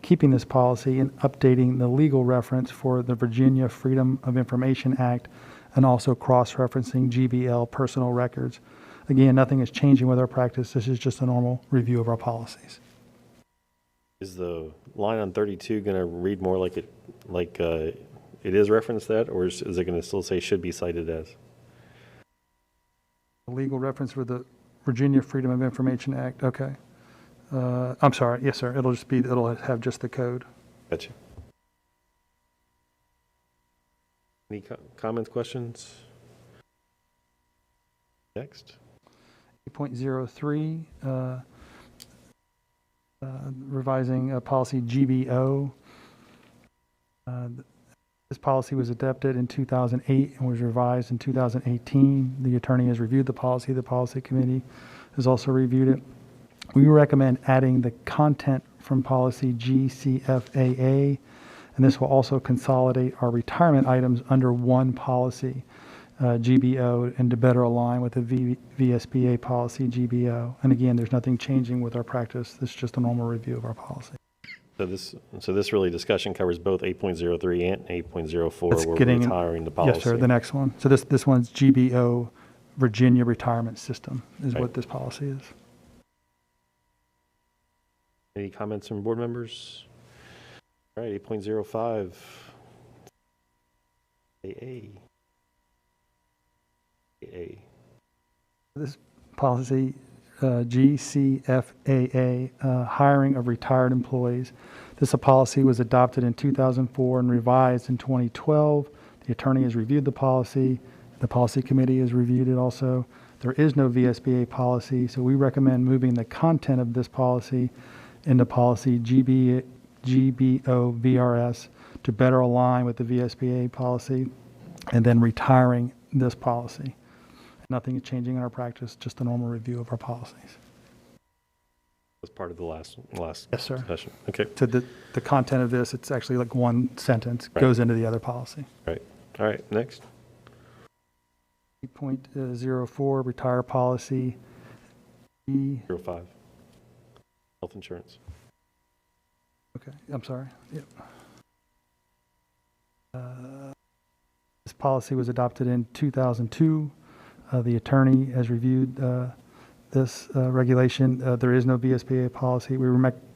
keeping this policy and updating the legal reference for the Virginia Freedom of Information Act, and also cross-referencing GBL personal records. Again, nothing is changing with our practice. This is just a normal review of our policies. Is the line on 32 going to read more like it is referenced that, or is it going to still say should be cited as? The legal reference for the Virginia Freedom of Information Act. Okay. I'm sorry. Yes, sir. It'll have just the code. Gotcha. Any comments, questions? Next. 8.03, revising policy GBO. This policy was adopted in 2008 and was revised in 2018. The attorney has reviewed the policy. The policy committee has also reviewed it. We recommend adding the content from policy GCFAA, and this will also consolidate our retirement items under one policy, GBO, and to better align with the VSBA policy GBO. And again, there's nothing changing with our practice. This is just a normal review of our policy. So this really discussion covers both 8.03 and 8.04, where we're retiring the policy. Yes, sir, the next one. So this one's GBO, Virginia Retirement System, is right. What this policy is. Any comments from board members? All right, 8.05. AA. This policy, GCFAA, hiring of retired employees. This policy was adopted in 2004 and revised in 2012. The attorney has reviewed the policy. The policy committee has reviewed it also. There is no VSBA policy, so we recommend moving the content of this policy into policy GBO-VRS to better align with the VSBA policy, and then retiring this policy. Nothing is changing in our practice, just a normal review of our policies. That's part of the last Yes, sir. discussion. Okay. So the content of this, it's actually like one sentence, Right. goes into the other policy. Right. All right, next. 8.04, retire policy. 05. Health insurance. Okay, I'm sorry. Yep. This policy was adopted in 2002. The attorney has reviewed this regulation. There is no VSBA policy. We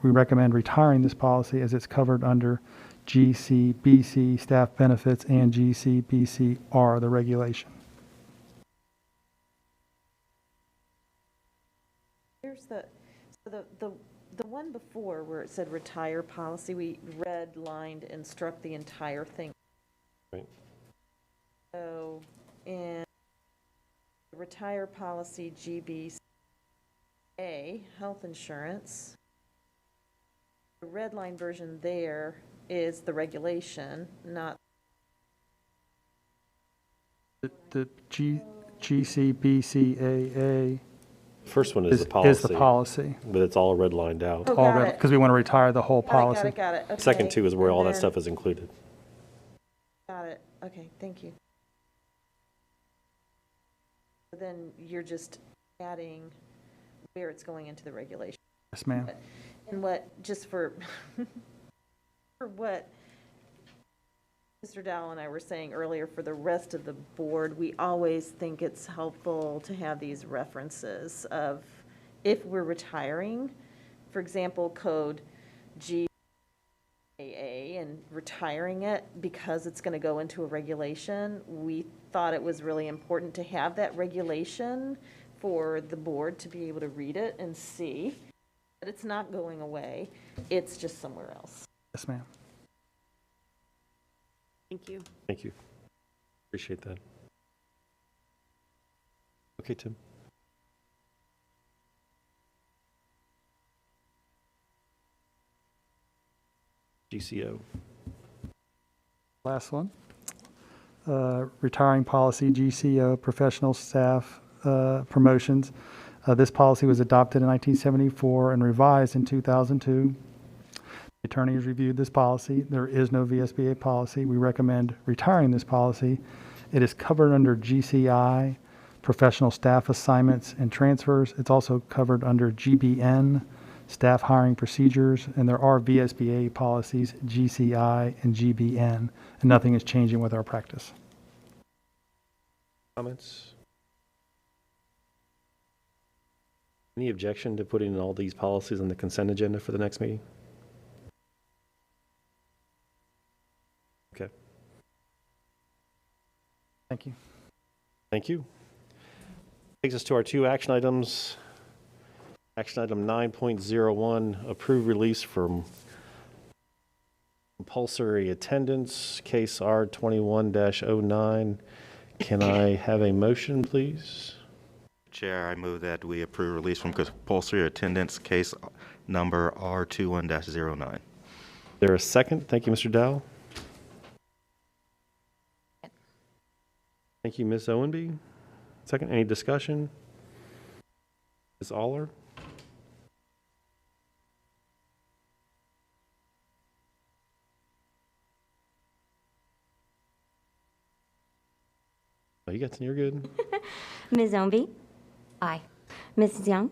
recommend retiring this policy as it's covered under GCBC staff benefits, and GCBCR, the regulation. Here's the one before where it said retire policy, we redlined and struck the entire thing. Right. So in retire policy GBA, health insurance, the red line version there is the regulation, not The GCBCAA First one is the policy. Is the policy. But it's all redlined out. Oh, got it. Because we want to retire the whole policy. Got it. Okay. Second two is where all And that then- stuff is included. Got it. Okay, thank you. Then you're just adding where it's going into the regulation. Yes, ma'am. And what, just for, for what Mr. Dowell and I were saying earlier, for the rest of the board, we always think it's helpful to have these references of if we're retiring, for example, code GAA and retiring it because it's going to go into a regulation. We thought it was really important to have that regulation for the board to be able to read it and see that it's not going away. It's just somewhere else. Yes, ma'am. Thank you. Thank you. Appreciate that. Okay, Tim. GCO. Last one. Retiring policy, GCO, professional staff promotions. This policy was adopted in 1974 and revised in 2002. The attorney has reviewed this policy. There is no VSBA policy. We recommend retiring this policy. It is covered under GCI, professional staff assignments and transfers. It's also covered under GBN, staff hiring procedures, and there are VSBA policies, GCI and GBN, and nothing is changing with our practice. Comments? Any objection to putting all these policies on the consent agenda for the next meeting? Okay. Thank you. Thank you. Takes us to our two action items. Action item 9.01, approve release from compulsory attendance, case R21-09. Can I have a motion, please? Chair, I move that we approve release from compulsory attendance, case number R21-09. Is there a second? Thank you, Mr. Dowell. Thank you, Ms. Owenby. Second, any discussion? Ms. Aller? Oh, you're good. Ms. Ownby? Aye. Mrs. Young?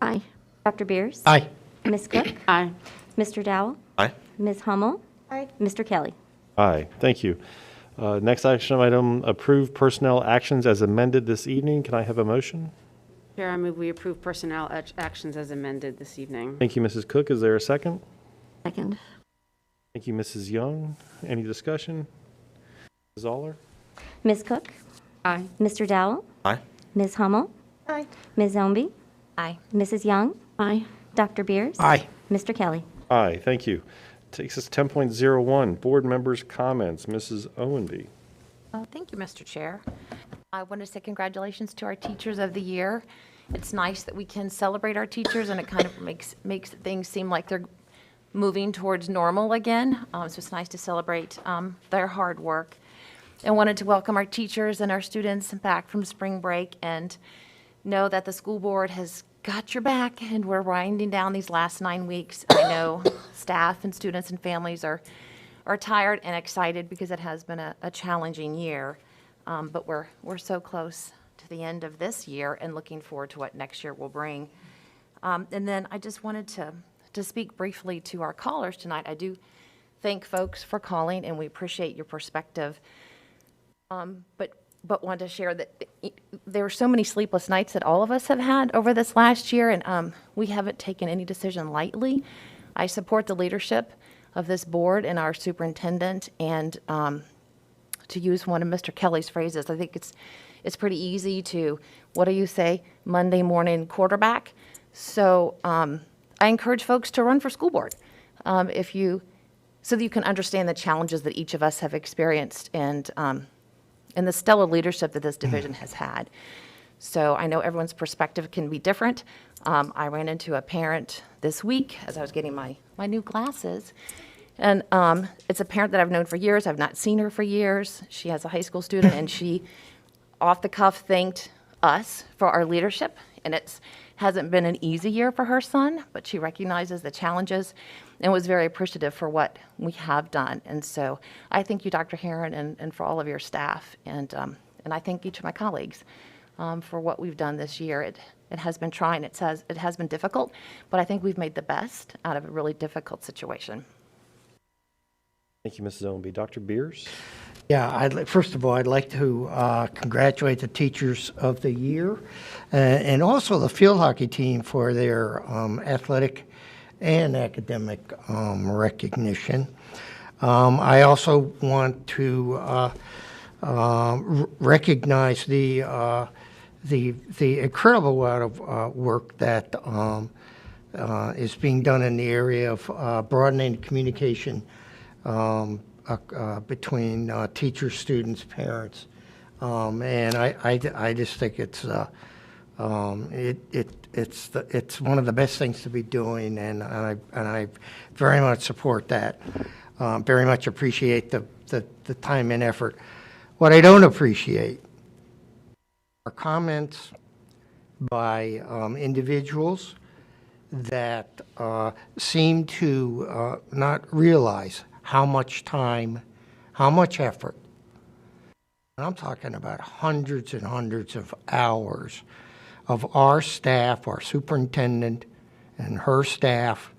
Aye. Dr. Beers? Aye. Ms. Cook? Aye. Mr. Dowell? Aye. Ms. Hummel? Aye. Mr. Kelly? Aye, thank you. Next action item, approve personnel actions as amended this evening. Can I have a motion? Chair, I move we approve personnel actions as amended this evening. Thank you, Mrs. Cook. Is there a second? Second. Thank you, Mrs. Young. Any discussion? Ms. Aller? Ms. Cook? Aye. Mr. Dowell? Aye. Ms. Hummel? Aye. Ms. Ownby? Aye. Mrs. Young? Aye. Dr. Beers? Aye. Mr. Kelly? Aye, thank you. Takes us to 10.01, board members' comments. Mrs. Owenby. Thank you, Mr. Chair. I want to say congratulations to our Teachers of the Year. It's nice that we can celebrate our teachers, and it kind of makes things seem like they're moving towards normal again. So it's nice to celebrate their hard work. I wanted to welcome our teachers and our students back from spring break and know that the school board has got your back, and we're winding down these last 9 weeks. I know staff and students and families are tired and excited because it has been a challenging year, but we're so close to the end of this year and looking forward to what next year will bring. And then I just wanted to speak briefly to our callers tonight. I do thank folks for calling, and we appreciate your perspective. But wanted to share that there were so many sleepless nights that all of us have had over this last year, and we haven't taken any decision lightly. I support the leadership of this board and our superintendent. And to use one of Mr. Kelly's phrases, I think it's pretty easy to, what do you say, Monday morning quarterback. So I encourage folks to run for school board so that you can understand the challenges that each of us have experienced and the stellar leadership that this division has had. So I know everyone's perspective can be different. I ran into a parent this week as I was getting my new glasses. And it's a parent that I've known for years. I've not seen her for years. She has a high school student, and she, off the cuff, thanked us for our leadership. And it hasn't been an easy year for her son, but she recognizes the challenges and was very appreciative for what we have done. And so I thank you, Dr. Herron, and for all of your staff. And I thank each of my colleagues for what we've done this year. It has been trying. It has been difficult, but I think we've made the best out of a really difficult situation. Thank you, Mrs. Owenby. Dr. Beers? Yeah, first of all, I'd like to congratulate the Teachers of the Year and also the field hockey team for their athletic and academic recognition. I also want to recognize the incredible amount of work that is being done in the area of broadening communication between teachers, students, parents, and I just think it's one of the best things to be doing, and I very much support that. Very much appreciate the time and effort. What I don't appreciate are comments by individuals that seem to not realize how much time, how much effort, and I'm talking about hundreds and hundreds of hours of our staff, our superintendent and her staff,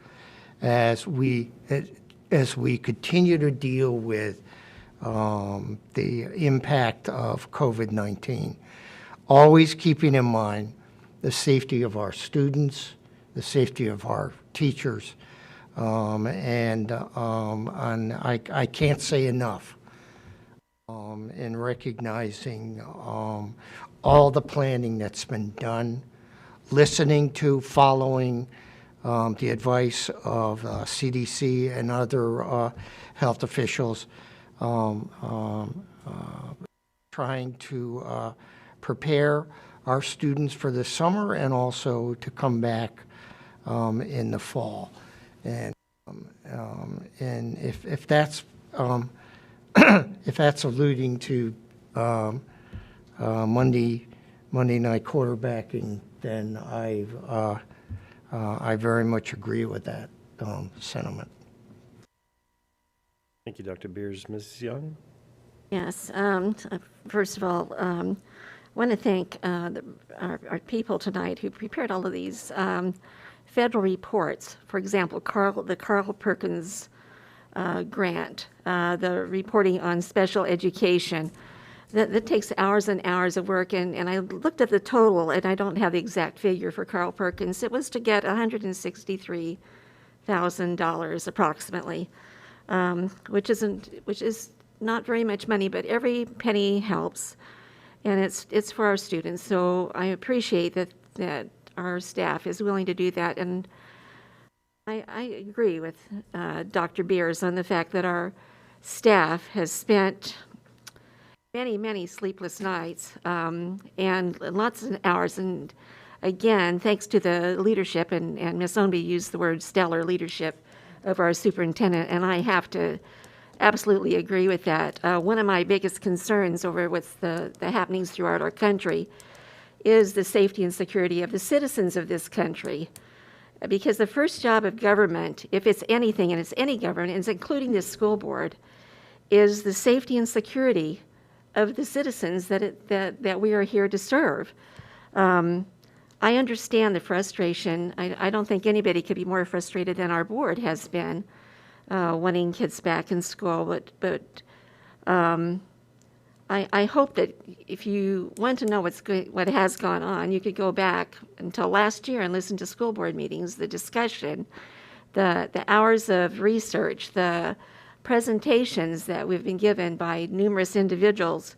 as we continue to deal with the impact of COVID-19. Always keeping in mind the safety of our students, the safety of our teachers, and I can't say enough in recognizing all the planning that's been done, listening to, following the advice of CDC and other health officials, trying to prepare our students for the summer and also to come back in the fall. And if that's if that's alluding to Monday night quarterbacking, then I very much agree with that sentiment. Thank you, Dr. Beers. Mrs. Young? Yes. First of all, I want to thank our people tonight who prepared all of these federal reports. For example, the Carl Perkins grant, the reporting on special education. That takes hours and hours of work, and I looked at the total, and I don't have the exact figure for Carl Perkins. It was to get $163,000 approximately, which is not very much money, but every penny helps, and it's for our students. So I appreciate that our staff is willing to do that, and I agree with Dr. Beers on the fact that our staff has spent many sleepless nights and lots of hours. And again, thanks to the leadership, and Ms. Ownby used the word stellar leadership of our superintendent, and I have to absolutely agree with that. One of my biggest concerns over what's the happenings throughout our country is the safety and security of the citizens of this country. Because the first job of government, if it's anything, and it's any government, and it's including this school board, is the safety and security of the citizens that we are here to serve. I understand the frustration. I don't think anybody could be more frustrated than our board has been wanting kids back in school. But I hope that if you want to know what has gone on, you could go back until last year and listen to school board meetings, the discussion the hours of research, the presentations that we've been given by numerous individuals.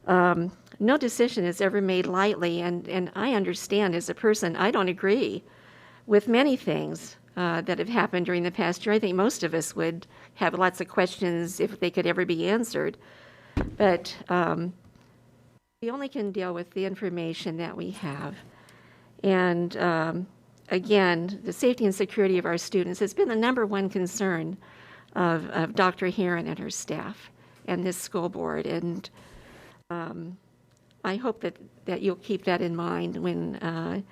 No decision is ever made lightly, and I understand as a person, I don't agree with many things that have happened during the past year. I think most of us would have lots of questions if they could ever be answered. But we only can deal with the information that we have. And again, the safety and security of our students has been the #1 concern of Dr. Heron and her staff and this school board. And I hope that you'll keep that in mind when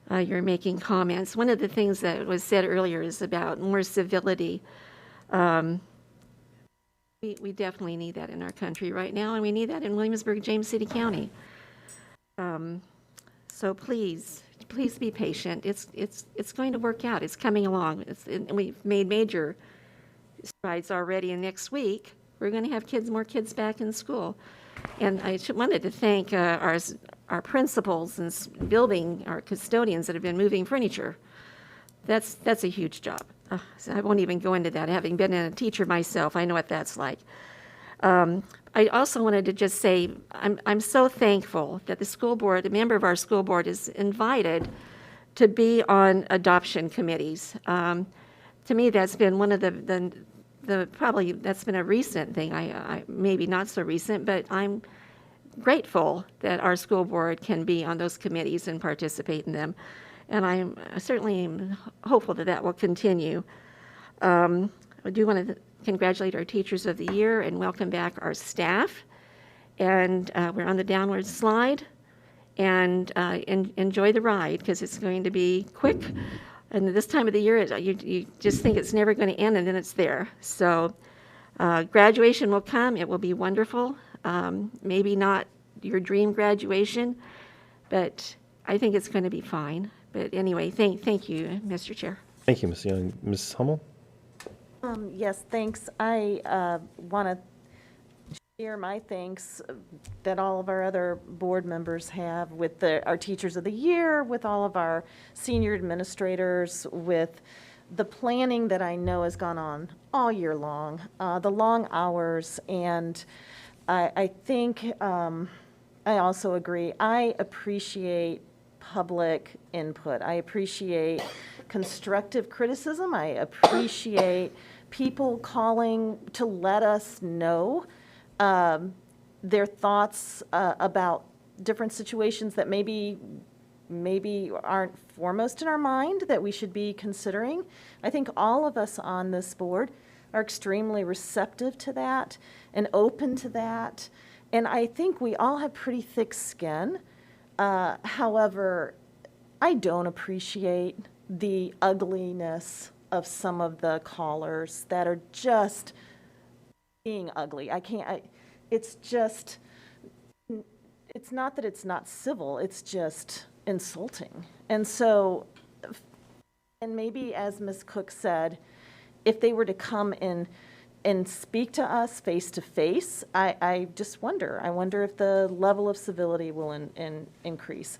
you're making comments. One of the things that was said earlier is about more civility. We definitely need that in our country right now, and we need that in Williamsburg, James City County. So please be patient. It's going to work out. It's coming along. We've made major strides already, and next week we're going to have more kids back in school. And I wanted to thank our principals and building, our custodians that have been moving furniture. That's a huge job. So I won't even go into that. Having been a teacher myself, I know what that's like. I also wanted to just say I'm so thankful that the school board, a member of our school board, is invited to be on adoption committees. To me, that's been one of probably that's been a recent thing. I maybe not so recent, but I'm grateful that our school board can be on those committees and participate in them. And I'm certainly hopeful that will continue. I do want to congratulate our Teachers of the Year and welcome back our staff. And we're on the downward slide. And enjoy the ride, because it's going to be quick. And this time of the year, you just think it's never going to end, and then it's there. So graduation will come. It will be wonderful. Maybe not your dream graduation, but I think it's going to be fine. But anyway, thank you, Mr. Chair. Thank you, Ms. Young. Ms. Hummel? Yes, thanks. I want to share my thanks that all of our other board members have with our Teachers of the Year, with all of our senior administrators, with the planning that I know has gone on all year long, the long hours, and I think I also agree. I appreciate public input. I appreciate constructive criticism. I appreciate people calling to let us know their thoughts about different situations that maybe aren't foremost in our mind that we should be considering. I think all of us on this board are extremely receptive to that and open to that. And I think we all have pretty thick skin. However, I don't appreciate the ugliness of some of the callers that are just being ugly. It's not that it's not civil, it's just insulting. And so, and maybe as Ms. Cook said, if they were to come in and speak to us face to face, I just wonder. I wonder if the level of civility will increase.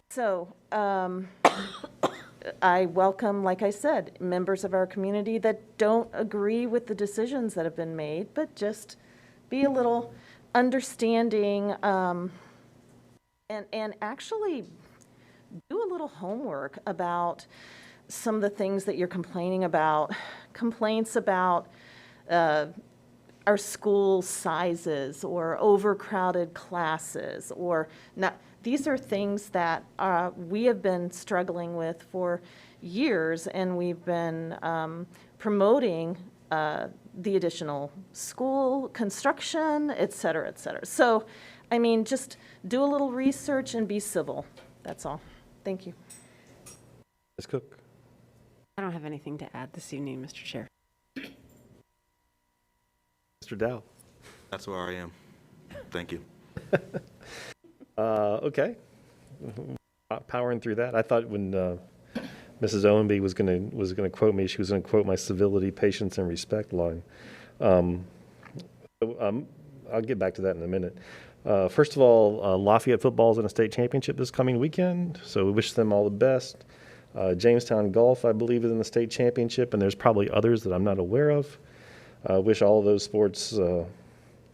So I welcome, like I said, members of our community that don't agree with the decisions that have been made, but just be a little understanding and actually do a little homework about some of the things that you're complaining about, complaints about our school sizes or overcrowded classes or not. These are things that we have been struggling with for years, and we've been promoting the additional school construction, et cetera, et cetera. So, I mean, just do a little research and be civil. That's all. Thank you. Ms. Cook? I don't have anything to add this evening, Mr. Chair. Mr. Dow? That's where I am. Thank you. Okay. Powering through that. I thought when Mrs. Owenby was gonna quote me, she was gonna quote my civility, patience, and respect line. I'll get back to that in a minute. First of all, Lafayette football is in a state championship this coming weekend, so we wish them all the best. Jamestown Golf, I believe, is in the state championship, and there's probably others that I'm not aware of. Wish all of those sports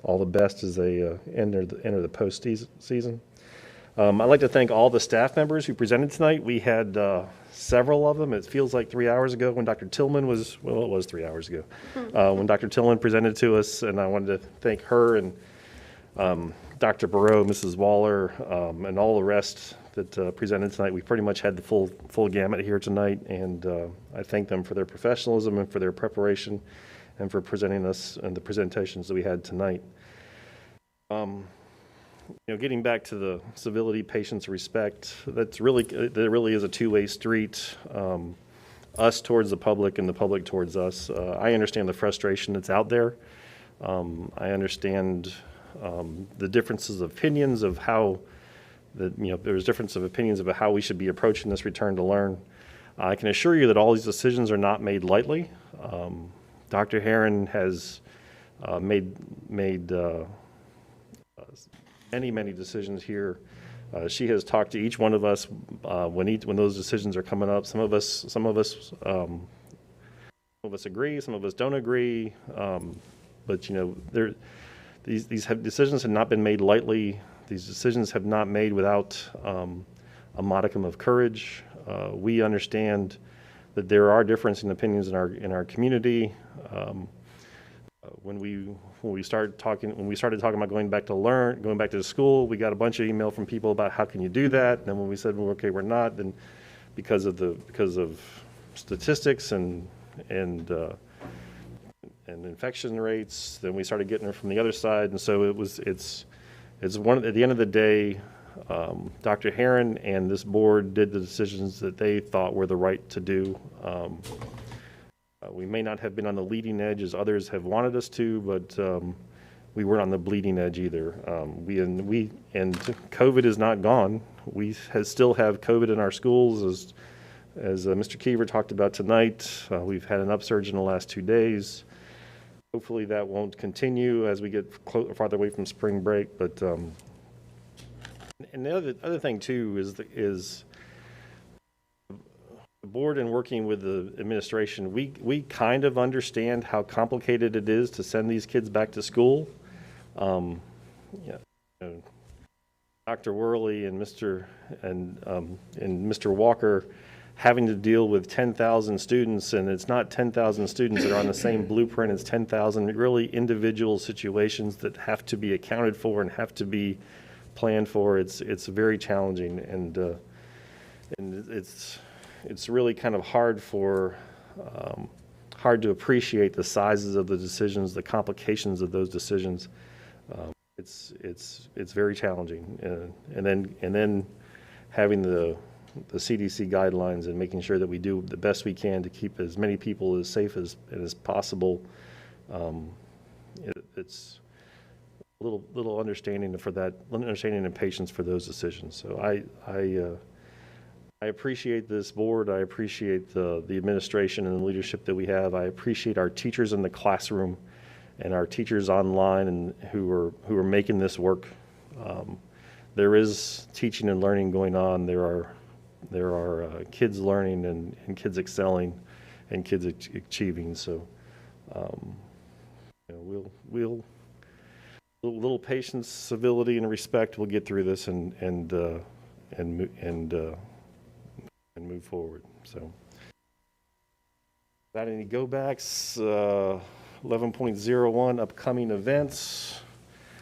all the best as they enter the postseason. I'd like to thank all the staff members who presented tonight. We had several of them. It feels like 3 hours ago when Dr. Tillman was, well, it was 3 hours ago, when Dr. Tillman presented to us, and I wanted to thank her and Dr. Barreau, Mrs. Waller, and all the rest that presented tonight. We pretty much had the full gamut here tonight, and I thank them for their professionalism and for their preparation and for presenting us and the presentations that we had tonight. Getting back to the civility, patience, respect, there really is a two-way street. Us towards the public and the public towards us. I understand the frustration that's out there. I understand the differences of opinions of how there's difference of opinions about how we should be approaching this return to learn. I can assure you that all these decisions are not made lightly. Dr. Herron has made many decisions here. She has talked to each one of us when those decisions are coming up. Some of us agree, some of us don't agree. But these decisions have not been made lightly. These decisions have not made without a modicum of courage. We understand that there are different opinions in our community. When we started talking about going back to school, we got a bunch of email from people about how can you do that. And then when we said, well, okay, we're not, then because of statistics and infection rates, then we started getting it from the other side. And so it's at the end of the day, Dr. Herron and this board did the decisions that they thought were the right to do. We may not have been on the leading edge as others have wanted us to, but we weren't on the bleeding edge either. And COVID is not gone. We still have COVID in our schools, as Mr. Kiever talked about tonight. We've had an upsurge in the last 2 days. Hopefully that won't continue as we get farther away from spring break. But and the other thing too is the board and working with the administration, we kind of understand how complicated it is to send these kids back to school. Dr. Worley and Mr. Walker having to deal with 10,000 students, and it's not 10,000 students that are on the same blueprint. It's 10,000 really individual situations that have to be accounted for and have to be planned for. It's very challenging, and it's really kind of hard to appreciate the sizes of the decisions, the complications of those decisions. It's very challenging, and then having the CDC guidelines and making sure that we do the best we can to keep as many people as safe as possible. It's a little understanding and patience for those decisions. So I appreciate this board. I appreciate the administration and the leadership that we have. I appreciate our teachers in the classroom and our teachers online and who are making this work. There is teaching and learning going on. There are kids learning and kids excelling and kids achieving. So we'll little patience, civility, and respect. We'll get through this and move forward. So, without any go backs, 11.01 upcoming events.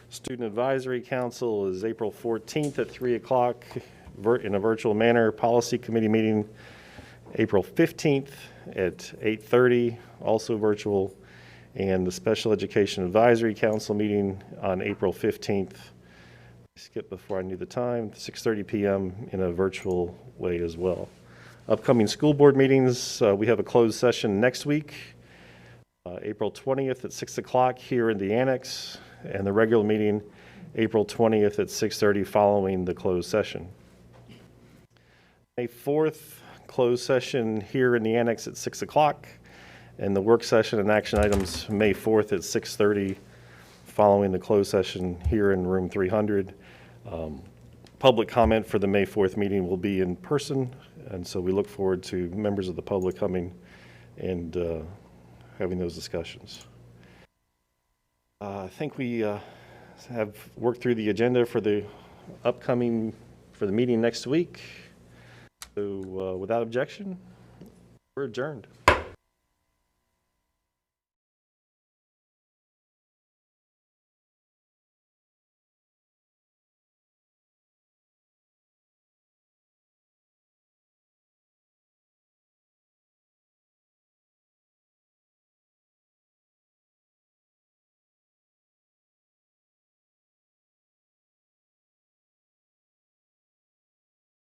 Student Advisory Council is April 14th at 3 o'clock in a virtual manner. Policy Committee meeting April 15th at 8:30, also virtual. And the Special Education Advisory Council meeting on April 15th. Skip before I knew the time, 6:30 p.m. in a virtual way as well. Upcoming school board meetings, we have a closed session next week, April 20th at 6 o'clock here in the annex, and the regular meeting April 20th at 6:30 following the closed session. May 4th, closed session here in the annex at 6 o'clock, and the work session and action items May 4th at 6:30 following the closed session here in room 300. Public comment for the May 4th meeting will be in person And so we look forward to members of the public coming and having those discussions. I think we have worked through the agenda for the meeting next week. So without objection, we're adjourned.